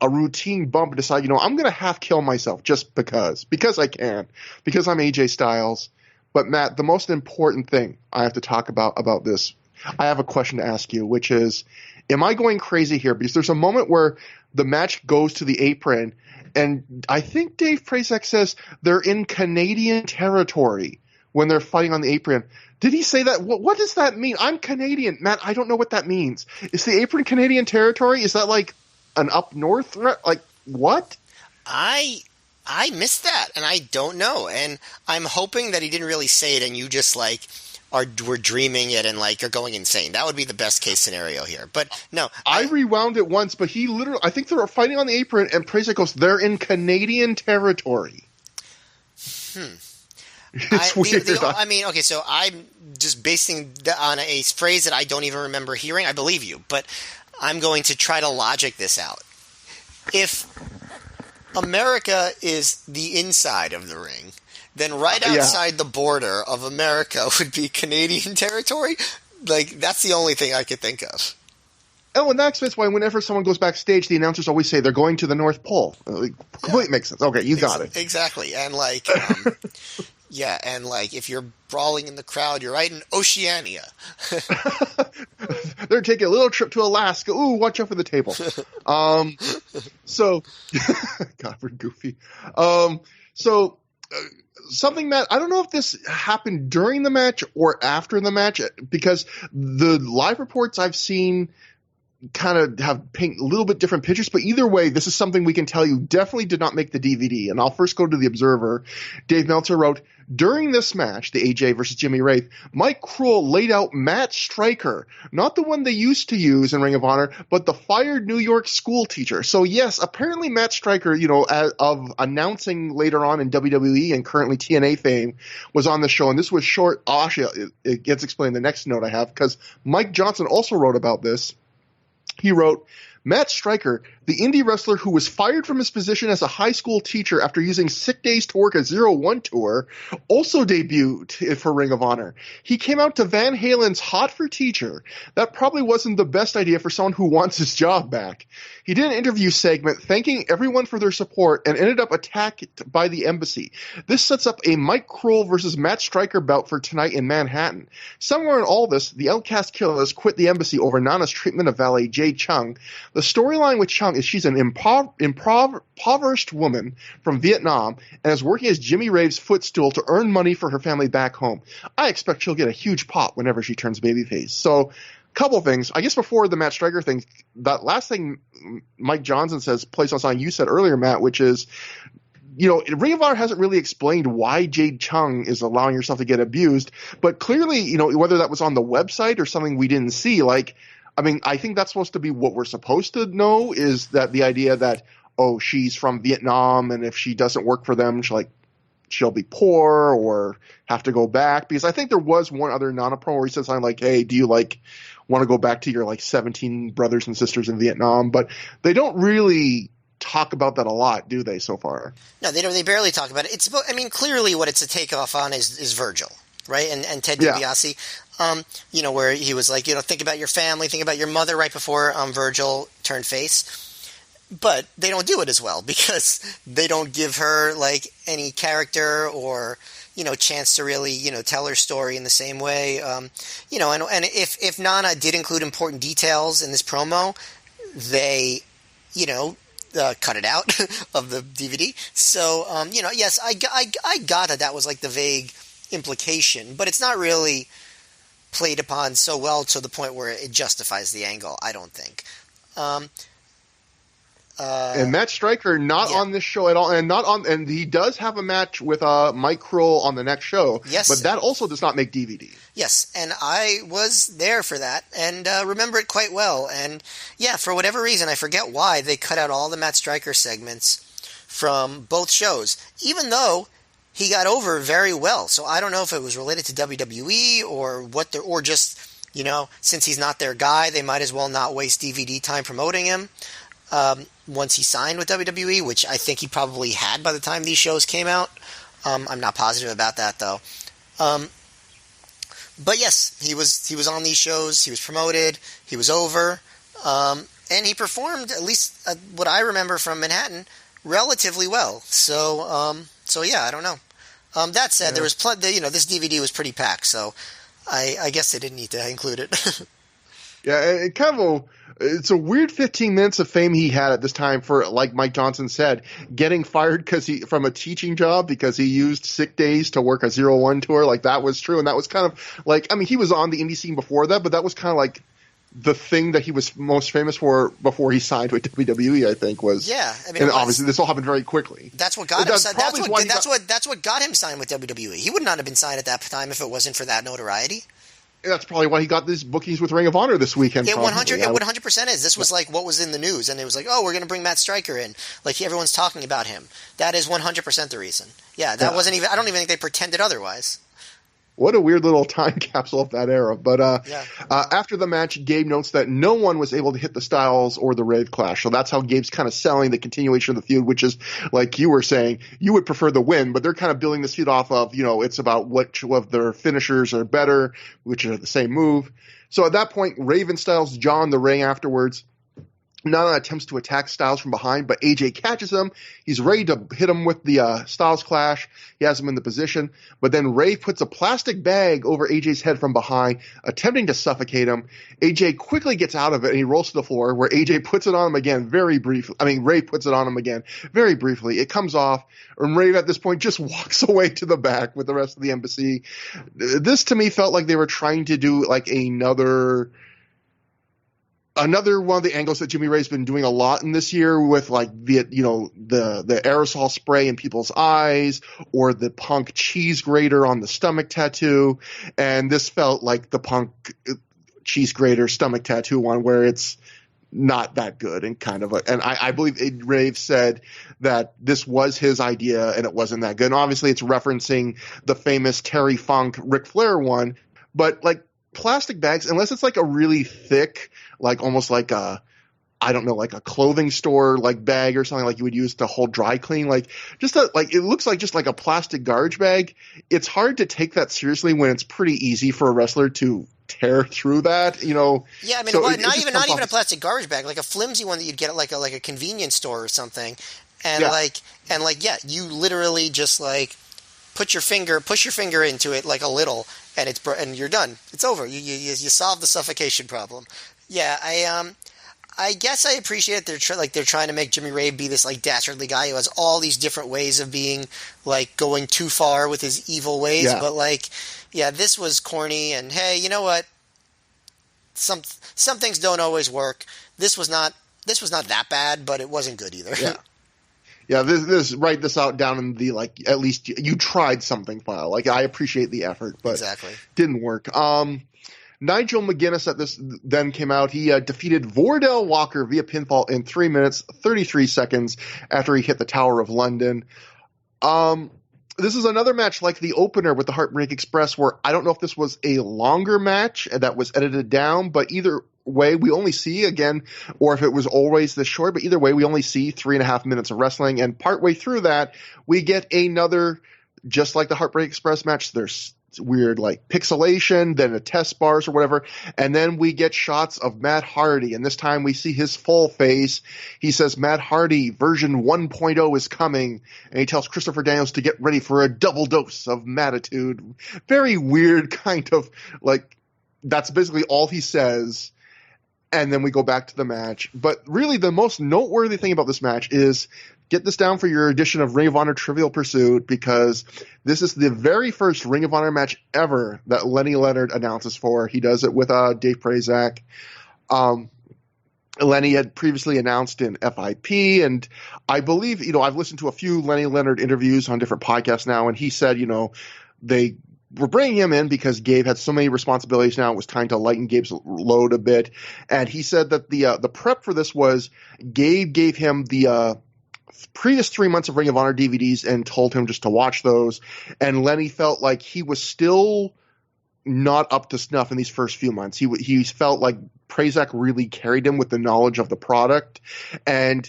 routine bump and decide, I'm going to half kill myself just because I can, because I'm AJ Styles. But Matt, the most important thing I have to talk about this, I have a question to ask you, which is, am I going crazy here? Because there's a moment where the match goes to the apron, and I think Dave Prazak says they're in Canadian territory when they're fighting on the apron. Did he say that? What does that mean? I'm Canadian. Matt, I don't know what that means. Is the apron Canadian territory? Is that like an up north? Like, what? I missed that, and I don't know. And I'm hoping that he didn't really say it, and you just like we're dreaming it and like are going insane. That would be the best case scenario here. But no, I rewound it once, but he literally, I think they were fighting on the apron, and Prazak goes, "They're in Canadian territory." It's weird. Okay, so I'm just basing on a phrase that I don't even remember hearing. I believe you, but I'm going to try to logic this out. If America is the inside of the ring, then right outside the border of America would be Canadian territory. Like, that's the only thing I could think of. Oh, and that explains why whenever someone goes backstage, the announcers always say they're going to the North Pole. Completely makes sense. Okay, you got it. Exactly. And like, if you're brawling in the crowd, you're right in Oceania. They're taking a little trip to Alaska. Ooh, watch out for the table. God, we're goofy. Something, Matt, I don't know if this happened during the match or after the match, because the live reports I've seen kind of have paint a little bit different pictures, but either way, this is something we can tell you definitely did not make the DVD. And I'll first go to the Observer. Dave Meltzer wrote, during this match, the AJ versus Jimmy Wraith, Mike Cruel laid out Matt Stryker, not the one they used to use in Ring of Honor, but the fired New York school teacher. So yes, apparently Matt Stryker, of announcing later on in WWE and currently TNA fame, was on the show. And this was short. Actually, it gets explained in the next note I have, because Mike Johnson also wrote about this. He wrote, Matt Striker, the indie wrestler who was fired from his position as a high school teacher after using sick days to work a 0-1 tour, also debuted for Ring of Honor. He came out to Van Halen's Hot for Teacher. That probably wasn't the best idea for someone who wants his job back. He did an interview segment thanking everyone for their support and ended up attacked by the embassy. This sets up a Mike Kroll versus Matt Striker bout for tonight in Manhattan. Somewhere in all this, the Outcast Killers quit the embassy over Nana's treatment of valet Jade Chung. The storyline with Chung is she's an impoverished woman from Vietnam and is working as Jimmy Rave's footstool to earn money for her family back home. I expect she'll get a huge pop whenever she turns babyface. So, couple things. I guess before the Matt Striker thing, that last thing Mike Johnson says plays on something you said earlier, Matt, which is, Ring of Honor hasn't really explained why Jade Chung is allowing herself to get abused, but clearly, whether that was on the website or something we didn't see, I think that's supposed to be what we're supposed to know, is that the idea that, oh, she's from Vietnam, and if she doesn't work for them, she'll be poor or have to go back. Because I think there was one other Nana promo where he says something like, hey, do you want to go back to your 17 brothers and sisters in Vietnam? But they don't really talk about that a lot, do they, so far? No, they don't. They barely talk about it. Clearly what it's a takeoff on is Virgil, right? And Ted DiBiase, where he was like, think about your family, think about your mother right before Virgil turned face. But they don't do it as well because they don't give her any character or chance to really tell her story in the same way. And if Nana did include important details in this promo, they cut it out of the DVD. So yes, I got that was the vague implication, but it's not really played upon so well to the point where it justifies the angle, I don't think. And Matt Striker not on this show at all, and he does have a match with Mike Kroll on the next show. Yes, but that also does not make DVD. Yes, and I was there for that and remember it quite well. And yeah, for whatever reason, I forget why they cut out all the Matt Striker segments from both shows, even though he got over very well. So I don't know if it was related to WWE or just since he's not their guy, they might as well not waste DVD time promoting him. Once he signed with WWE, which I think he probably had by the time these shows came out. I'm not positive about that though. But yes, he was on these shows, he was promoted, he was over, and he performed, at least what I remember from Manhattan, relatively well. So yeah, I don't know. That said, there was this DVD was pretty packed, so I guess they didn't need to include it. Yeah, it's a weird 15 minutes of fame he had at this time for, like Mike Johnson said, getting fired from a teaching job because he used sick days to work a 0-1 tour. That was true, and that was kind of he was on the indie scene before that, but that was kind of the thing that he was most famous for before he signed with WWE, I think, was. Yeah, and obviously this all happened very quickly. That's what got him. That's what got him signed with WWE. He would not have been signed at that time if it wasn't for that notoriety. That's probably why he got these bookings with Ring of Honor this weekend. It 100% is. This was what was in the news, and it was oh, we're going to bring Matt Striker in. Everyone's talking about him. That is 100% the reason. Yeah, that wasn't even. I don't even think they pretended otherwise. What a weird little time capsule of that era. But after the match, Gabe notes that no one was able to hit the Styles or the Rave Clash. So that's how Gabe's kind of selling the continuation of the feud, which is, like you were saying, you would prefer the win, but they're kind of building this feud off of, it's about which of their finishers are better, which are the same move. So at that point, Raven Styles John the ring afterwards. Nana attempts to attack Styles from behind, but AJ catches him. He's ready to hit him with the Styles Clash. He has him in the position, but then Ray puts a plastic bag over AJ's head from behind, attempting to suffocate him. AJ quickly gets out of it, and he rolls to the floor, where AJ puts it on him again very briefly. Ray puts it on him again very briefly. It comes off, and Ray at this point just walks away to the back with the rest of the embassy. This, to me, felt like they were trying to do another one of the angles that Jimmy Ray's been doing a lot in this year with the aerosol spray in people's eyes, or the Punk cheese grater on the stomach tattoo. And this felt like the Punk cheese grater stomach tattoo one, where it's not that good and and I believe Rave said that this was his idea and it wasn't that good. And obviously it's referencing the famous Terry Funk Ric Flair one, but plastic bags, unless it's a really thick, almost like a I don't know, like a clothing store like bag or something like you would use to hold dry clean. Like it looks like just like a plastic garbage bag. It's hard to take that seriously when it's pretty easy for a wrestler to tear through that, you know. Yeah, I mean, So not just even comes off a plastic garbage bag, like a flimsy one that you'd get at like a convenience store or something, and yeah, yeah, you literally just like push your finger into it like a little, and and you're done. It's over. You solve the suffocation problem. Yeah, I guess I appreciate it. They're trying to make Jimmy Rave be this like dastardly guy who has all these different ways of being like going too far with his evil ways. yeah. But like, yeah, this was corny. And hey, you know what? Some things don't always work. This was not that bad, but it wasn't good either. Yeah. Yeah, this write this out down in the like at least you tried something file. Like I appreciate the effort, but Exactly. didn't work. Nigel McGuinness at this then came out. He defeated Vordell Walker via pinfall in 3 minutes 33 seconds after he hit the Tower of London. This is another match like the opener with the Heartbreak Express, where I don't know if this was a longer match that was edited down, but either way, we only see again, or if it was always this short, but either way, we only see 3.5 minutes of wrestling. And partway through that, we get another, just like the Heartbreak Express match, there's weird like pixelation, then a test bars or whatever. And then we get shots of Matt Hardy. And this time we see his full face. He says, Matt Hardy version 1.0 is coming. And he tells Christopher Daniels to get ready for a double dose of Mattitude. Very weird kind of like, that's basically all he says. And then we go back to the match. But really the most noteworthy thing about this match is get this down for your edition of Ring of Honor Trivial Pursuit, because this is the very first Ring of Honor match ever that Lenny Leonard announces for. He does it with Dave Prazak. Lenny had previously announced in FIP, and I believe, I've listened to a few Lenny Leonard interviews on different podcasts now, and he said, they were bringing him in because Gabe had so many responsibilities now. It was time to lighten Gabe's load a bit. And he said that the prep for this was Gabe gave him the previous 3 months of Ring of Honor DVDs and told him just to watch those. And Lenny felt like he was still not up to snuff in these first few months. He felt like Prazak really carried him with the knowledge of the product. And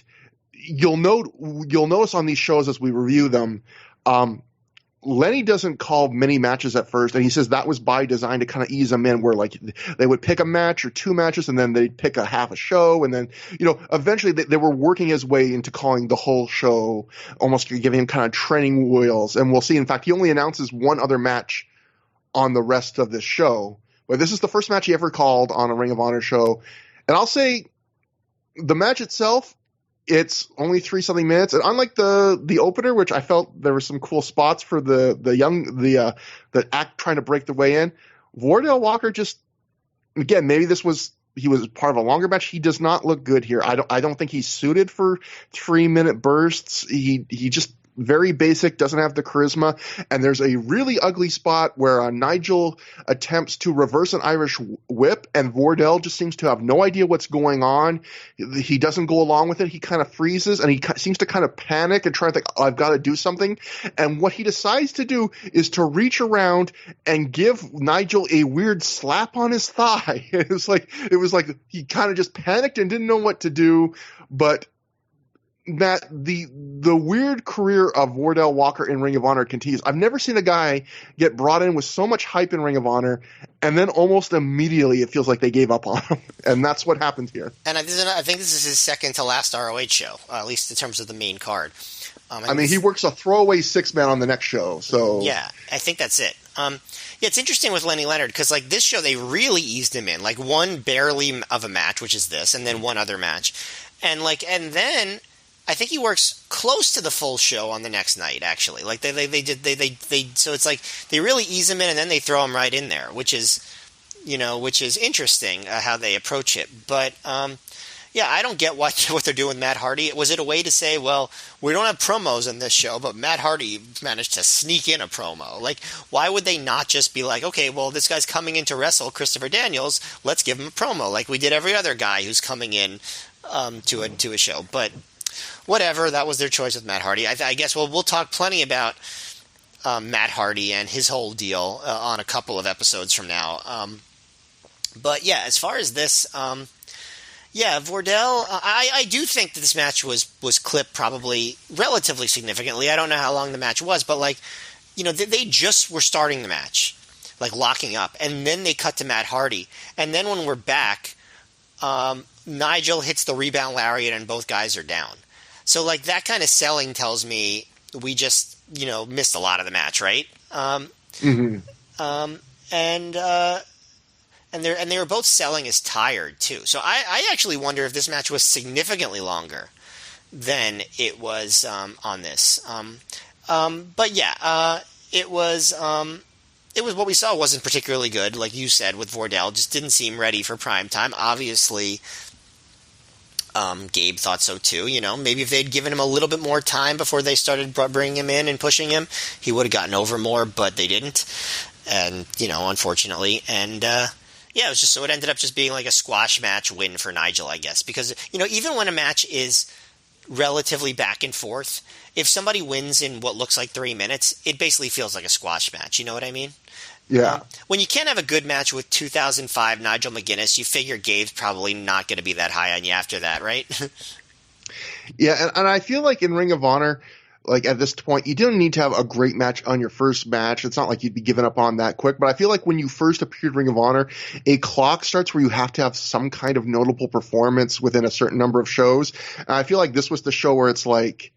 you'll notice on these shows as we review them, Lenny doesn't call many matches at first, and he says that was by design to kind of ease them in, where like they would pick a match or two matches, and then they'd pick a half a show, and then eventually they were working his way into calling the whole show, almost giving him kind of training wheels. And we'll see. In fact, he only announces one other match on the rest of this show, but this is the first match he ever called on a Ring of Honor show. And I'll say the match itself, it's only 3-something minutes, and unlike the opener, which I felt there were some cool spots for the act trying to break the way in, Vordell Walker just, again, maybe he was part of a longer match. He does not look good here. I don't think he's suited for 3-minute bursts. He just very basic, doesn't have the charisma. And there's a really ugly spot where Nigel attempts to reverse an Irish whip, and Vordell just seems to have no idea what's going on. He doesn't go along with it. He kind of freezes, and he seems to kind of panic and try to think, oh, I've got to do something. And what he decides to do is to reach around and give Nigel a weird slap on his thigh. It was like he kind of just panicked and didn't know what to do. But that the weird career of Vordell Walker in Ring of Honor continues. I've never seen a guy get brought in with so much hype in Ring of Honor, and then almost immediately it feels like they gave up on him. And that's what happened here. And I think this is his second to last ROH show, at least in terms of the main card. He works a throwaway 6-man on the next show. So yeah, I think that's it. Yeah, it's interesting with Lenny Leonard because like this show they really eased him in, like one barely of a match, which is this, and then one other match, and then I think he works close to the full show on the next night. Actually, like they so it's like they really ease him in and then they throw him right in there, which is interesting how they approach it. But yeah, I don't get what they're doing with Matt Hardy. Was it a way to say, well, we don't have promos in this show, but Matt Hardy managed to sneak in a promo? Like, why would they not just be like, okay, well, this guy's coming in to wrestle Christopher Daniels, let's give him a promo, like we did every other guy who's coming in to a show? But whatever, that was their choice with Matt Hardy. I guess we'll talk plenty about Matt Hardy and his whole deal on a couple of episodes from now. But yeah, as far as this, Yeah, Vordell. I do think that this match was clipped probably relatively significantly. I don't know how long the match was, but like, they just were starting the match, like locking up, and then they cut to Matt Hardy, and then when we're back, Nigel hits the rebound lariat, and both guys are down. So like that kind of selling tells me we just missed a lot of the match, right? Mm-hmm. And they were both selling as tired too. So I actually wonder if this match was significantly longer than it was on this. But yeah, it was what we saw wasn't particularly good, like you said with Vordell. Just didn't seem ready for prime time. Obviously, Gabe thought so too. Maybe if they'd given him a little bit more time before they started bringing him in and pushing him, he would have gotten over more. But they didn't, and unfortunately, and. Yeah, it was just so it ended up just being like a squash match win for Nigel, I guess. Because, even when a match is relatively back and forth, if somebody wins in what looks like 3 minutes, it basically feels like a squash match. You know what I mean? Yeah. When you can't have a good match with 2005 Nigel McGuinness, you figure Gabe's probably not going to be that high on you after that, right? Yeah, and I feel like in Ring of Honor, like at this point, you don't need to have a great match on your first match. It's not like you'd be giving up on that quick. But I feel like when you first appeared Ring of Honor, a clock starts where you have to have some kind of notable performance within a certain number of shows. And I feel like this was the show where it's like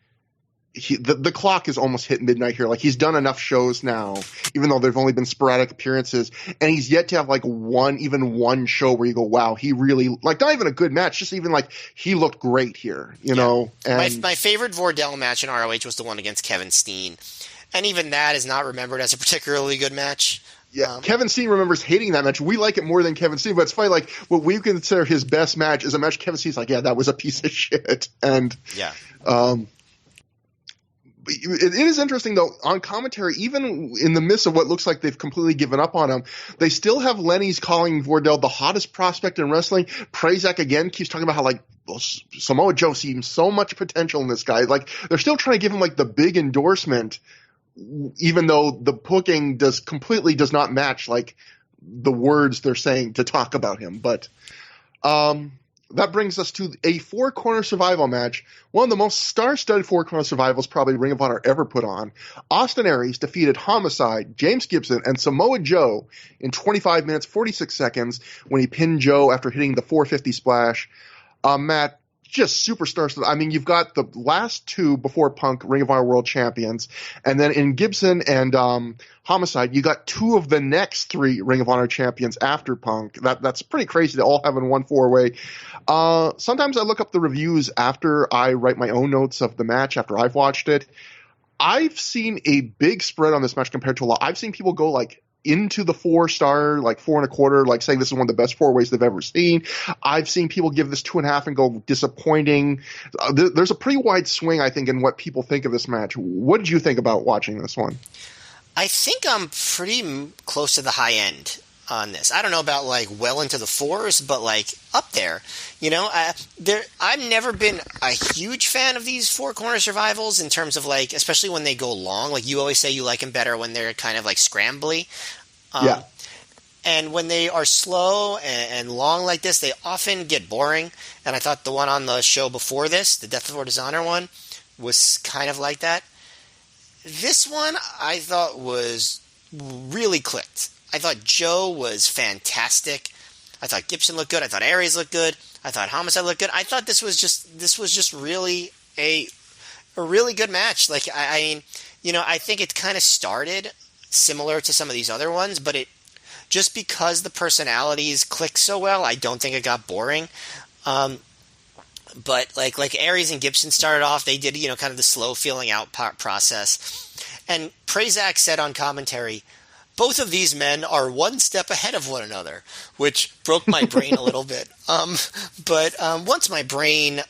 the clock is almost hit midnight here. Like he's done enough shows now, even though there've only been sporadic appearances, and he's yet to have like one show where you go, wow, he really, like, not even a good match, just even like he looked great here, you know. And my favorite Vordell match in ROH was the one against Kevin Steen, and even that is not remembered as a particularly good match. Yeah, Kevin Steen remembers hating that match. We like it more than Kevin Steen, but it's funny, like, what we consider his best match is a match Kevin Steen's like, yeah, that was a piece of shit. And yeah. It is interesting, though, on commentary, even in the midst of what looks like they've completely given up on him, they still have Lenny's calling Vordell the hottest prospect in wrestling. Prazak, again, keeps talking about how, like, Samoa Joe sees so much potential in this guy. Like, they're still trying to give him, like, the big endorsement, even though the booking does not match, like, the words they're saying to talk about him. But that brings us to a four-corner survival match, one of the most star-studded four-corner survivals probably Ring of Honor ever put on. Austin Aries defeated Homicide, James Gibson, and Samoa Joe in 25 minutes, 46 seconds when he pinned Joe after hitting the 450 splash. Matt, just superstar. I mean, you've got the last two before Punk Ring of Honor World Champions, and then in Gibson and Homicide, you got two of the next three Ring of Honor champions after Punk. That's pretty crazy to all have in one four-way. Sometimes I look up the reviews after I write my own notes of the match after I've watched it. I've seen a big spread on this match compared to a lot. I've seen people go like into the 4-star, like 4.25, like saying this is one of the best four ways they've ever seen. I've seen people give this 2.5 and go disappointing. There's a pretty wide swing, I think, in what people think of this match. What did you think about watching this one? I think I'm pretty close to the high end on this. I don't know about like well into the fours, but like up there. I've never been a huge fan of these four corner survivals in terms of like, especially when they go long. Like you always say you like them better when they're kind of like scrambly. Yeah. And when they are slow and long like this, they often get boring. And I thought the one on the show before this, the Death Before Dishonor one, was kind of like that. This one I thought was really clicked. I thought Joe was fantastic. I thought Gibson looked good. I thought Aries looked good. I thought Homicide looked good. I thought this was just really a really good match. Like I think it kind of started similar to some of these other ones, but it just because the personalities click so well, I don't think it got boring. But like Aries and Gibson started off, they did kind of the slow feeling out process, and Prazak said on commentary, both of these men are one step ahead of one another, which broke my brain a little bit. But once my brain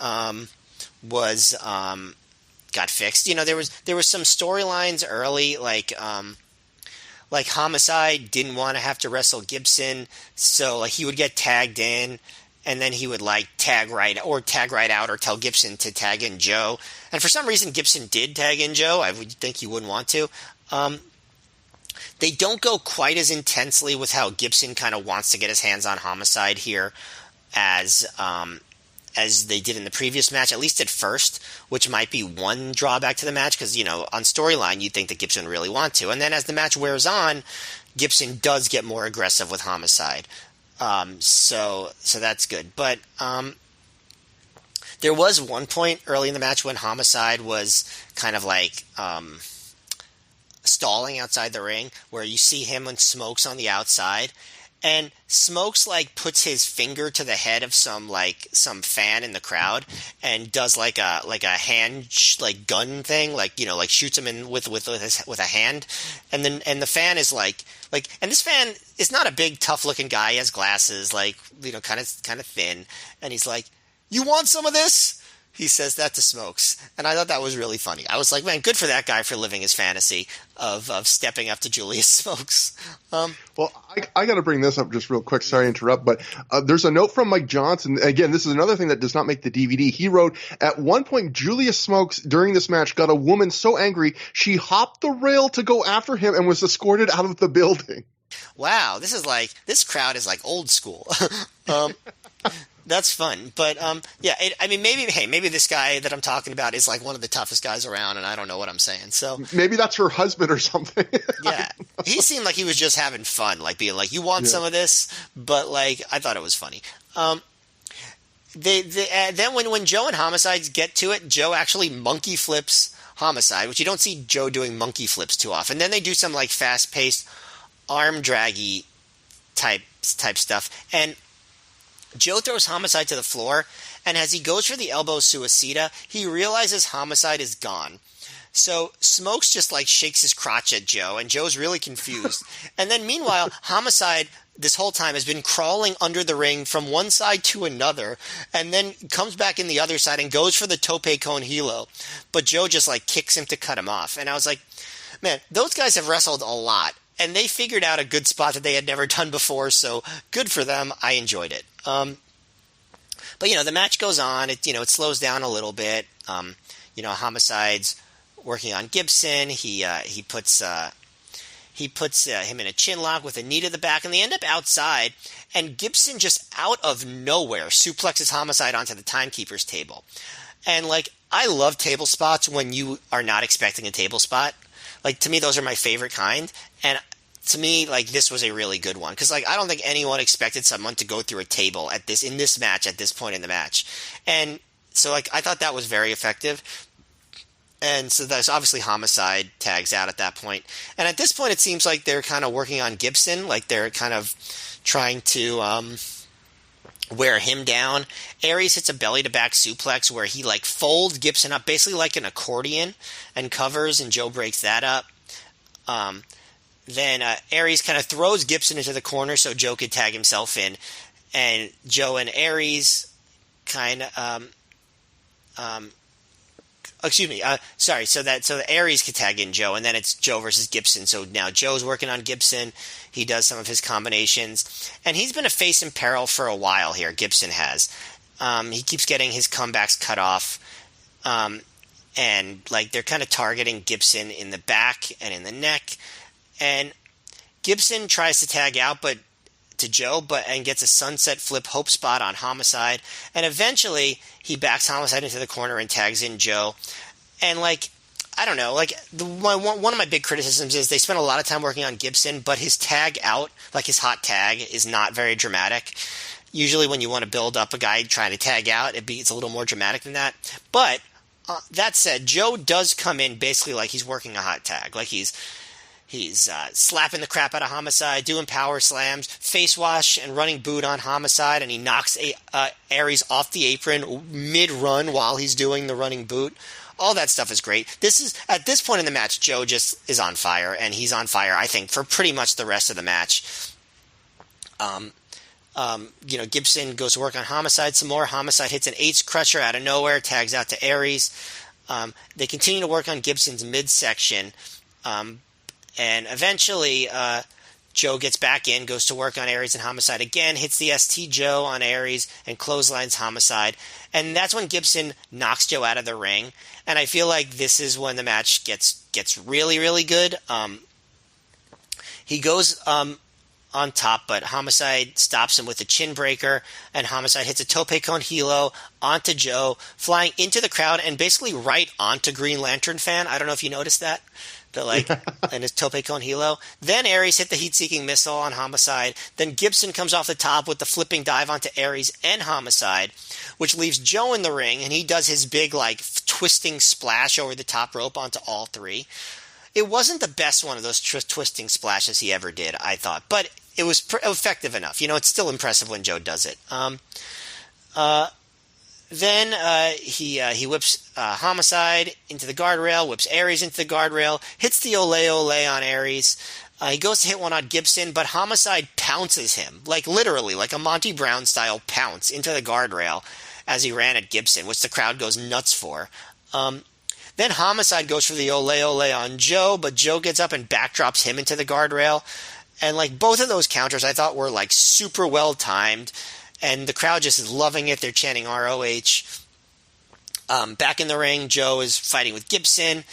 was got fixed, there was some storylines early, like Homicide didn't want to have to wrestle Gibson, so like he would get tagged in, and then he would like tag right out or tell Gibson to tag in Joe. And for some reason, Gibson did tag in Joe. I would think he wouldn't want to. They don't go quite as intensely with how Gibson kind of wants to get his hands on Homicide here as as they did in the previous match, at least at first, which might be one drawback to the match because, on storyline, you'd think that Gibson would really want to. And then as the match wears on, Gibson does get more aggressive with Homicide. So that's good. But there was one point early in the match when Homicide was kind of like stalling outside the ring where you see him and Smokes on the outside. And Smokes puts his finger to the head of some fan in the crowd and does like a hand gun thing, shoots him in with a hand, and the fan is and this fan is not a big tough looking guy. He has glasses, kind of thin, and he's like, "You want some of this?" He says that to Smokes, and I thought that was really funny. I was like, man, good for that guy for living his fantasy of stepping up to Julius Smokes. Well, I got to bring this up just real quick. Sorry to interrupt, but there's a note from Mike Johnson. Again, this is another thing that does not make the DVD. He wrote, at one point, Julius Smokes, during this match, got a woman so angry, she hopped the rail to go after him and was escorted out of the building. Wow, this crowd is old school. That's fun, but maybe this guy that I'm talking about is one of the toughest guys around, and I don't know what I'm saying. So maybe that's her husband or something. Yeah, he seemed like he was just having fun, being you want some of this, but I thought it was funny. Then when Joe and Homicide get to it, Joe actually monkey flips Homicide, which you don't see Joe doing monkey flips too often. Then they do some fast paced arm draggy type stuff, and Joe throws Homicide to the floor, and as he goes for the elbow suicida, he realizes Homicide is gone. So Smokes just shakes his crotch at Joe, and Joe's really confused. And then meanwhile, Homicide this whole time has been crawling under the ring from one side to another, and then comes back in the other side and goes for the tope con hilo. But Joe just kicks him to cut him off. And I was like, man, those guys have wrestled a lot, and they figured out a good spot that they had never done before, so good for them. I enjoyed it. But the match goes on. It slows down a little bit. Homicide's working on Gibson. He puts him in a chin lock with a knee to the back, and they end up outside. And Gibson just out of nowhere suplexes Homicide onto the timekeeper's table. And I love table spots when you are not expecting a table spot. To me, those are my favorite kind. And to me, this was a really good one because I don't think anyone expected someone to go through a table in this match at this point in the match, and so I thought that was very effective. And so that's obviously Homicide tags out at that point, and at this point it seems like they're kind of working on Gibson, they're kind of trying to wear him down. Aries hits a belly to back suplex where he folds Gibson up basically like an accordion and covers, and Joe breaks that up. Then Aries kind of throws Gibson into the corner so Joe could tag himself in, and Joe and Aries kind of so the Aries could tag in Joe, and then it's Joe versus Gibson. So now Joe's working on Gibson. He does some of his combinations, and he's been a face in peril for a while here. Gibson has. He keeps getting his comebacks cut off, and they're kind of targeting Gibson in the back and in the neck. And Gibson tries to tag out to Joe, and gets a sunset flip hope spot on Homicide. And eventually, he backs Homicide into the corner and tags in Joe. And I don't know, one of my big criticisms is they spent a lot of time working on Gibson, but his tag out, his hot tag, is not very dramatic. Usually, when you want to build up a guy trying to tag out, it's a little more dramatic than that. But that said, Joe does come in basically he's working a hot tag, He's slapping the crap out of Homicide, doing power slams, face wash, and running boot on Homicide, and he knocks Aries off the apron mid-run while he's doing the running boot. All that stuff is great. At this point in the match, Joe just is on fire, and he's on fire, I think, for pretty much the rest of the match. Gibson goes to work on Homicide some more. Homicide hits an ace crusher out of nowhere, tags out to Aries. They continue to work on Gibson's midsection. And eventually, Joe gets back in, goes to work on Aries and Homicide again, hits the ST Joe on Aries, and clotheslines Homicide. And that's when Gibson knocks Joe out of the ring. And I feel like this is when the match gets really, really good. He goes on top, but Homicide stops him with a chin breaker, and Homicide hits a tope con hilo onto Joe, flying into the crowd and basically right onto Green Lantern fan. I don't know if you noticed that. And his tope con hilo. Then Ares hit the heat-seeking missile on Homicide. Then Gibson comes off the top with the flipping dive onto Ares and Homicide, which leaves Joe in the ring, and he does his big, twisting splash over the top rope onto all three. It wasn't the best one of those twisting splashes he ever did, I thought, but it was effective enough. It's still impressive when Joe does it. Then he whips Homicide into the guardrail, whips Ares into the guardrail, hits the ole ole on Ares. He goes to hit one on Gibson, but Homicide pounces him, literally, like a Monty Brown-style pounce into the guardrail as he ran at Gibson, which the crowd goes nuts for. Then Homicide goes for the ole ole on Joe, but Joe gets up and backdrops him into the guardrail. And both of those counters I thought were super well timed. And the crowd just is loving it. They're chanting ROH. Back in the ring, Joe is fighting with Gibson.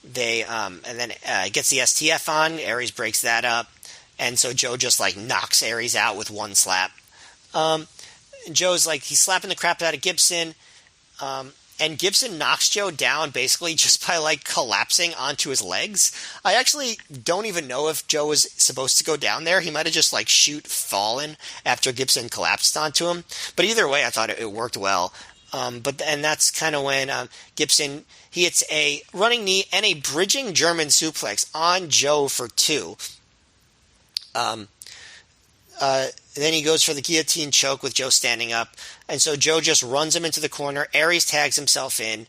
And then gets the STF on. Ares breaks that up. And so Joe just knocks Ares out with one slap. Joe's he's slapping the crap out of Gibson. And Gibson knocks Joe down basically just by collapsing onto his legs. I actually don't even know if Joe was supposed to go down there. He might have just fallen after Gibson collapsed onto him. But either way, I thought it worked well. And that's kind of when Gibson, he hits a running knee and a bridging German suplex on Joe for 2. Then he goes for the guillotine choke with Joe standing up. And so Joe just runs him into the corner. Ares tags himself in.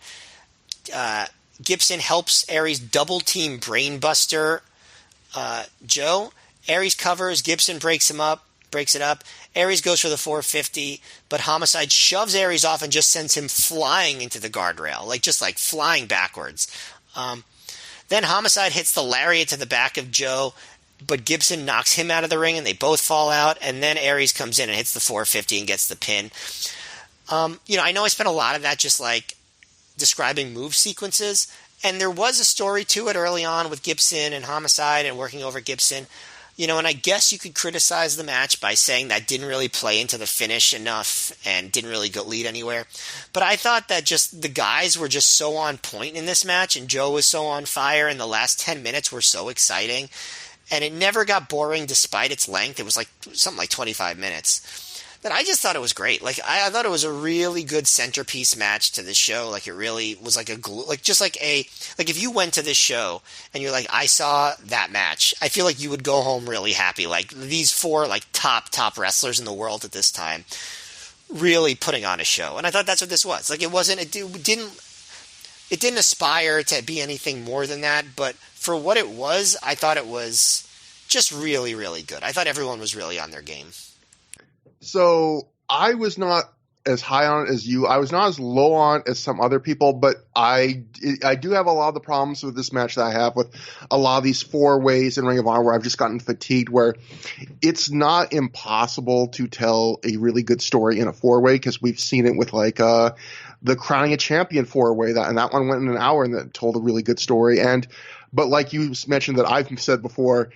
Gibson helps Ares double team brainbuster Joe. Ares covers. Gibson breaks it up. Ares goes for the 450, but Homicide shoves Ares off and just sends him flying into the guardrail, just flying backwards. Then Homicide hits the lariat to the back of Joe, but Gibson knocks him out of the ring, and they both fall out. And then Ares comes in and hits the 450 and gets the pin. I know I spent a lot of that just describing move sequences, and there was a story to it early on with Gibson and Homicide and working over Gibson. And I guess you could criticize the match by saying that didn't really play into the finish enough and didn't really lead anywhere. But I thought that just the guys were just so on point in this match, and Joe was so on fire, and the last 10 minutes were so exciting. And it never got boring despite its length. It was something like 25 minutes. That I just thought it was great. I thought it was a really good centerpiece match to this show. It really was a glue. If you went to this show and you're I saw that match, I feel you would go home really happy. These 4 top wrestlers in the world at this time really putting on a show. And I thought that's what this was. It didn't aspire to be anything more than that, but for what it was, I thought it was just really, really good. I thought everyone was really on their game. So I was not as high on it as you. I was not as low on it as some other people, but I do have a lot of the problems with this match that I have with a lot of these 4-ways in Ring of Honor where I've just gotten fatigued, where it's not impossible to tell a really good story in a 4-way, because we've seen it with the Crowning a Champion 4-way, and that one went in an hour and that told a really good story. But like you mentioned that I've said before,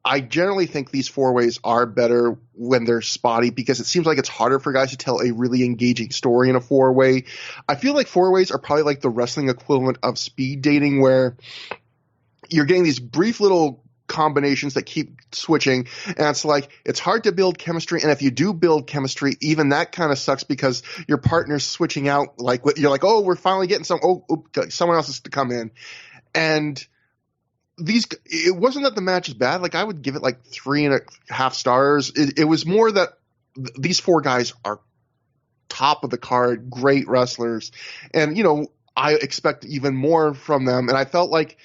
I generally think these 4-ways are better when they're spotty, because it seems like it's harder for guys to tell a really engaging story in a 4-way. I feel like 4-ways are probably the wrestling equivalent of speed dating, where you're getting these brief little combinations that keep switching, and it's hard to build chemistry, and if you do build chemistry, even that kind of sucks because your partner's switching out. You're oh, we're finally getting someone else has to come in. And it wasn't that the match is bad. I would give it 3.5 stars. It was more that these 4 guys are top of the card, great wrestlers, and I expect even more from them. And I felt like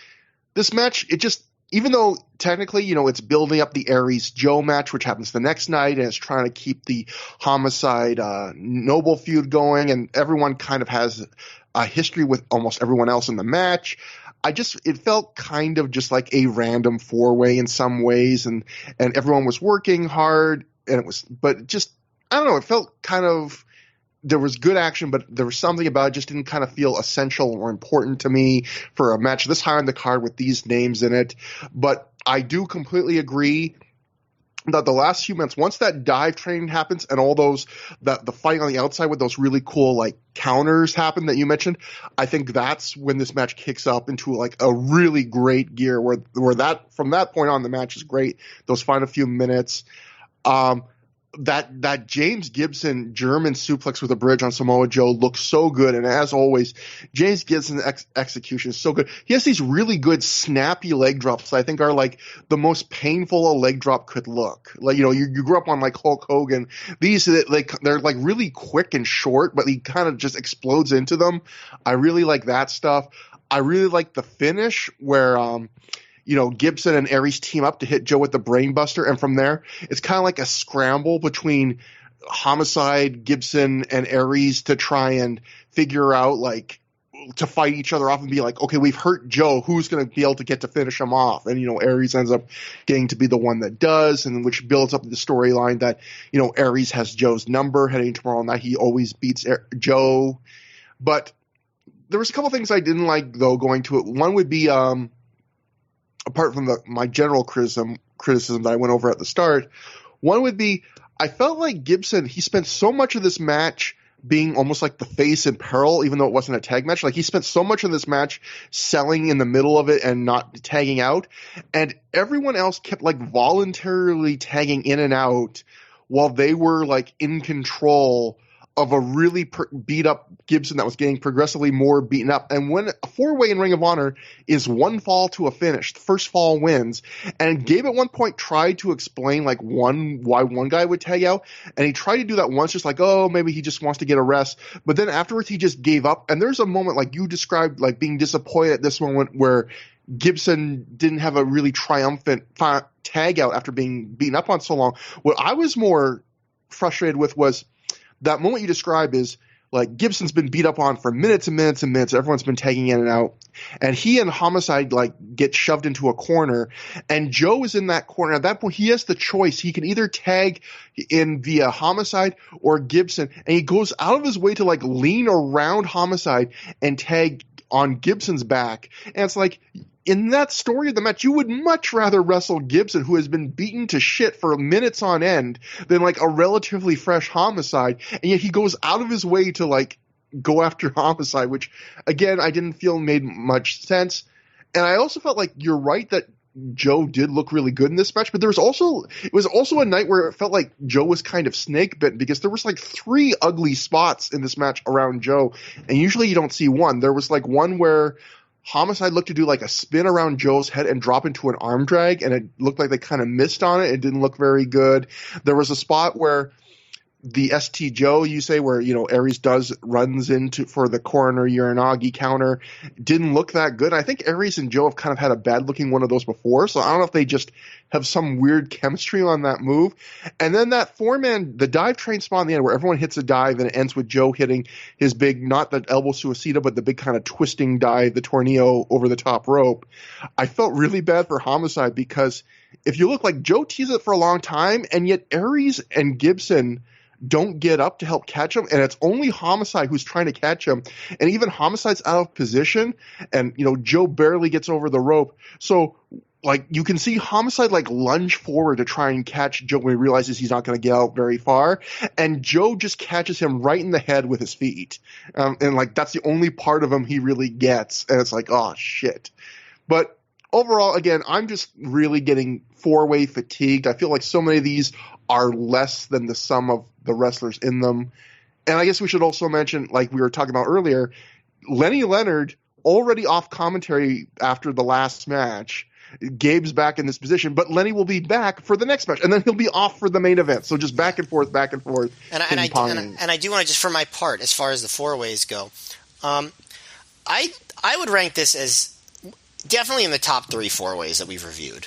this match, it just, even though technically it's building up the Ares Joe match, which happens the next night, and it's trying to keep the Homicide Noble feud going, and everyone kind of has a history with almost everyone else in the match. It felt kind of just like a random 4-way in some ways, and everyone was working hard, but just, I don't know, it felt kind of, there was good action, but there was something about it just didn't kind of feel essential or important to me for a match this high on the card with these names in it. But I do completely agree that the last few minutes, once that dive train happens and all those, the fight on the outside with those really cool like counters happen that you mentioned, I think that's when this match kicks up into like a really great gear where that from that point on the match is great. Those final few minutes. That James Gibson German suplex with a bridge on Samoa Joe looks so good, and as always, James Gibson's execution is so good. He has these really good snappy leg drops that I think are like the most painful a leg drop could look. Like, you know, you grew up on like Hulk Hogan. These like they're like really quick and short, but he kind of just explodes into them. I really like that stuff. I really like the finish where you know, Gibson and Aries team up to hit Joe with the brainbuster, and from there, it's kind of like a scramble between Homicide, Gibson, and Aries to try and figure out, like, to fight each other off and be like, okay, we've hurt Joe, who's going to be able to get to finish him off? And, you know, Aries ends up getting to be the one that does, and which builds up the storyline that, you know, Aries has Joe's number heading tomorrow night. He always beats Joe. But there was a couple things I didn't like, though, going to it. One would be, apart from my general criticism that I went over at the start, one would be I felt like Gibson, he spent so much of this match being almost like the face in peril, even though it wasn't a tag match. Like, he spent so much of this match selling in the middle of it and not tagging out, and everyone else kept like voluntarily tagging in and out while they were like in control of a really beat up Gibson that was getting progressively more beaten up. And when a four-way in Ring of Honor is one fall to a finish, the first fall wins. And Gabe at one point tried to explain like why one guy would tag out, and he tried to do that once, just like, oh, maybe he just wants to get a rest. But then afterwards he just gave up. And there's a moment like you described, like being disappointed at this moment where Gibson didn't have a really triumphant tag out after being beaten up on so long. What I was more frustrated with was that moment you describe is like Gibson's been beat up on for minutes and minutes and minutes. Everyone's been tagging in and out, and he and Homicide like get shoved into a corner, and Joe is in that corner. At that point, he has the choice. He can either tag in via Homicide or Gibson, and he goes out of his way to like lean around Homicide and tag on Gibson's back. And it's like, in that story of the match, you would much rather wrestle Gibson, who has been beaten to shit for minutes on end, than like a relatively fresh Homicide. And yet he goes out of his way to like go after Homicide, which again, I didn't feel made much sense. And I also felt like you're right that Joe did look really good in this match, but it was also a night where it felt like Joe was kind of snake bitten, because there was like 3 ugly spots in this match around Joe, and usually you don't see one. There was like one where Homicide looked to do like a spin around Joe's head and drop into an arm drag, and it looked like they kind of missed on it. It didn't look very good. There was a spot where the ST Joe, you say, where, you know, Aries runs into for the coroner Uranagi counter, didn't look that good. I think Aries and Joe have kind of had a bad looking one of those before, so I don't know if they just have some weird chemistry on that move. And then that 4-man, the dive train spot in the end where everyone hits a dive and it ends with Joe hitting his big, not the elbow suicida, but the big kind of twisting dive, the tornado over the top rope. I felt really bad for Homicide, because if you look, like, Joe teased it for a long time, and yet Aries and Gibson don't get up to help catch him, and it's only Homicide who's trying to catch him, and even Homicide's out of position, and, you know, Joe barely gets over the rope. So, like, you can see Homicide like lunge forward to try and catch Joe when he realizes he's not going to get out very far, and Joe just catches him right in the head with his feet, and like that's the only part of him he really gets, and it's like, oh shit. But overall, again, I'm just really getting 4-way fatigued. I feel like so many of these are less than the sum of the wrestlers in them. And I guess we should also mention, like we were talking about earlier, Lenny Leonard already off commentary after the last match. Gabe's back in this position, but Lenny will be back for the next match, and then he'll be off for the main event. So just back and forth, back and forth. And I do want to, just for my part, as far as the 4-ways go, I would rank this as definitely in the top 3 4-ways that we've reviewed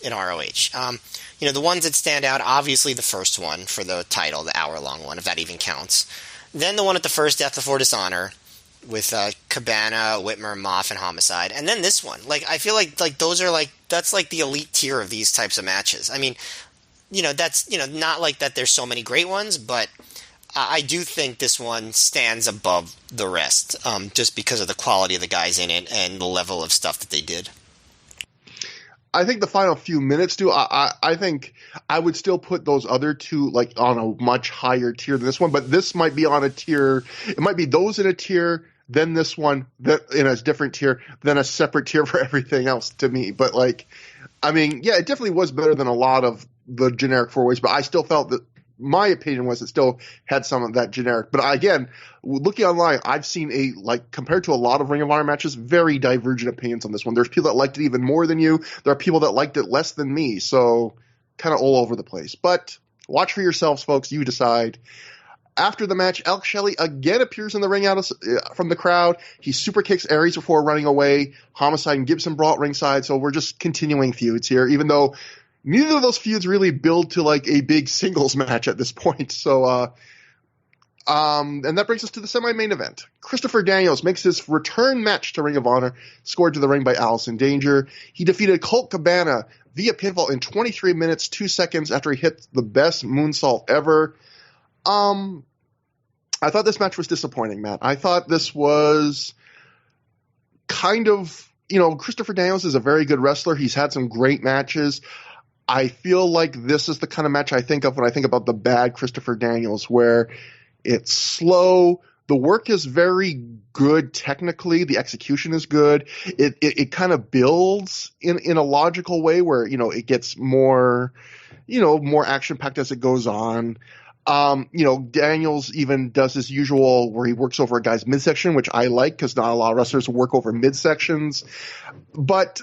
in ROH. You know, the ones that stand out, obviously the first one for the title, the hour-long one, if that even counts. Then the one at the first, Death Before Dishonor, with Cabana, Whitmer, Moff, and Homicide. And then this one. Like, I feel like those are like, that's like the elite tier of these types of matches. I mean, you know, that's, you know, not like that there's so many great ones, but I do think this one stands above the rest, just because of the quality of the guys in it and the level of stuff that they did. I think the final few minutes do. I think I would still put those other two like on a much higher tier than this one, but this might be on a tier. It might be those in a tier, then this one that in a different tier, then a separate tier for everything else to me. But like, I mean, yeah, it definitely was better than a lot of the generic four ways, but I still felt that my opinion was it still had some of that generic. But again, looking online, I've seen compared to a lot of Ring of Honor matches, very divergent opinions on this one. There's people that liked it even more than you. There are people that liked it less than me. So kind of all over the place. But watch for yourselves, folks. You decide. After the match, Alex Shelley again appears in the ring from the crowd. He super kicks Aries before running away. Homicide and Gibson brought ringside. So we're just continuing feuds here, even though neither of those feuds really build to like a big singles match at this point. So, and that brings us to the semi-main event. Christopher Daniels makes his return match to Ring of Honor, scored to the ring by Allison Danger. He defeated Colt Cabana via pinfall in 23 minutes, 2 seconds after he hit the best moonsault ever. I thought this match was disappointing, Matt. I thought this was kind of, Christopher Daniels is a very good wrestler. He's had some great matches. I feel like this is the kind of match I think of when I think about the bad Christopher Daniels, where it's slow. The work is very good technically. The execution is good. It kind of builds in a logical way where, it gets more, more action packed as it goes on. Daniels even does his usual where he works over a guy's midsection, which I like because not a lot of wrestlers work over midsections. But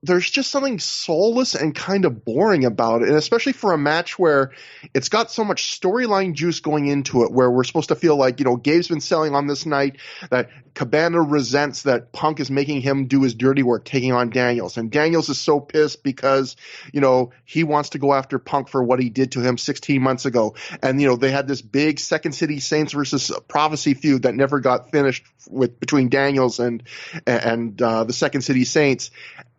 there's just something soulless and kind of boring about it, and especially for a match where it's got so much storyline juice going into it, where we're supposed to feel like, Gabe's been selling on this night that Cabana resents that Punk is making him do his dirty work, taking on Daniels. And Daniels is so pissed because, he wants to go after Punk for what he did to him 16 months ago. And, they had this big Second City Saints versus Prophecy feud that never got finished between Daniels and the Second City Saints.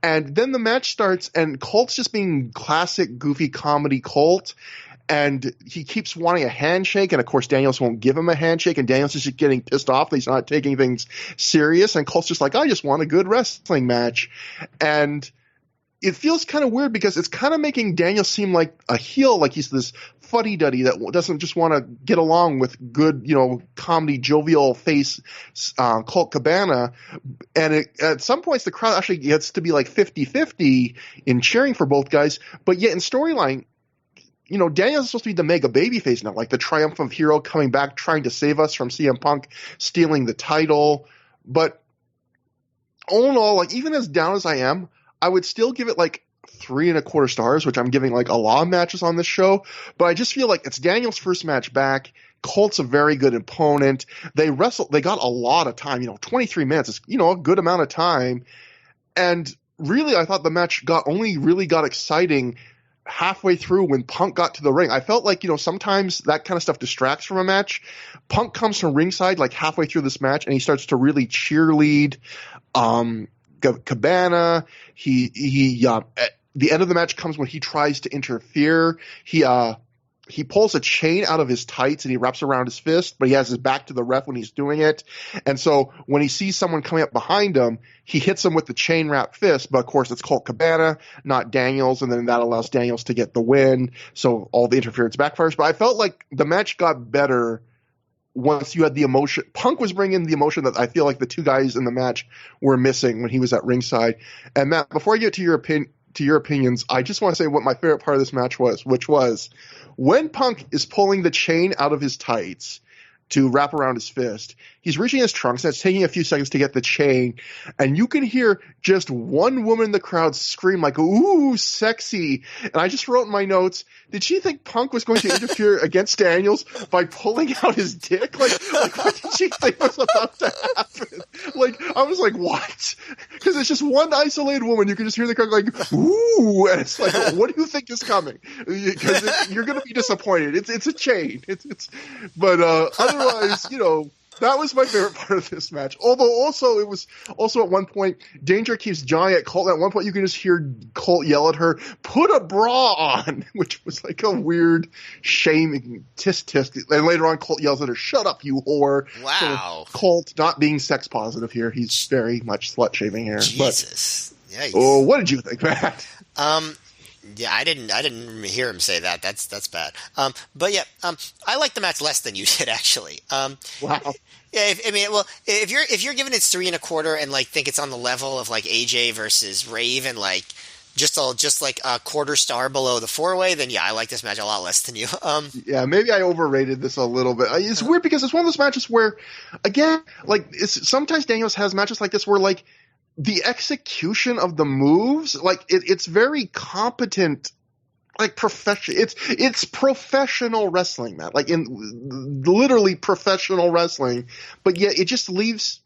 And then the match starts, and Colt's just being classic goofy comedy Colt, and he keeps wanting a handshake, and of course Daniels won't give him a handshake, and Daniels is just getting pissed off that he's not taking things serious, and Colt's just like, I just want a good wrestling match. And it feels kind of weird because it's kind of making Daniels seem like a heel, like he's this fuddy-duddy that doesn't just want to get along with good, comedy, jovial face Colt Cabana. And at some points, the crowd actually gets to be like 50-50 in cheering for both guys. But yet in storyline, Daniels is supposed to be the mega babyface now, like the triumphant hero coming back, trying to save us from CM Punk stealing the title. But all in all, like even as down as I am, I would still give it like 3.25 stars, which I'm giving like a lot of matches on this show. But I just feel like it's Daniel's first match back. Colt's a very good opponent. They got a lot of time, 23 minutes is, a good amount of time. And really, I thought the match really got exciting halfway through when Punk got to the ring. I felt like, sometimes that kind of stuff distracts from a match. Punk comes from ringside like halfway through this match, and he starts to really cheerlead Cabana. The end of the match comes when he tries to interfere. He pulls a chain out of his tights and he wraps around his fist, but he has his back to the ref when he's doing it. And so when he sees someone coming up behind him, he hits him with the chain wrap fist. But of course, it's Colt Cabana, not Daniels, and then that allows Daniels to get the win. So all the interference backfires. But I felt like the match got better once you had the emotion. Punk was bringing the emotion that I feel like the two guys in the match were missing when he was at ringside. And Matt, before I get to your opinions, I just want to say what my favorite part of this match was, which was when Punk is pulling the chain out of his tights to wrap around his fist, he's reaching his trunks, and it's taking a few seconds to get the chain, and you can hear just one woman in the crowd scream like, ooh, sexy. And I just wrote in my notes, did she think Punk was going to interfere against Daniels by pulling out his dick? Like what did she think was about to happen? Like, I was like, what? Because it's just one isolated woman. You can just hear the crowd like, ooh, and it's like, what do you think is coming? Because you're going to be disappointed. It's a chain. But otherwise, that was my favorite part of this match. Although also, it was also at one point, Danger keeps jawing at Colt. At one point, you can just hear Colt yell at her, put a bra on, which was like a weird shaming tisk. And later on, Colt yells at her, shut up, you whore. Wow. So Colt not being sex positive here. He's very much slut shaming here. Jesus. Yikes. what did you think, Matt? Um, yeah, I didn't hear him say that. That's bad. But yeah, I like the match less than you did actually. Wow. Yeah, I mean, well, if you're giving it 3.25 and like think it's on the level of like AJ versus Rave and like just like a quarter star below the four-way, then yeah, I like this match a lot less than you. Yeah, maybe I overrated this a little bit. It's weird because it's one of those matches where, again, like sometimes Daniels has matches like this where like the execution of the moves, like it's very competent, like it's professional wrestling, Matt. Like in literally professional wrestling, but yet it just leaves.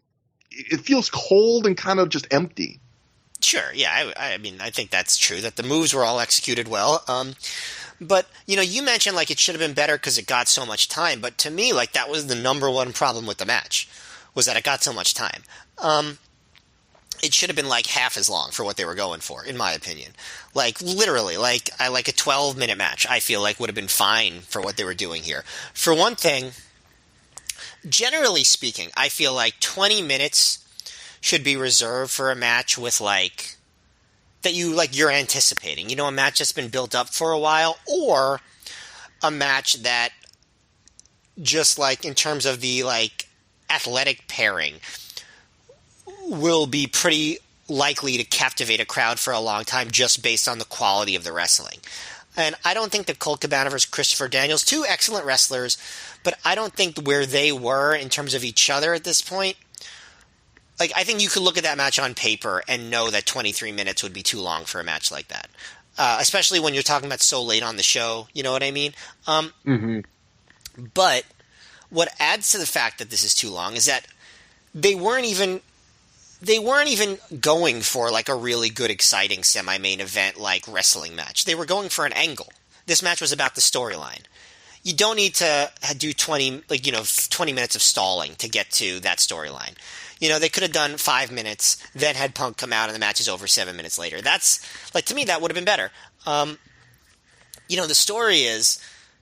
It feels cold and kind of just empty. Sure, yeah, I mean, I think that's true that the moves were all executed well. But you mentioned like it should have been better because it got so much time. But to me, like that was the number one problem with the match, was that it got so much time. It should have been like half as long for what they were going for, in my opinion. Like literally, like I like a 12-minute match. I feel like would have been fine for what they were doing here. For one thing, generally speaking, I feel like 20 minutes should be reserved for a match with like that you're anticipating. A match that's been built up for a while, or a match that just like in terms of the like athletic pairing will be pretty likely to captivate a crowd for a long time just based on the quality of the wrestling. And I don't think that Colt Cabana versus Christopher Daniels, two excellent wrestlers, but I don't think where they were in terms of each other at this point. Like, I think you could look at that match on paper and know that 23 minutes would be too long for a match like that. Especially when you're talking about so late on the show, you know what I mean? But what adds to the fact that this is too long is that they weren't even going for like a really good, exciting semi-main event like wrestling match. They were going for an angle. This match was about the storyline. You don't need to do 20 minutes of stalling to get to that storyline. They could have done 5 minutes, then had Punk come out and the match is over 7 minutes later. That's like, to me, that would have been better. The story is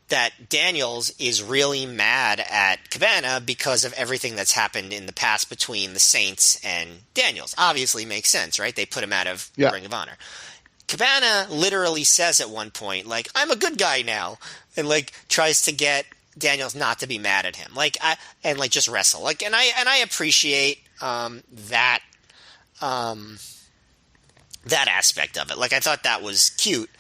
that Daniels is really mad at Cabana because of everything that's happened in the past between the Saints and Daniels. Obviously makes sense, right? They put him out of Ring of Honor. Cabana literally says at one point, like, I'm a good guy now, and like tries to get Daniels not to be mad at him, and just wrestle. Like, and I appreciate that aspect of it. Like, I thought that was cute.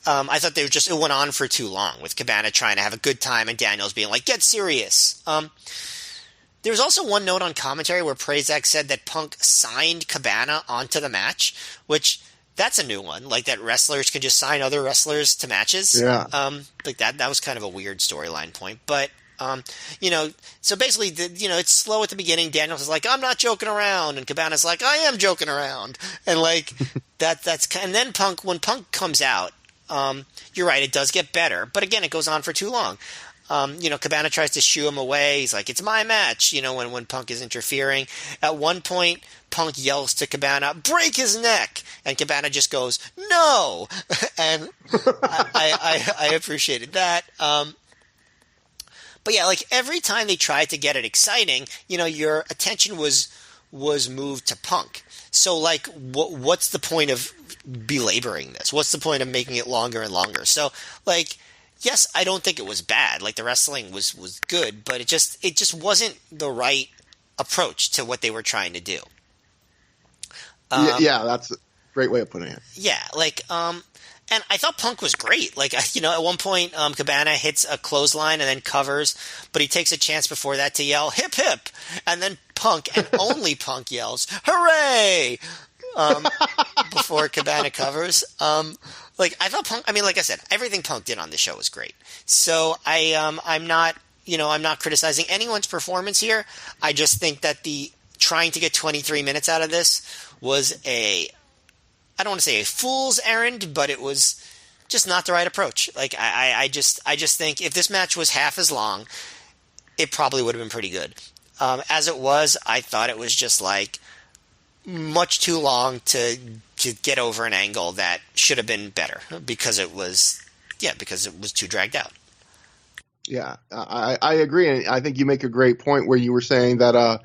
I thought it went on for too long with Cabana trying to have a good time and Daniels being like, get serious. There was also one note on commentary where Prazak said that Punk signed Cabana onto the match, which that's a new one. Like that wrestlers can just sign other wrestlers to matches. Yeah. Like that was kind of a weird storyline point, but so basically, it's slow at the beginning. Daniels is like, I'm not joking around. And Cabana's like, I am joking around. And like, and then when Punk comes out, you're right, it does get better. But again, it goes on for too long. Cabana tries to shoo him away. He's like, it's my match, when Punk is interfering. At one point, Punk yells to Cabana, break his neck. And Cabana just goes, no. And I appreciated that. But yeah, like every time they tried to get it exciting, your attention was moved to Punk. So like, what's the point of belaboring this? What's the point of making it longer and longer? So like, yes, I don't think it was bad. Like the wrestling was good, but it just wasn't the right approach to what they were trying to do. Yeah, that's a great way of putting it. Yeah, like, and I thought Punk was great. Like, at one point, Cabana hits a clothesline and then covers, but he takes a chance before that to yell, hip, hip. And then Punk, and only Punk yells, hooray! Before Cabana covers. Like, I thought Punk, like I said, everything Punk did on the show was great. So I'm not criticizing anyone's performance here. I just think that trying to get 23 minutes out of this was I don't want to say a fool's errand, but it was just not the right approach. Like I just think if this match was half as long, it probably would have been pretty good. As it was, I thought it was just like much too long to get over an angle that should have been better because it was too dragged out. Yeah, I agree, and I think you make a great point where you were saying that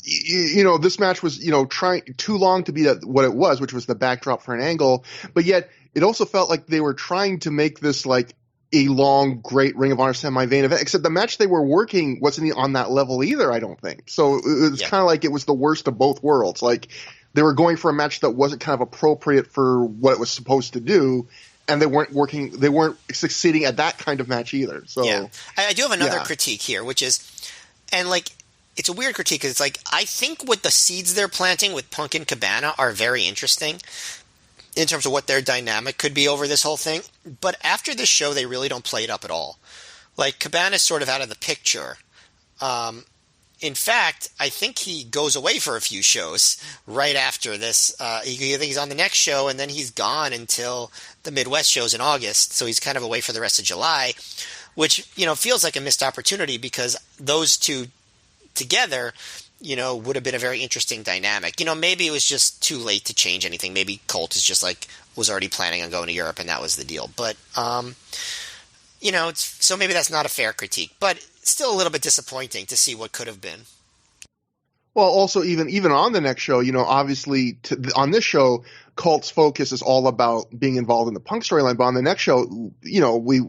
this match was, trying too long to be what it was, which was the backdrop for an angle. But yet it also felt like they were trying to make this like a long, great Ring of Honor semi-main event, except the match they were working wasn't on that level either, I don't think. So it was kind of like it was the worst of both worlds. Like they were going for a match that wasn't kind of appropriate for what it was supposed to do, and they weren't succeeding at that kind of match either. So yeah. I do have another critique here, which is, and like, it's a weird critique because it's like, I think what the seeds they're planting with Punk and Cabana are very interesting in terms of what their dynamic could be over this whole thing. But after this show, they really don't play it up at all. Like, Cabana's sort of out of the picture. In fact, I think he goes away for a few shows right after this. I think he's on the next show, and then he's gone until the Midwest shows in August. So he's kind of away for the rest of July, which, feels like a missed opportunity because those two together, would have been a very interesting dynamic. Maybe it was just too late to change anything. Maybe Colt is just like was already planning on going to Europe and that was the deal. But, so maybe that's not a fair critique, but still a little bit disappointing to see what could have been. Well, also even on the next show, obviously on this show, Colt's focus is all about being involved in the Punk storyline. But on the next show, we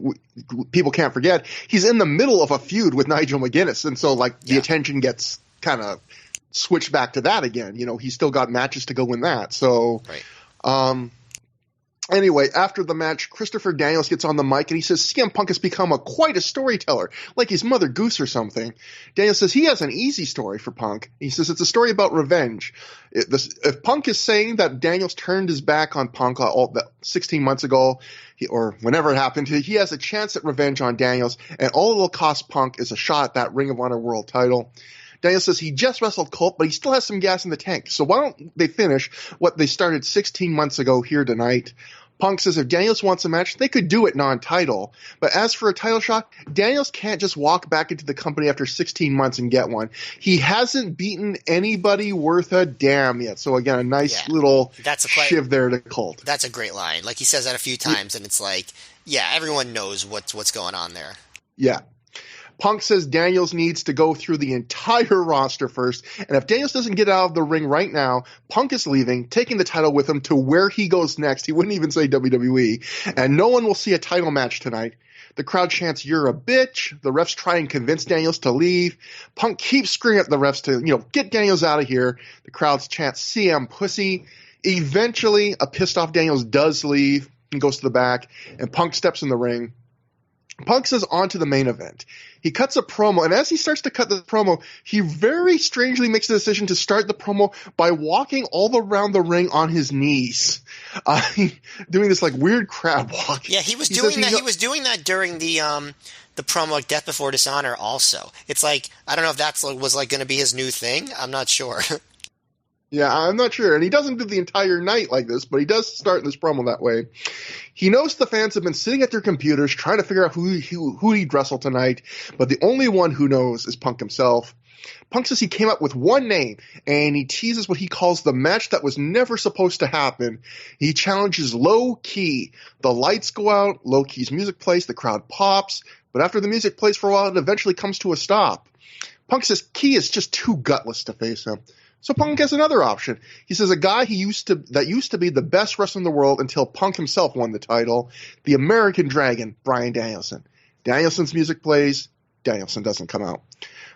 people can't forget he's in the middle of a feud with Nigel McGuinness, and so like the attention gets kind of switched back to that again. He's still got matches to go in that. So, right. Anyway, after the match, Christopher Daniels gets on the mic and he says CM Punk has become quite a storyteller, like he's Mother Goose or something. Daniels says he has an easy story for Punk. He says it's a story about revenge. If Punk is saying that Daniels turned his back on Punk 16 months ago, or whenever it happened, he has a chance at revenge on Daniels, and all it'll cost Punk is a shot at that Ring of Honor World title. Daniels says he just wrestled Colt, but he still has some gas in the tank. So why don't they finish what they started 16 months ago here tonight? Punk says if Daniels wants a match, they could do it non-title. But as for a title shot, Daniels can't just walk back into the company after 16 months and get one. He hasn't beaten anybody worth a damn yet. So again, a nice little shiv there to Colt. That's a great line. Like he says that a few times, and it's like, everyone knows what's going on there. Yeah. Punk says Daniels needs to go through the entire roster first, and if Daniels doesn't get out of the ring right now, Punk is leaving, taking the title with him to where he goes next. He wouldn't even say WWE, and no one will see a title match tonight. The crowd chants, "You're a bitch." The refs try and convince Daniels to leave. Punk keeps screaming at the refs to, get Daniels out of here. The crowd chants, "CM pussy." Eventually, a pissed off Daniels does leave and goes to the back, and Punk steps in the ring. Punk says on to the main event. He cuts a promo, and as he starts to cut the promo, he very strangely makes the decision to start the promo by walking all around the ring on his knees, doing this like weird crab walk. Yeah, he was doing that. He was doing that during the promo like Death Before Dishonor. Also, it's like I don't know if that was like going to be his new thing. I'm not sure. Yeah, I'm not sure. And he doesn't do the entire night like this, but he does start this promo that way. He knows the fans have been sitting at their computers trying to figure out who he'd wrestle tonight, but the only one who knows is Punk himself. Punk says he came up with one name, and he teases what he calls the match that was never supposed to happen. He challenges Low Key. The lights go out, Low Key's music plays, the crowd pops, but after the music plays for a while, it eventually comes to a stop. Punk says Key is just too gutless to face him. So Punk has another option. He says a guy that used to be the best wrestler in the world until Punk himself won the title, the American Dragon, Bryan Danielson. Danielson's music plays. Danielson doesn't come out.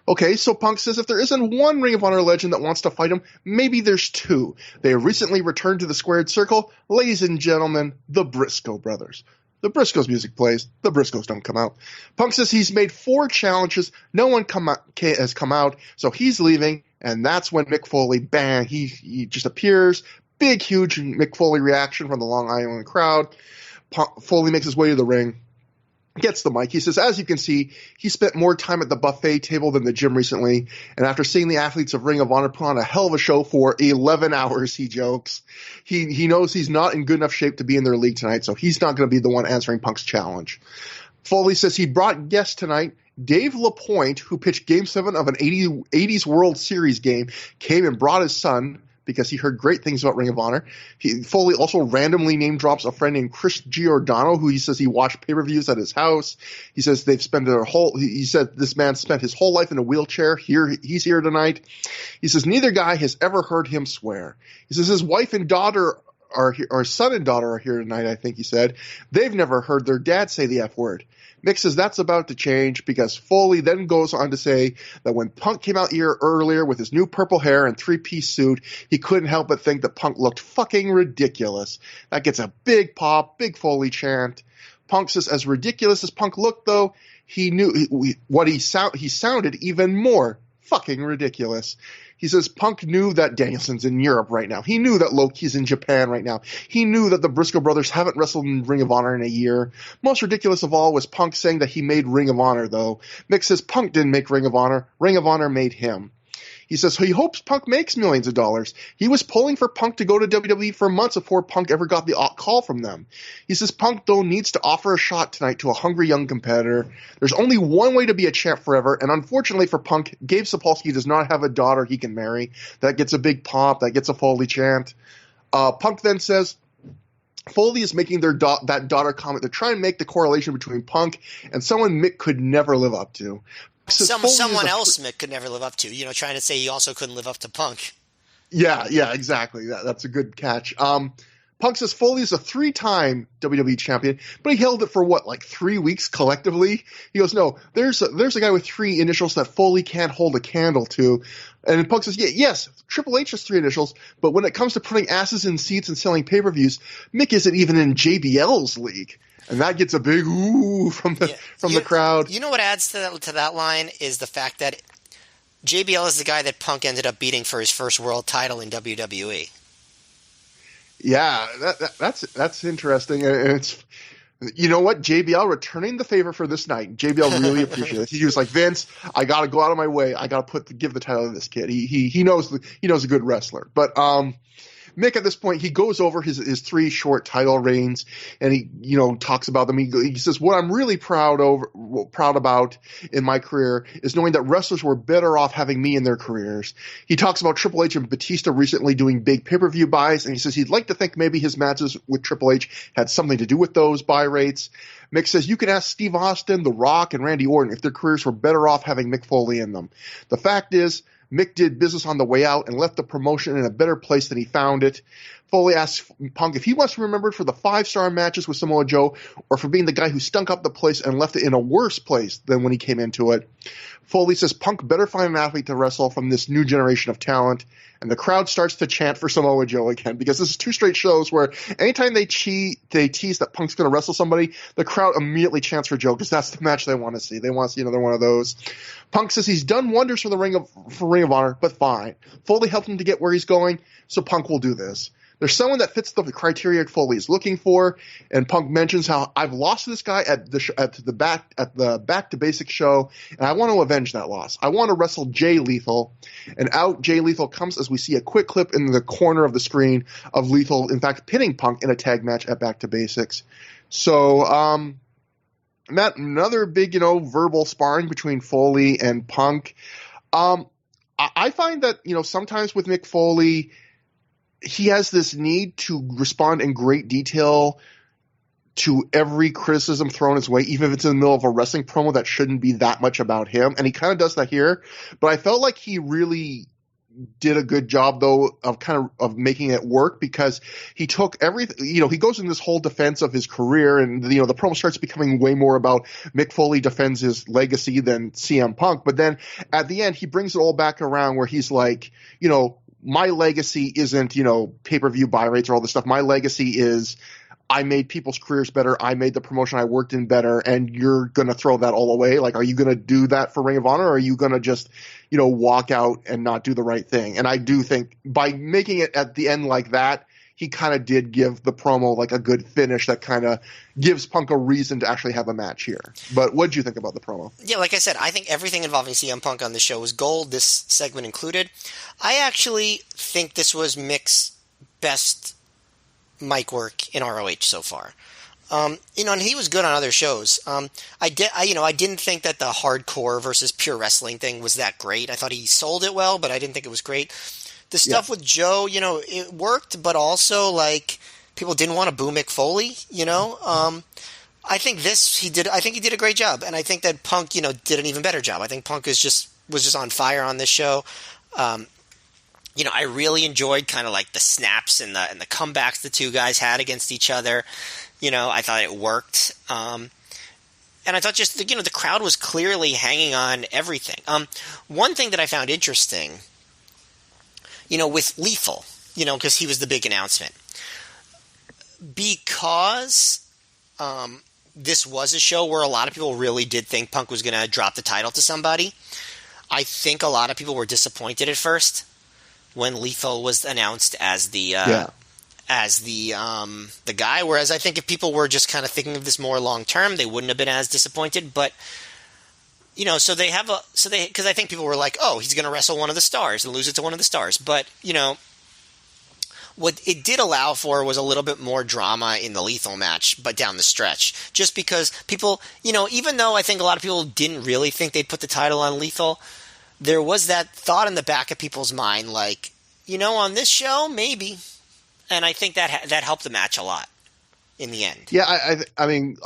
Okay, so Punk says if there isn't one Ring of Honor legend that wants to fight him, maybe there's two. They recently returned to the squared circle. Ladies and gentlemen, the Briscoe brothers. The Briscoes' music plays. The Briscoes don't come out. Punk says he's made 4 challenges. No one has come out, so he's leaving. And that's when Mick Foley, bang, he just appears. Big, huge Mick Foley reaction from the Long Island crowd. Foley makes his way to the ring, gets the mic. He says, as you can see, he spent more time at the buffet table than the gym recently. And after seeing the athletes of Ring of Honor put on a hell of a show for 11 hours, he jokes. He knows he's not in good enough shape to be in their league tonight, so he's not going to be the one answering Punk's challenge. Foley says he brought guests tonight. Dave LaPointe, who pitched Game 7 of an 80s World Series game, came and brought his son. because he heard great things about Ring of Honor. Foley also randomly name drops a friend named Chris Giordano, who he says he watched pay-per-views at his house. He says they've spent he said this man spent his whole life in a wheelchair. He's here tonight. He says neither guy has ever heard him swear. He says his wife and daughter our son and daughter are here tonight, I think he said. They've never heard their dad say the F word. Mick says that's about to change because Foley then goes on to say that when Punk came out here earlier with his new purple hair and three-piece suit, he couldn't help but think that Punk looked fucking ridiculous. That gets a big pop, big Foley chant. Punk says as ridiculous as Punk looked, though, he knew he sounded even more fucking ridiculous. He says Punk knew that Danielson's in Europe right now. He knew that Loki's in Japan right now. He knew that the Briscoe brothers haven't wrestled in Ring of Honor in a year. Most ridiculous of all was Punk saying that he made Ring of Honor, though. Mick says Punk didn't make Ring of Honor. Ring of Honor made him. He says he hopes Punk makes millions of dollars. He was pulling for Punk to go to WWE for months before Punk ever got the call from them. He says Punk, though, needs to offer a shot tonight to a hungry young competitor. There's only one way to be a champ forever, and unfortunately for Punk, Gabe Sapolsky does not have a daughter he can marry. That gets a big pop. That gets a Foley chant. Punk then says Foley is making that daughter comment to try and make the correlation between Punk and someone Mick could never live up to. Someone else Mick could never live up to. Trying to say he also couldn't live up to Punk. Yeah, exactly. That's a good catch. Punk says Foley is a 3-time WWE champion, but he held it for 3 weeks collectively? He goes, no, there's a guy with 3 initials that Foley can't hold a candle to. And Punk says, yes, Triple H has 3 initials, but when it comes to putting asses in seats and selling pay-per-views, Mick isn't even in JBL's league. And that gets a big ooh from the crowd. You know what adds to that line is the fact that JBL is the guy that Punk ended up beating for his first world title in WWE. Yeah, that's interesting. And it's, you know what, JBL returning the favor for this night. JBL really appreciated it. He was like, Vince, I got to go out of my way. I got to give the title to this kid. He knows a good wrestler. But Mick at this point, he goes over his 3 short title reigns and he talks about them. He says, what I'm really proud about in my career is knowing that wrestlers were better off having me in their careers. He talks about Triple H and Batista recently doing big pay-per-view buys, and he says he'd like to think maybe his matches with Triple H had something to do with those buy rates. Mick says you can ask Steve Austin, The Rock, and Randy Orton if their careers were better off having Mick Foley in them. The fact is, Mick did business on the way out and left the promotion in a better place than he found it. Foley asks Punk if he wants to be remembered for the 5-star matches with Samoa Joe or for being the guy who stunk up the place and left it in a worse place than when he came into it. Foley says Punk better find an athlete to wrestle from this new generation of talent. And the crowd starts to chant for Samoa Joe again because this is 2 straight shows where anytime they tease that Punk's going to wrestle somebody, the crowd immediately chants for Joe because that's the match they want to see. They want to see another one of those. Punk says he's done wonders for Ring of Honor, but fine. Foley helped him to get where he's going, so Punk will do this. There's someone that fits the criteria Foley is looking for, and Punk mentions how I've lost to this guy at the Back to Basics show, and I want to avenge that loss. I want to wrestle Jay Lethal, and out Jay Lethal comes as we see a quick clip in the corner of the screen of Lethal, in fact, pinning Punk in a tag match at Back to Basics. So, Matt, another big, verbal sparring between Foley and Punk. I find that, sometimes with Mick Foley, he has this need to respond in great detail to every criticism thrown his way, even if it's in the middle of a wrestling promo that shouldn't be that much about him. And he kind of does that here. But I felt like he really did a good job, though, of making it work because he took everything, he goes in this whole defense of his career and, the promo starts becoming way more about Mick Foley defends his legacy than CM Punk. But then at the end, he brings it all back around where he's like, my legacy isn't, pay-per-view buy rates or all this stuff. My legacy is I made people's careers better. I made the promotion I worked in better, and you're going to throw that all away. Like, are you going to do that for Ring of Honor, or are you going to just, walk out and not do the right thing? And I do think by making it at the end like that, he kind of did give the promo like a good finish that kind of gives Punk a reason to actually have a match here. But what did you think about the promo? Yeah, like I said, I think everything involving CM Punk on the show was gold, this segment included. I actually think this was Mick's best mic work in ROH so far. And he was good on other shows. I didn't think that the hardcore versus pure wrestling thing was that great. I thought he sold it well, but I didn't think it was great. The stuff with Joe, it worked, but also like people didn't want to boo Mick Foley. I think he did a great job, and I think that Punk, did an even better job. I think Punk was just on fire on this show. I really enjoyed kind of like the snaps and the comebacks the two guys had against each other. I thought it worked. And I thought just, the crowd was clearly hanging on everything. One thing that I found interesting, with Lethal, because he was the big announcement. Because this was a show where a lot of people really did think Punk was going to drop the title to somebody, I think a lot of people were disappointed at first when Lethal was announced as the guy, whereas I think if people were just kind of thinking of this more long term, they wouldn't have been as disappointed. But because I think people were like, oh, he's going to wrestle one of the stars and lose it to one of the stars. But what it did allow for was a little bit more drama in the Lethal match, but down the stretch, just because people, even though I think a lot of people didn't really think they'd put the title on Lethal, there was that thought in the back of people's mind, like, on this show, maybe. And I think that helped the match a lot in the end. Yeah, I mean,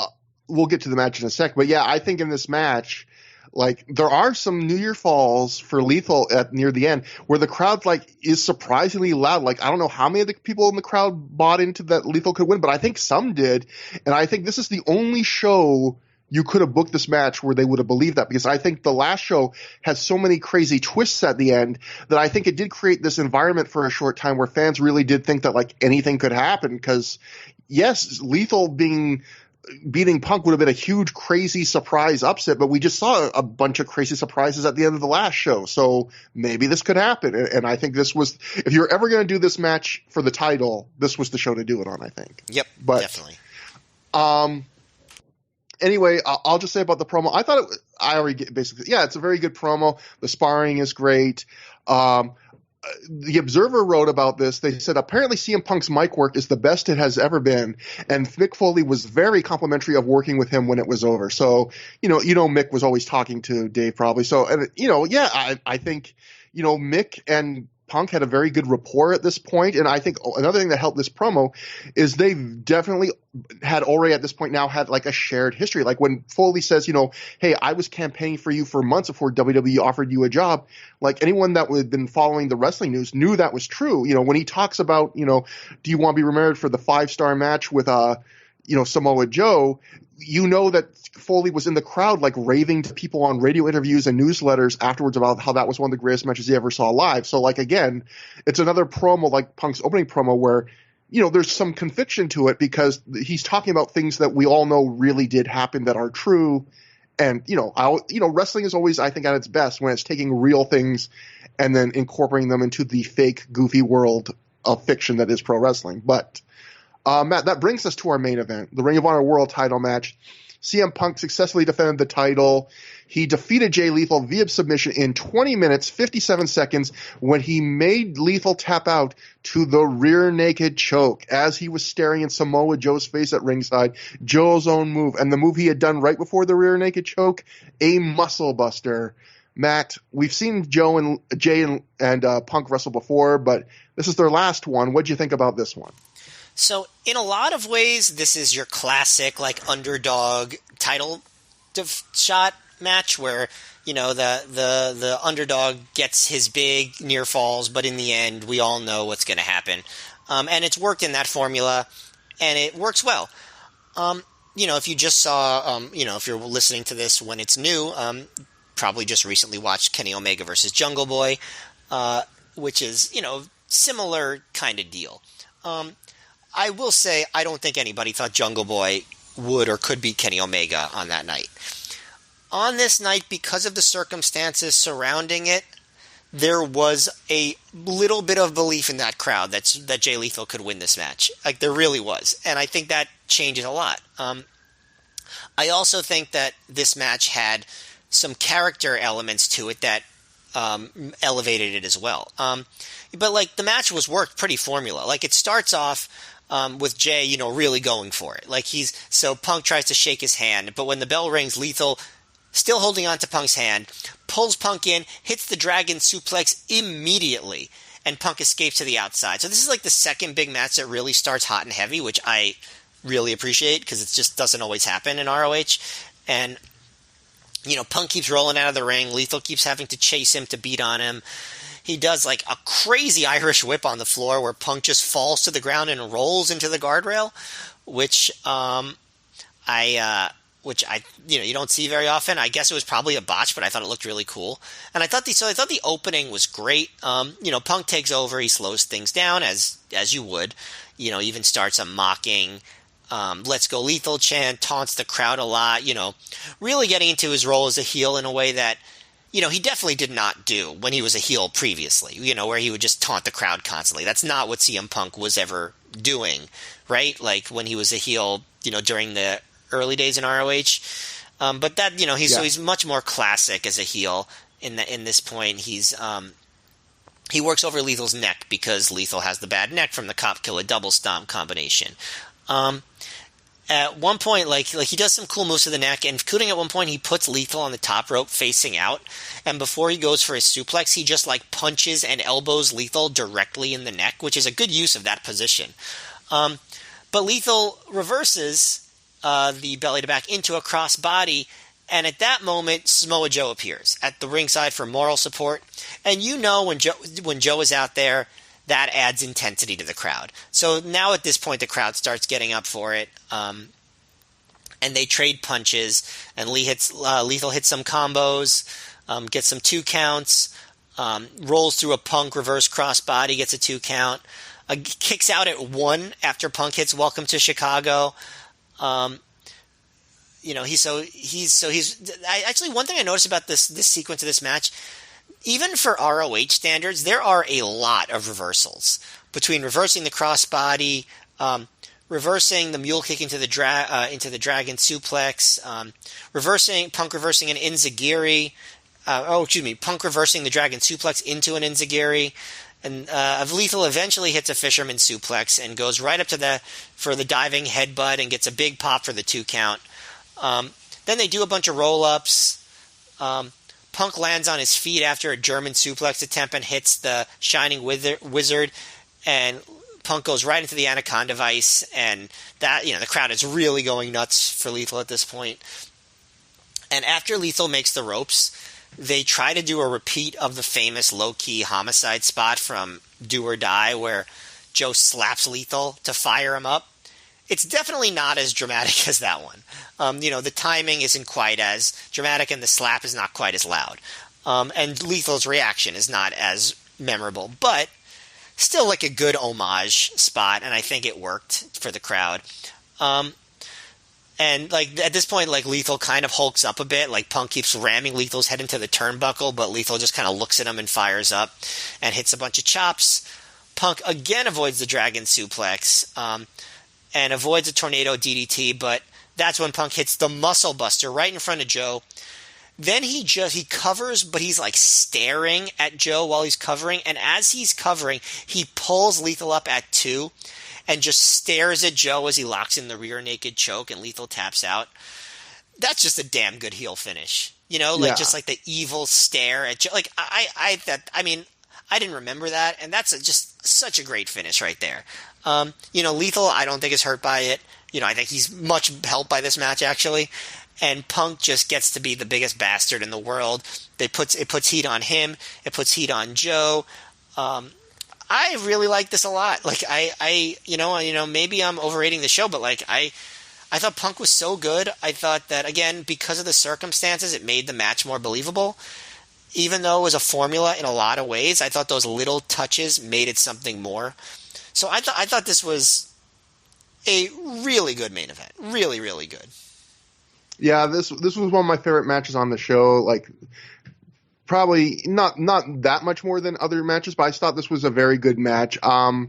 we'll get to the match in a sec, but yeah, I think in this match, like, there are some New Year falls for Lethal near the end where the crowd, like, is surprisingly loud. Like, I don't know how many of the people in the crowd bought into that Lethal could win, but I think some did. And I think this is the only show you could have booked this match where they would have believed that, because I think the last show has so many crazy twists at the end that I think it did create this environment for a short time where fans really did think that, like, anything could happen. Because, yes, Lethal beating Punk would have been a huge, crazy surprise upset, but we just saw a bunch of crazy surprises at the end of the last show. So maybe this could happen. And I think this was, if you're ever going to do this match for the title, this was the show to do it on, I think. Yep, but, definitely. Anyway, I'll just say about the promo. I thought it's a very good promo. The sparring is great. The Observer wrote about this. They said, apparently CM Punk's mic work is the best it has ever been. And Mick Foley was very complimentary of working with him when it was over. So, Mick was always talking to Dave probably. So, and, I think, Mick and Punk had a very good rapport at this point. And I think another thing that helped this promo is they definitely had already at this point now had like a shared history. Like when Foley says, hey, I was campaigning for you for months before WWE offered you a job. Like anyone that had been following the wrestling news knew that was true. When he talks about, do you want to be remembered for the 5-star match with, Samoa Joe, that Foley was in the crowd, like raving to people on radio interviews and newsletters afterwards about how that was one of the greatest matches he ever saw live. So, like, again, it's another promo like Punk's opening promo where, there's some conviction to it because he's talking about things that we all know really did happen that are true. And, wrestling is always, I think, at its best when it's taking real things and then incorporating them into the fake, goofy world of fiction that is pro wrestling. But, Matt, that brings us to our main event, the Ring of Honor World Title match. CM Punk successfully defended the title. He defeated Jay Lethal via submission in 20 minutes, 57 seconds when he made Lethal tap out to the rear naked choke as he was staring in Samoa Joe's face at ringside. Joe's own move, and the move he had done right before the rear naked choke, a muscle buster. Matt, we've seen Jay and Punk wrestle before, but this is their last one. What'd you think about this one? So, in a lot of ways, this is your classic, like, underdog title shot match where, the underdog gets his big near falls, but in the end, we all know what's going to happen. And it's worked in that formula, and it works well. If you just saw, if you're listening to this when it's new, probably just recently watched Kenny Omega versus Jungle Boy, which is, similar kind of deal. I will say I don't think anybody thought Jungle Boy would or could beat Kenny Omega on that night. On this night, because of the circumstances surrounding it, there was a little bit of belief in that crowd that Jay Lethal could win this match. Like, there really was. And I think that changes a lot. I also think that this match had some character elements to it that elevated it as well. But, like, the match was worked pretty formula. Like, it starts off with Jay, really going for it. Like, so Punk tries to shake his hand, but when the bell rings, Lethal, still holding on to Punk's hand, pulls Punk in, hits the dragon suplex immediately. and Punk escapes to the outside. So this is like the second big match that really starts hot and heavy, which I really appreciate because it just doesn't always happen in ROH. And, Punk keeps rolling out of the ring. Lethal keeps having to chase him to beat on him. He does like a crazy Irish whip on the floor where Punk just falls to the ground and rolls into the guardrail, which you don't see very often. I guess it was probably a botch, but I thought it looked really cool. And I thought the opening was great. Punk takes over, he slows things down as you would. Even starts a mocking "Let's Go Lethal" chant, taunts the crowd a lot. Really getting into his role as a heel in a way that he definitely did not do when he was a heel previously. Where he would just taunt the crowd constantly. That's not what CM Punk was ever doing, right? Like when he was a heel, during the early days in ROH, but that so he's much more classic as a heel. In this point, he works over Lethal's neck because Lethal has the bad neck from the Cop Killer double stomp combination. At one point, like he does some cool moves to the neck, including at one point he puts Lethal on the top rope facing out, and before he goes for his suplex, he just like punches and elbows Lethal directly in the neck, which is a good use of that position. But Lethal reverses the belly to back into a crossbody, and at that moment, Samoa Joe appears at the ringside for moral support. And when Joe is out there, that adds intensity to the crowd. So now at this point, the crowd starts getting up for it, and they trade punches. And Lethal hits some combos, gets some 2 counts, rolls through a Punk reverse crossbody, gets a 2 count, kicks out at 1 after Punk hits "Welcome to Chicago." Actually, one thing I noticed about this sequence of this match, even for ROH standards, there are a lot of reversals between reversing the crossbody, reversing the mule kick into the dragon suplex, Punk reversing an Enziguri, Punk reversing the dragon suplex into an Enziguri. And Lethal eventually hits a fisherman suplex and goes right up for the diving headbutt and gets a big pop for the 2 count. Then they do a bunch of roll-ups. Punk lands on his feet after a German suplex attempt and hits the Shining Wizard, and Punk goes right into the Anaconda Vice, and that the crowd is really going nuts for Lethal at this point. And after Lethal makes the ropes, they try to do a repeat of the famous low-key homicide spot from Do or Die where Joe slaps Lethal to fire him up. It's definitely not as dramatic as that one. The timing isn't quite as dramatic and the slap is not quite as loud. And Lethal's reaction is not as memorable, but still like a good homage spot, and I think it worked for the crowd. And like at this point, like Lethal kind of hulks up a bit. Like Punk keeps ramming Lethal's head into the turnbuckle, but Lethal just kind of looks at him and fires up and hits a bunch of chops. Punk again avoids the dragon suplex and avoids a tornado DDT, but that's when Punk hits the muscle buster right in front of Joe. Then he covers, but he's like staring at Joe while he's covering, and as he's covering, he pulls Lethal up at 2 and just stares at Joe as he locks in the rear naked choke and Lethal taps out. That's just a damn good heel finish. Just like the evil stare at Joe. Like I didn't remember that, and that's just such a great finish right there. Lethal, I don't think is hurt by it. I think he's much helped by this match actually. And Punk just gets to be the biggest bastard in the world. It puts heat on him. It puts heat on Joe. I really like this a lot. Like maybe I'm overrating the show, but like I thought Punk was so good. I thought that again, because of the circumstances, it made the match more believable. Even though it was a formula in a lot of ways, I thought those little touches made it something more. So I thought this was a really good main event. Really, really good. Yeah, this was one of my favorite matches on the show. Like, probably not that much more than other matches, but I thought this was a very good match. I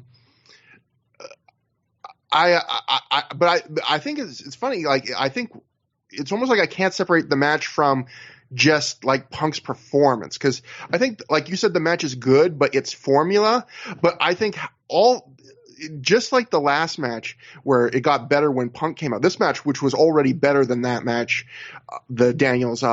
think it's funny. Like, I think it's almost like I can't separate the match from just like Punk's performance, because I think, like you said, the match is good, but it's formula. But I think just like the last match where it got better when Punk came out, this match, which was already better than that match, the Daniels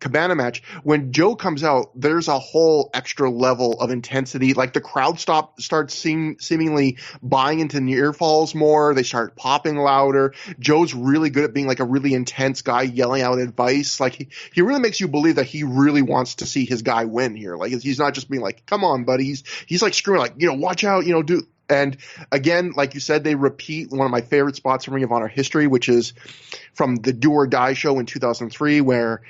Cabana match, when Joe comes out, there's a whole extra level of intensity. Like the crowd starts seemingly buying into near falls more. They start popping louder. Joe's really good at being like a really intense guy yelling out advice. Like he really makes you believe that he really wants to see his guy win here. Like he's not just being like, come on, buddy. He's like screwing, like, watch out, do. And again, like you said, they repeat one of my favorite spots in Ring of Honor history, which is from the Do or Die show in 2003, where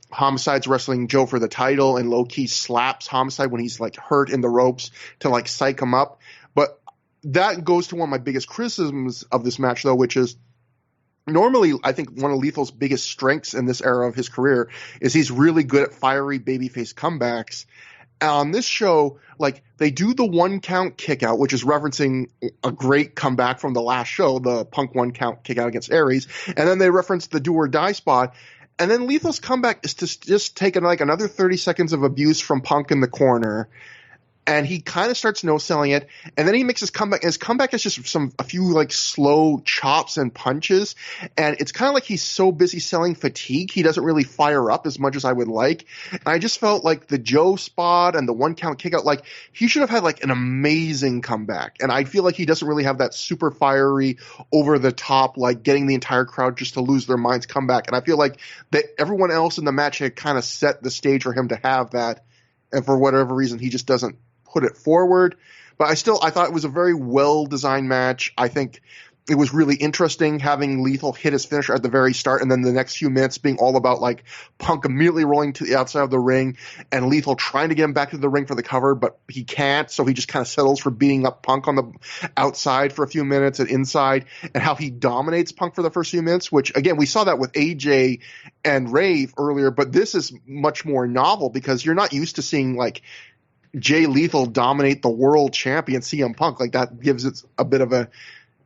Homicide's wrestling Joe for the title, and low-key slaps Homicide when he's like hurt in the ropes to like psych him up. But that goes to one of my biggest criticisms of this match, though, which is normally I think one of Lethal's biggest strengths in this era of his career is he's really good at fiery babyface comebacks. On this show, like, they do the 1 count kick out, which is referencing a great comeback from the last show, the Punk 1 count kick out against Aries, and then they reference the Do or Die spot, and then Lethal's comeback is to just take like another 30 seconds of abuse from Punk in the corner, and he kind of starts no-selling it, and then he makes his comeback, and his comeback is just a few like slow chops and punches, and it's kind of like he's so busy selling fatigue, he doesn't really fire up as much as I would like. And I just felt like the Joe spot and the 1 count kick out, like he should have had like an amazing comeback, and I feel like he doesn't really have that super fiery, over the top, like getting the entire crowd just to lose their minds comeback, and I feel like that everyone else in the match had kind of set the stage for him to have that, and for whatever reason he just doesn't put it forward. But I thought it was a very well-designed match. I think it was really interesting having Lethal hit his finisher at the very start, and then the next few minutes being all about like Punk immediately rolling to the outside of the ring and Lethal trying to get him back to the ring for the cover, but he can't, so he just kind of settles for beating up Punk on the outside for a few minutes and inside, and how he dominates Punk for the first few minutes, which again, we saw that with AJ and Rave earlier, but this is much more novel because you're not used to seeing like Jay Lethal dominate the world champion CM Punk. Like that gives it a bit of a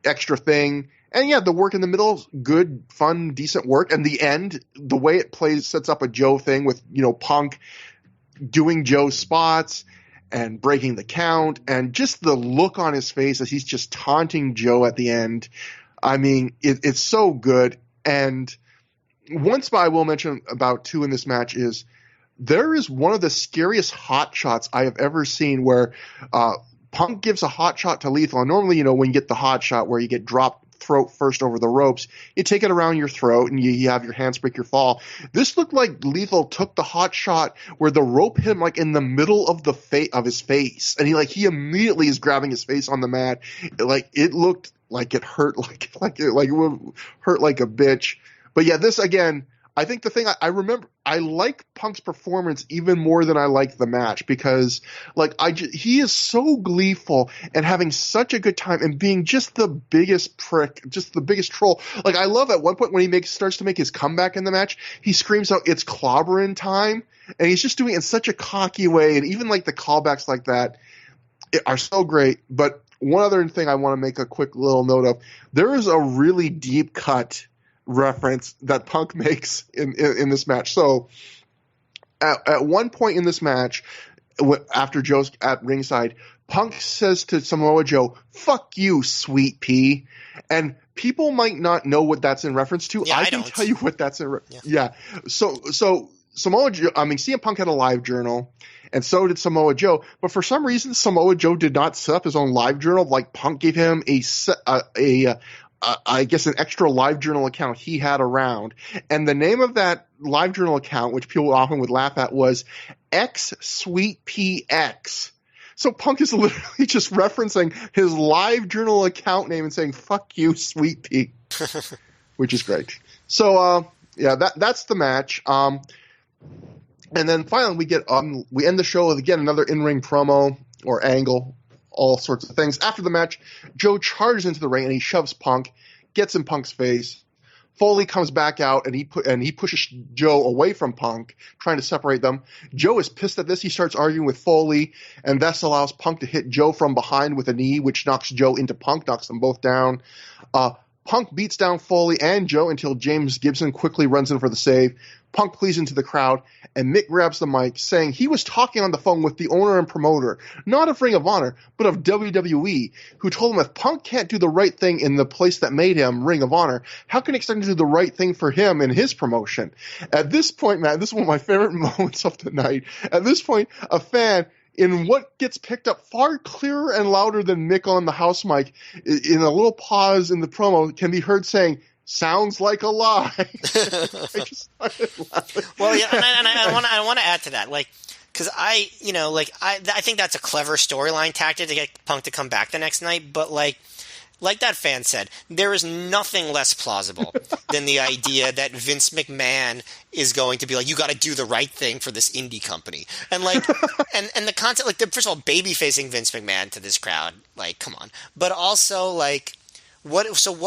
extra thing. And yeah, the work in the middle is good, fun, decent work. And the end, the way it plays, sets up a Joe thing with, Punk doing Joe's spots and breaking the count, and just the look on his face as he's just taunting Joe at the end. I mean, it's so good. And one spot I will mention about too in this match is there is one of the scariest hot shots I have ever seen where Punk gives a hot shot to Lethal. And normally, when you get the hot shot where you get dropped throat first over the ropes, you take it around your throat and you have your hands break your fall. This looked like Lethal took the hot shot where the rope hit him like in the middle of of his face, and he immediately is grabbing his face on the mat. Like it looked like it hurt, like it would hurt like a bitch. But yeah, this again, I think the thing I remember, I like Punk's performance even more than I like the match, because he is so gleeful and having such a good time and being just the biggest prick, just the biggest troll. Like I love at one point when he starts to make his comeback in the match, he screams out, "It's clobbering time," and he's just doing it in such a cocky way. And even like the callbacks like that are so great. But one other thing I want to make a quick little note of: there is a really deep cut reference that Punk makes in this match. So at one point in this match, after Joe's at ringside, Punk says to Samoa Joe, "Fuck you, sweet pea." And people might not know what that's in reference to. Yeah, I can tell you what that's in yeah. So Samoa Joe, CM Punk had a live journal, and so did Samoa Joe. But for some reason, Samoa Joe did not set up his own live journal. Like Punk gave him I guess an extra live journal account he had around. And the name of that live journal account, which people often would laugh at, was X Sweet PX. So Punk is literally just referencing his live journal account name and saying, "Fuck you, Sweet P," which is great. So, that's the match. And then finally we end the show with, again, another in-ring promo or angle, all sorts of things. After the match, Joe charges into the ring and he shoves Punk, gets in Punk's face. Foley comes back out and he pushes Joe away from Punk, trying to separate them. Joe is pissed at this. He starts arguing with Foley, and this allows Punk to hit Joe from behind with a knee, which knocks Joe into Punk, knocks them both down. Punk beats down Foley and Joe until James Gibson quickly runs in for the save. Punk pleads into the crowd, and Mick grabs the mic, saying he was talking on the phone with the owner and promoter, not of Ring of Honor, but of WWE, who told him if Punk can't do the right thing in the place that made him, Ring of Honor, how can he expect to do the right thing for him in his promotion? At this point, Matt, this is one of my favorite moments of the night. At this point, a fan, in what gets picked up far clearer and louder than Mick on the house mic, in a little pause in the promo, can be heard saying, "Sounds like a lie." I just started laughing. Well, yeah, and I want to add to that, like, because I think that's a clever storyline tactic to get Punk to come back the next night, but like that fan said, there is nothing less plausible than the idea that Vince McMahon is going to be like, you got to do the right thing for this indie company. And like, and the concept, like, first of all, baby facing Vince McMahon to this crowd, like, come on. But also, like, what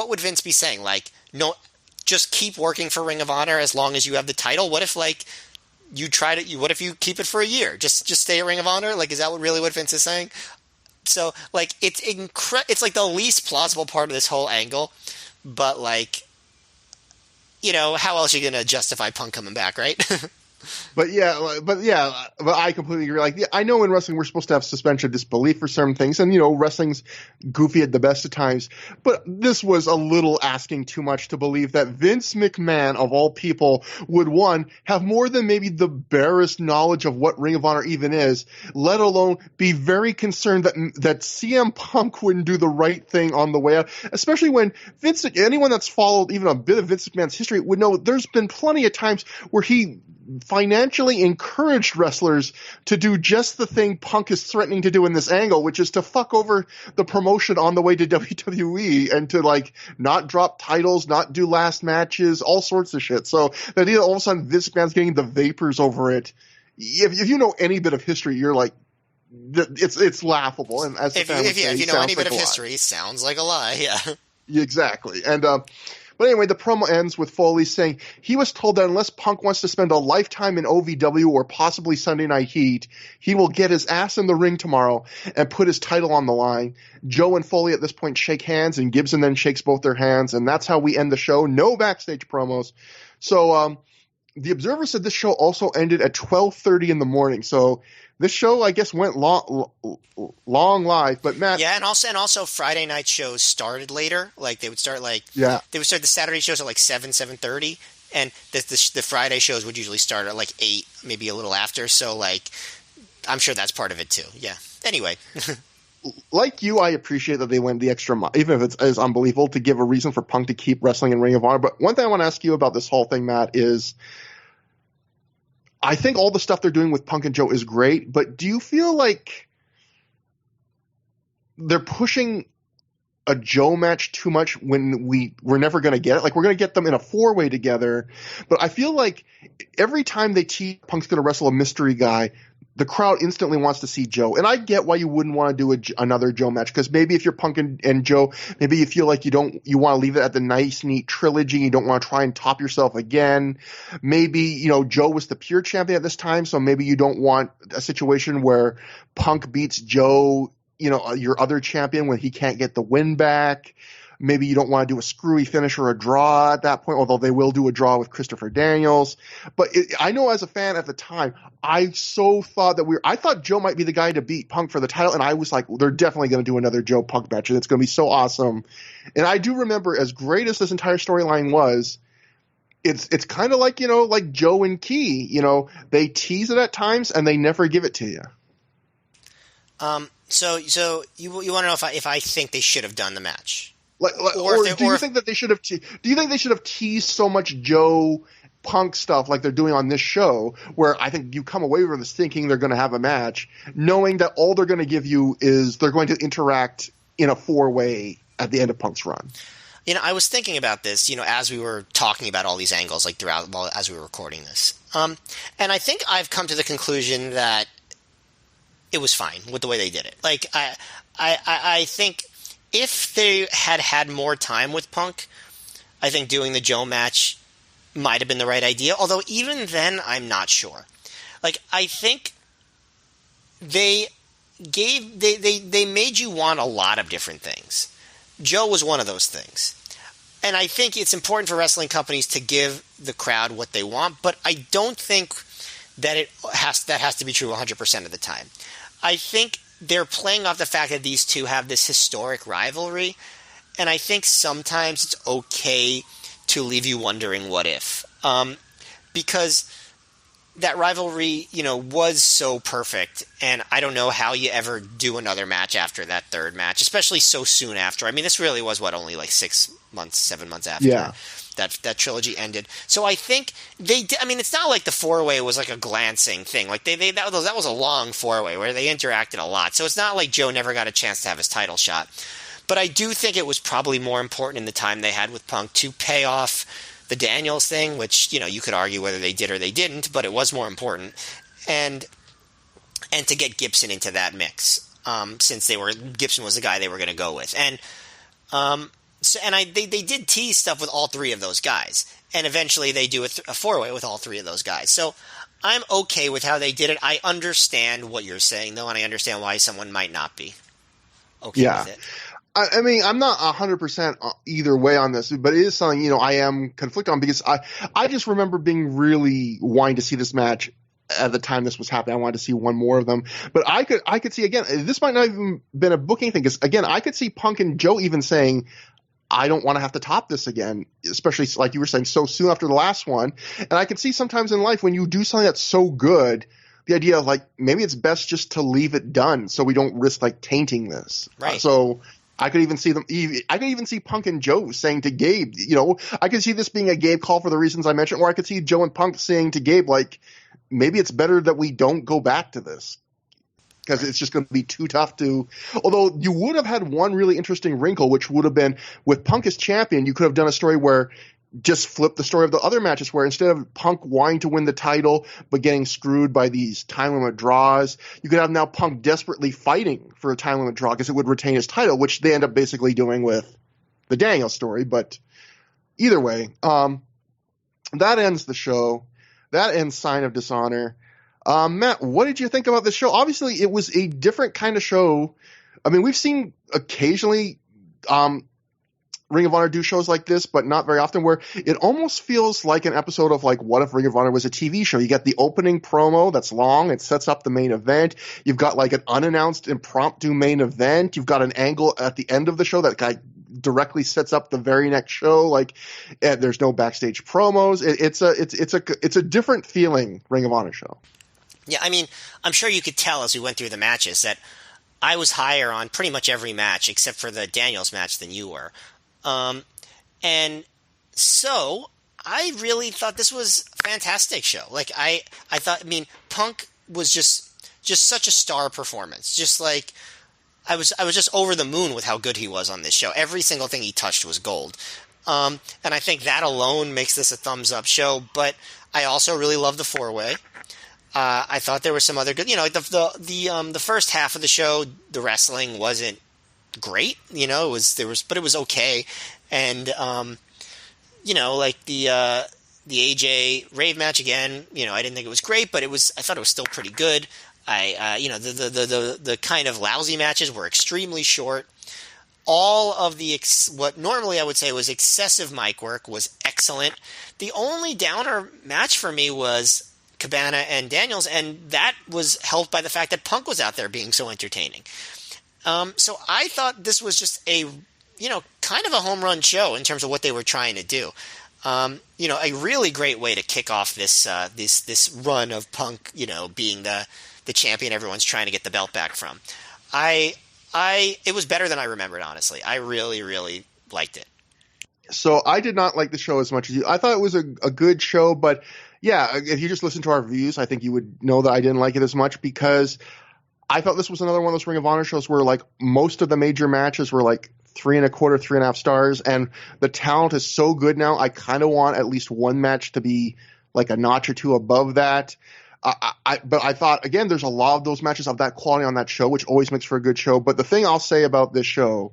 would Vince be saying? Like, no, just keep working for Ring of Honor as long as you have the title? What if, like, what if you keep it for a year? Just stay at Ring of Honor? Like, is that really what Vince is saying? So, like, it's like the least plausible part of this whole angle, but, like, how else are you going to justify Punk coming back, right? But I completely agree. Like, I know in wrestling we're supposed to have suspension of disbelief for certain things, and wrestling's goofy at the best of times. But this was a little asking too much to believe that Vince McMahon, of all people, would have more than maybe the barest knowledge of what Ring of Honor even is, let alone be very concerned that CM Punk wouldn't do the right thing on the way out. Especially when anyone that's followed even a bit of Vince McMahon's history would know there's been plenty of times where he financially encouraged wrestlers to do just the thing Punk is threatening to do in this angle, which is to fuck over the promotion on the way to WWE and to, like, not drop titles, not do last matches, all sorts of shit. So the idea that all of a sudden Vince McMahon's getting the vapors over it, if you know any bit of history, you're like, it's laughable. And as if you know any bit of history, it sounds like a lie. Yeah, exactly. And but anyway, the promo ends with Foley saying he was told that unless Punk wants to spend a lifetime in OVW or possibly Sunday Night Heat, he will get his ass in the ring tomorrow and put his title on the line. Joe and Foley at this point shake hands, and Gibson then shakes both their hands, and that's how we end the show. No backstage promos. So the Observer said this show also ended at 12:30 in the morning. So this show, I guess, went long live. But Matt, yeah, and also Friday night shows started later. Like they would start they would start the Saturday shows at like 7:30, and the Friday shows would usually start at like 8, maybe a little after. So like, I'm sure that's part of it too. Yeah. Anyway. Like you, I appreciate that they went the extra mile, even if it's unbelievable, to give a reason for Punk to keep wrestling in Ring of Honor. But one thing I want to ask you about this whole thing, Matt, is I think all the stuff they're doing with Punk and Joe is great, but do you feel like they're pushing a Joe match too much when we're never going to get it? Like, we're going to get them in a 4-way together, but I feel like every time they tease Punk's going to wrestle a mystery guy, the crowd instantly wants to see Joe. And I get why you wouldn't want to do another Joe match, because maybe if you're Punk and Joe, maybe you feel like you want to leave it at the nice, neat trilogy. You don't want to try and top yourself again. Maybe, Joe was the pure champion at this time, so maybe you don't want a situation where Punk beats Joe, your other champion, when he can't get the win back. Maybe you don't want to do a screwy finish or a draw at that point, although they will do a draw with Christopher Daniels. But I know as a fan at the time, I thought Joe might be the guy to beat Punk for the title, and I was like, they're definitely going to do another Joe Punk match, and it's going to be so awesome. And I do remember, as great as this entire storyline was, it's kind of like, like Joe and Key, they tease it at times and they never give it to you. So you want to know if I think they should have done the match? Do you think they should have teased so much Joe Punk stuff like they're doing on this show, where I think you come away from this thinking they're going to have a match, knowing that all they're going to give you is they're going to interact in a 4-way at the end of Punk's run? I was thinking about this, as we were talking about all these angles, like as we were recording this. And I think I've come to the conclusion that it was fine with the way they did it. Like, I think if they had more time with Punk, I think doing the Joe match might have been the right idea. Although even then, I'm not sure. Like, I think they made you want a lot of different things. Joe was one of those things. And I think it's important for wrestling companies to give the crowd what they want, but I don't think that has to be true 100% of the time. I think they're playing off the fact that these two have this historic rivalry, and I think sometimes it's okay to leave you wondering what if. Because that rivalry, was so perfect, and I don't know how you ever do another match after that third match, especially so soon after. I mean, this really was, only like 6 months, 7 months after that trilogy ended. So I think they did. I mean, it's not like the four-way was like a glancing thing. Like that was a long four-way where they interacted a lot. So it's not like Joe never got a chance to have his title shot. But I do think it was probably more important in the time they had with Punk to pay off the Daniels thing, which, you could argue whether they did or they didn't, but it was more important. And to get Gibson into that mix, since Gibson was the guy they were going to go with. And they did tease stuff with all three of those guys. And eventually they do a four-way with all three of those guys. So I'm okay with how they did it. I understand what you're saying, though, and I understand why someone might not be okay with it. I mean, I'm not 100% either way on this, but it is something, I am conflicted on, because I just remember being really wanting to see this match at the time this was happening. I wanted to see one more of them, but I could see, again, this might not even been a booking thing, because again, I could see Punk and Joe even saying, I don't want to have to top this again, especially like you were saying, so soon after the last one. And I can see sometimes in life when you do something that's so good, the idea of like, maybe it's best just to leave it done so we don't risk like tainting this. Right. So I could even see Punk and Joe saying to Gabe, I could see this being a Gabe call for the reasons I mentioned, or I could see Joe and Punk saying to Gabe, like, maybe it's better that we don't go back to this, because it's just going to be too tough to. Although you would have had one really interesting wrinkle, which would have been with Punk as champion, you could have done a story where just flip the story of the other matches, where instead of Punk wanting to win the title but getting screwed by these time limit draws, you could have now Punk desperately fighting for a time limit draw because it would retain his title, which they end up basically doing with the Daniel story. But either way, that ends the show. That ends Sign of Dishonor. Matt, what did you think about this show? Obviously, it was a different kind of show. I mean, we've seen occasionally Ring of Honor do shows like this, but not very often, where it almost feels like an episode of like, what if Ring of Honor was a TV show? You get the opening promo that's long. It sets up the main event. You've got like an unannounced impromptu main event. You've got an angle at the end of the show that guy directly sets up the very next show. Like, there's no backstage promos. It's a different feeling Ring of Honor show. Yeah, I mean, I'm sure you could tell as we went through the matches that I was higher on pretty much every match except for the Daniels match than you were. And so I really thought this was a fantastic show. Like I thought, I mean, Punk was just such a star performance. Just like I was just over the moon with how good he was on this show. Every single thing he touched was gold. And I think that alone makes this a thumbs up show, but I also really love the four-way. I thought there was some other good, the first half of the show, the wrestling wasn't great, but it was okay. And, like the AJ Rave match again, I didn't think it was great, but I thought it was still pretty good. The kind of lousy matches were extremely short. All of what normally I would say was excessive mic work was excellent. The only downer match for me was Cabana and Daniels, and that was helped by the fact that Punk was out there being so entertaining. So I thought this was just a, kind of a home run show in terms of what they were trying to do. A really great way to kick off this run of Punk, being the champion everyone's trying to get the belt back from. It was better than I remembered, honestly. I really, really liked it. So I did not like the show as much as you. I thought it was a good show, but yeah, if you just listen to our reviews, I think you would know that I didn't like it as much, because I thought this was another one of those Ring of Honor shows where like most of the major matches were like 3.25, 3.5 stars, and the talent is so good now. I kind of want at least one match to be like a notch or two above that. But I thought, again, there's a lot of those matches of that quality on that show, which always makes for a good show. But the thing I'll say about this show,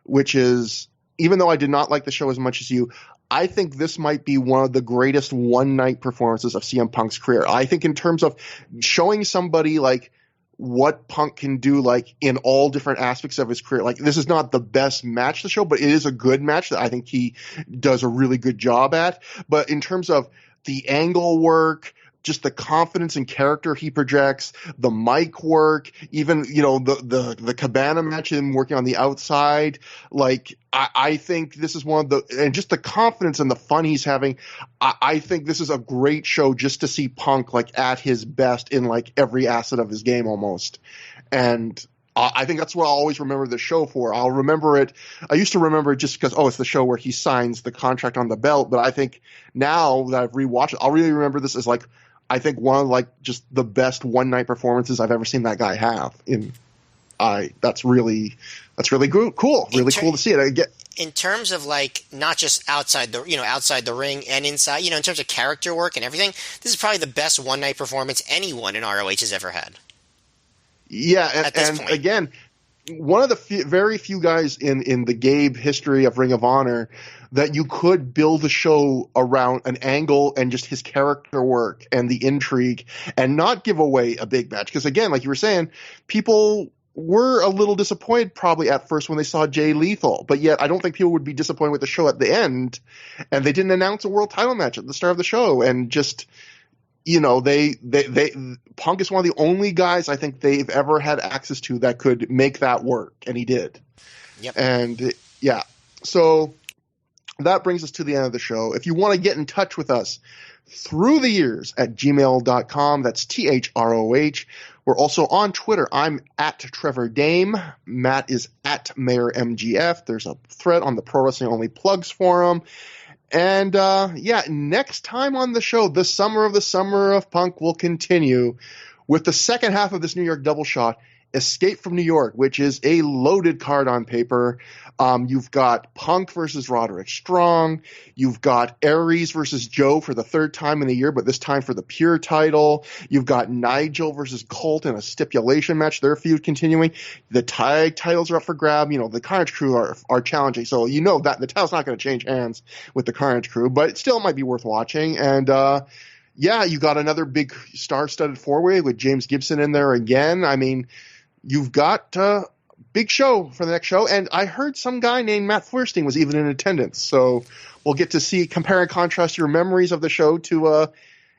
which is, even though I did not like the show as much as you, I think this might be one of the greatest one-night performances of CM Punk's career. I think in terms of showing somebody like what Punk can do, like, in all different aspects of his career. Like, this is not the best match of the show, but it is a good match that I think he does a really good job at. But in terms of the angle work, just the confidence and character he projects, the mic work, even, the Cabana match, him working on the outside. Like, I think this is one of the, and just the confidence and the fun he's having. I think this is a great show just to see Punk, like, at his best in, like, every asset of his game almost. And I think that's what I'll always remember the show for. I'll remember it. I used to remember it just because, it's the show where he signs the contract on the belt. But I think now that I've rewatched it, I'll really remember this as, like, I think one of, like, just the best one night performances I've ever seen that guy have. That's really cool. Really cool to see it. In terms of, like, not just outside the ring and inside, in terms of character work and everything, this is probably the best one night performance anyone in ROH has ever had. Yeah, and again, one of the very few guys in the Gabe history of Ring of Honor that you could build a show around an angle and just his character work and the intrigue and not give away a big match. Because again, like you were saying, people were a little disappointed probably at first when they saw Jay Lethal, but yet I don't think people would be disappointed with the show at the end. And they didn't announce a world title match at the start of the show, and just, they Punk is one of the only guys I think they've ever had access to that could make that work, and he did. Yep. And yeah, so that brings us to the end of the show. If you want to get in touch with us through the years at gmail.com, that's THROH. We're also on Twitter. I'm at Trevor Dame. Matt is at Mayor MGF. There's a thread on the Pro Wrestling Only Plugs forum. And next time on the show, the Summer of Punk will continue with the second half of this New York double shot, Escape from New York, which is a loaded card on paper. You've got Punk versus Roderick Strong. You've got Aries versus Joe for the third time in a year, but this time for the pure title. You've got Nigel versus Colt in a stipulation match, their feud continuing. The tag titles are up for grab. The Carnage Crew are challenging, so that the title's not going to change hands with the Carnage Crew, but it still might be worth watching. And you got another big star-studded four-way with James Gibson in there again. I mean, you've got a big show for the next show, and I heard some guy named Matt Flerstein was even in attendance. So we'll get to compare and contrast your memories of the show to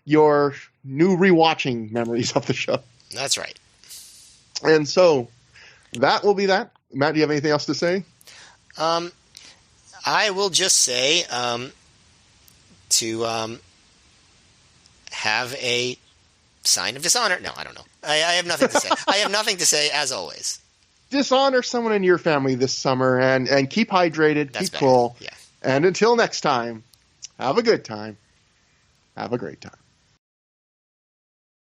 your new rewatching memories of the show. That's right. And so that will be that. Matt, do you have anything else to say? I will just say to have a sign of dishonor. No, I don't know. I have nothing to say. I have nothing to say, as always. Dishonor someone in your family this summer, and keep hydrated, keep cool. Yeah. And until next time, have a good time. Have a great time.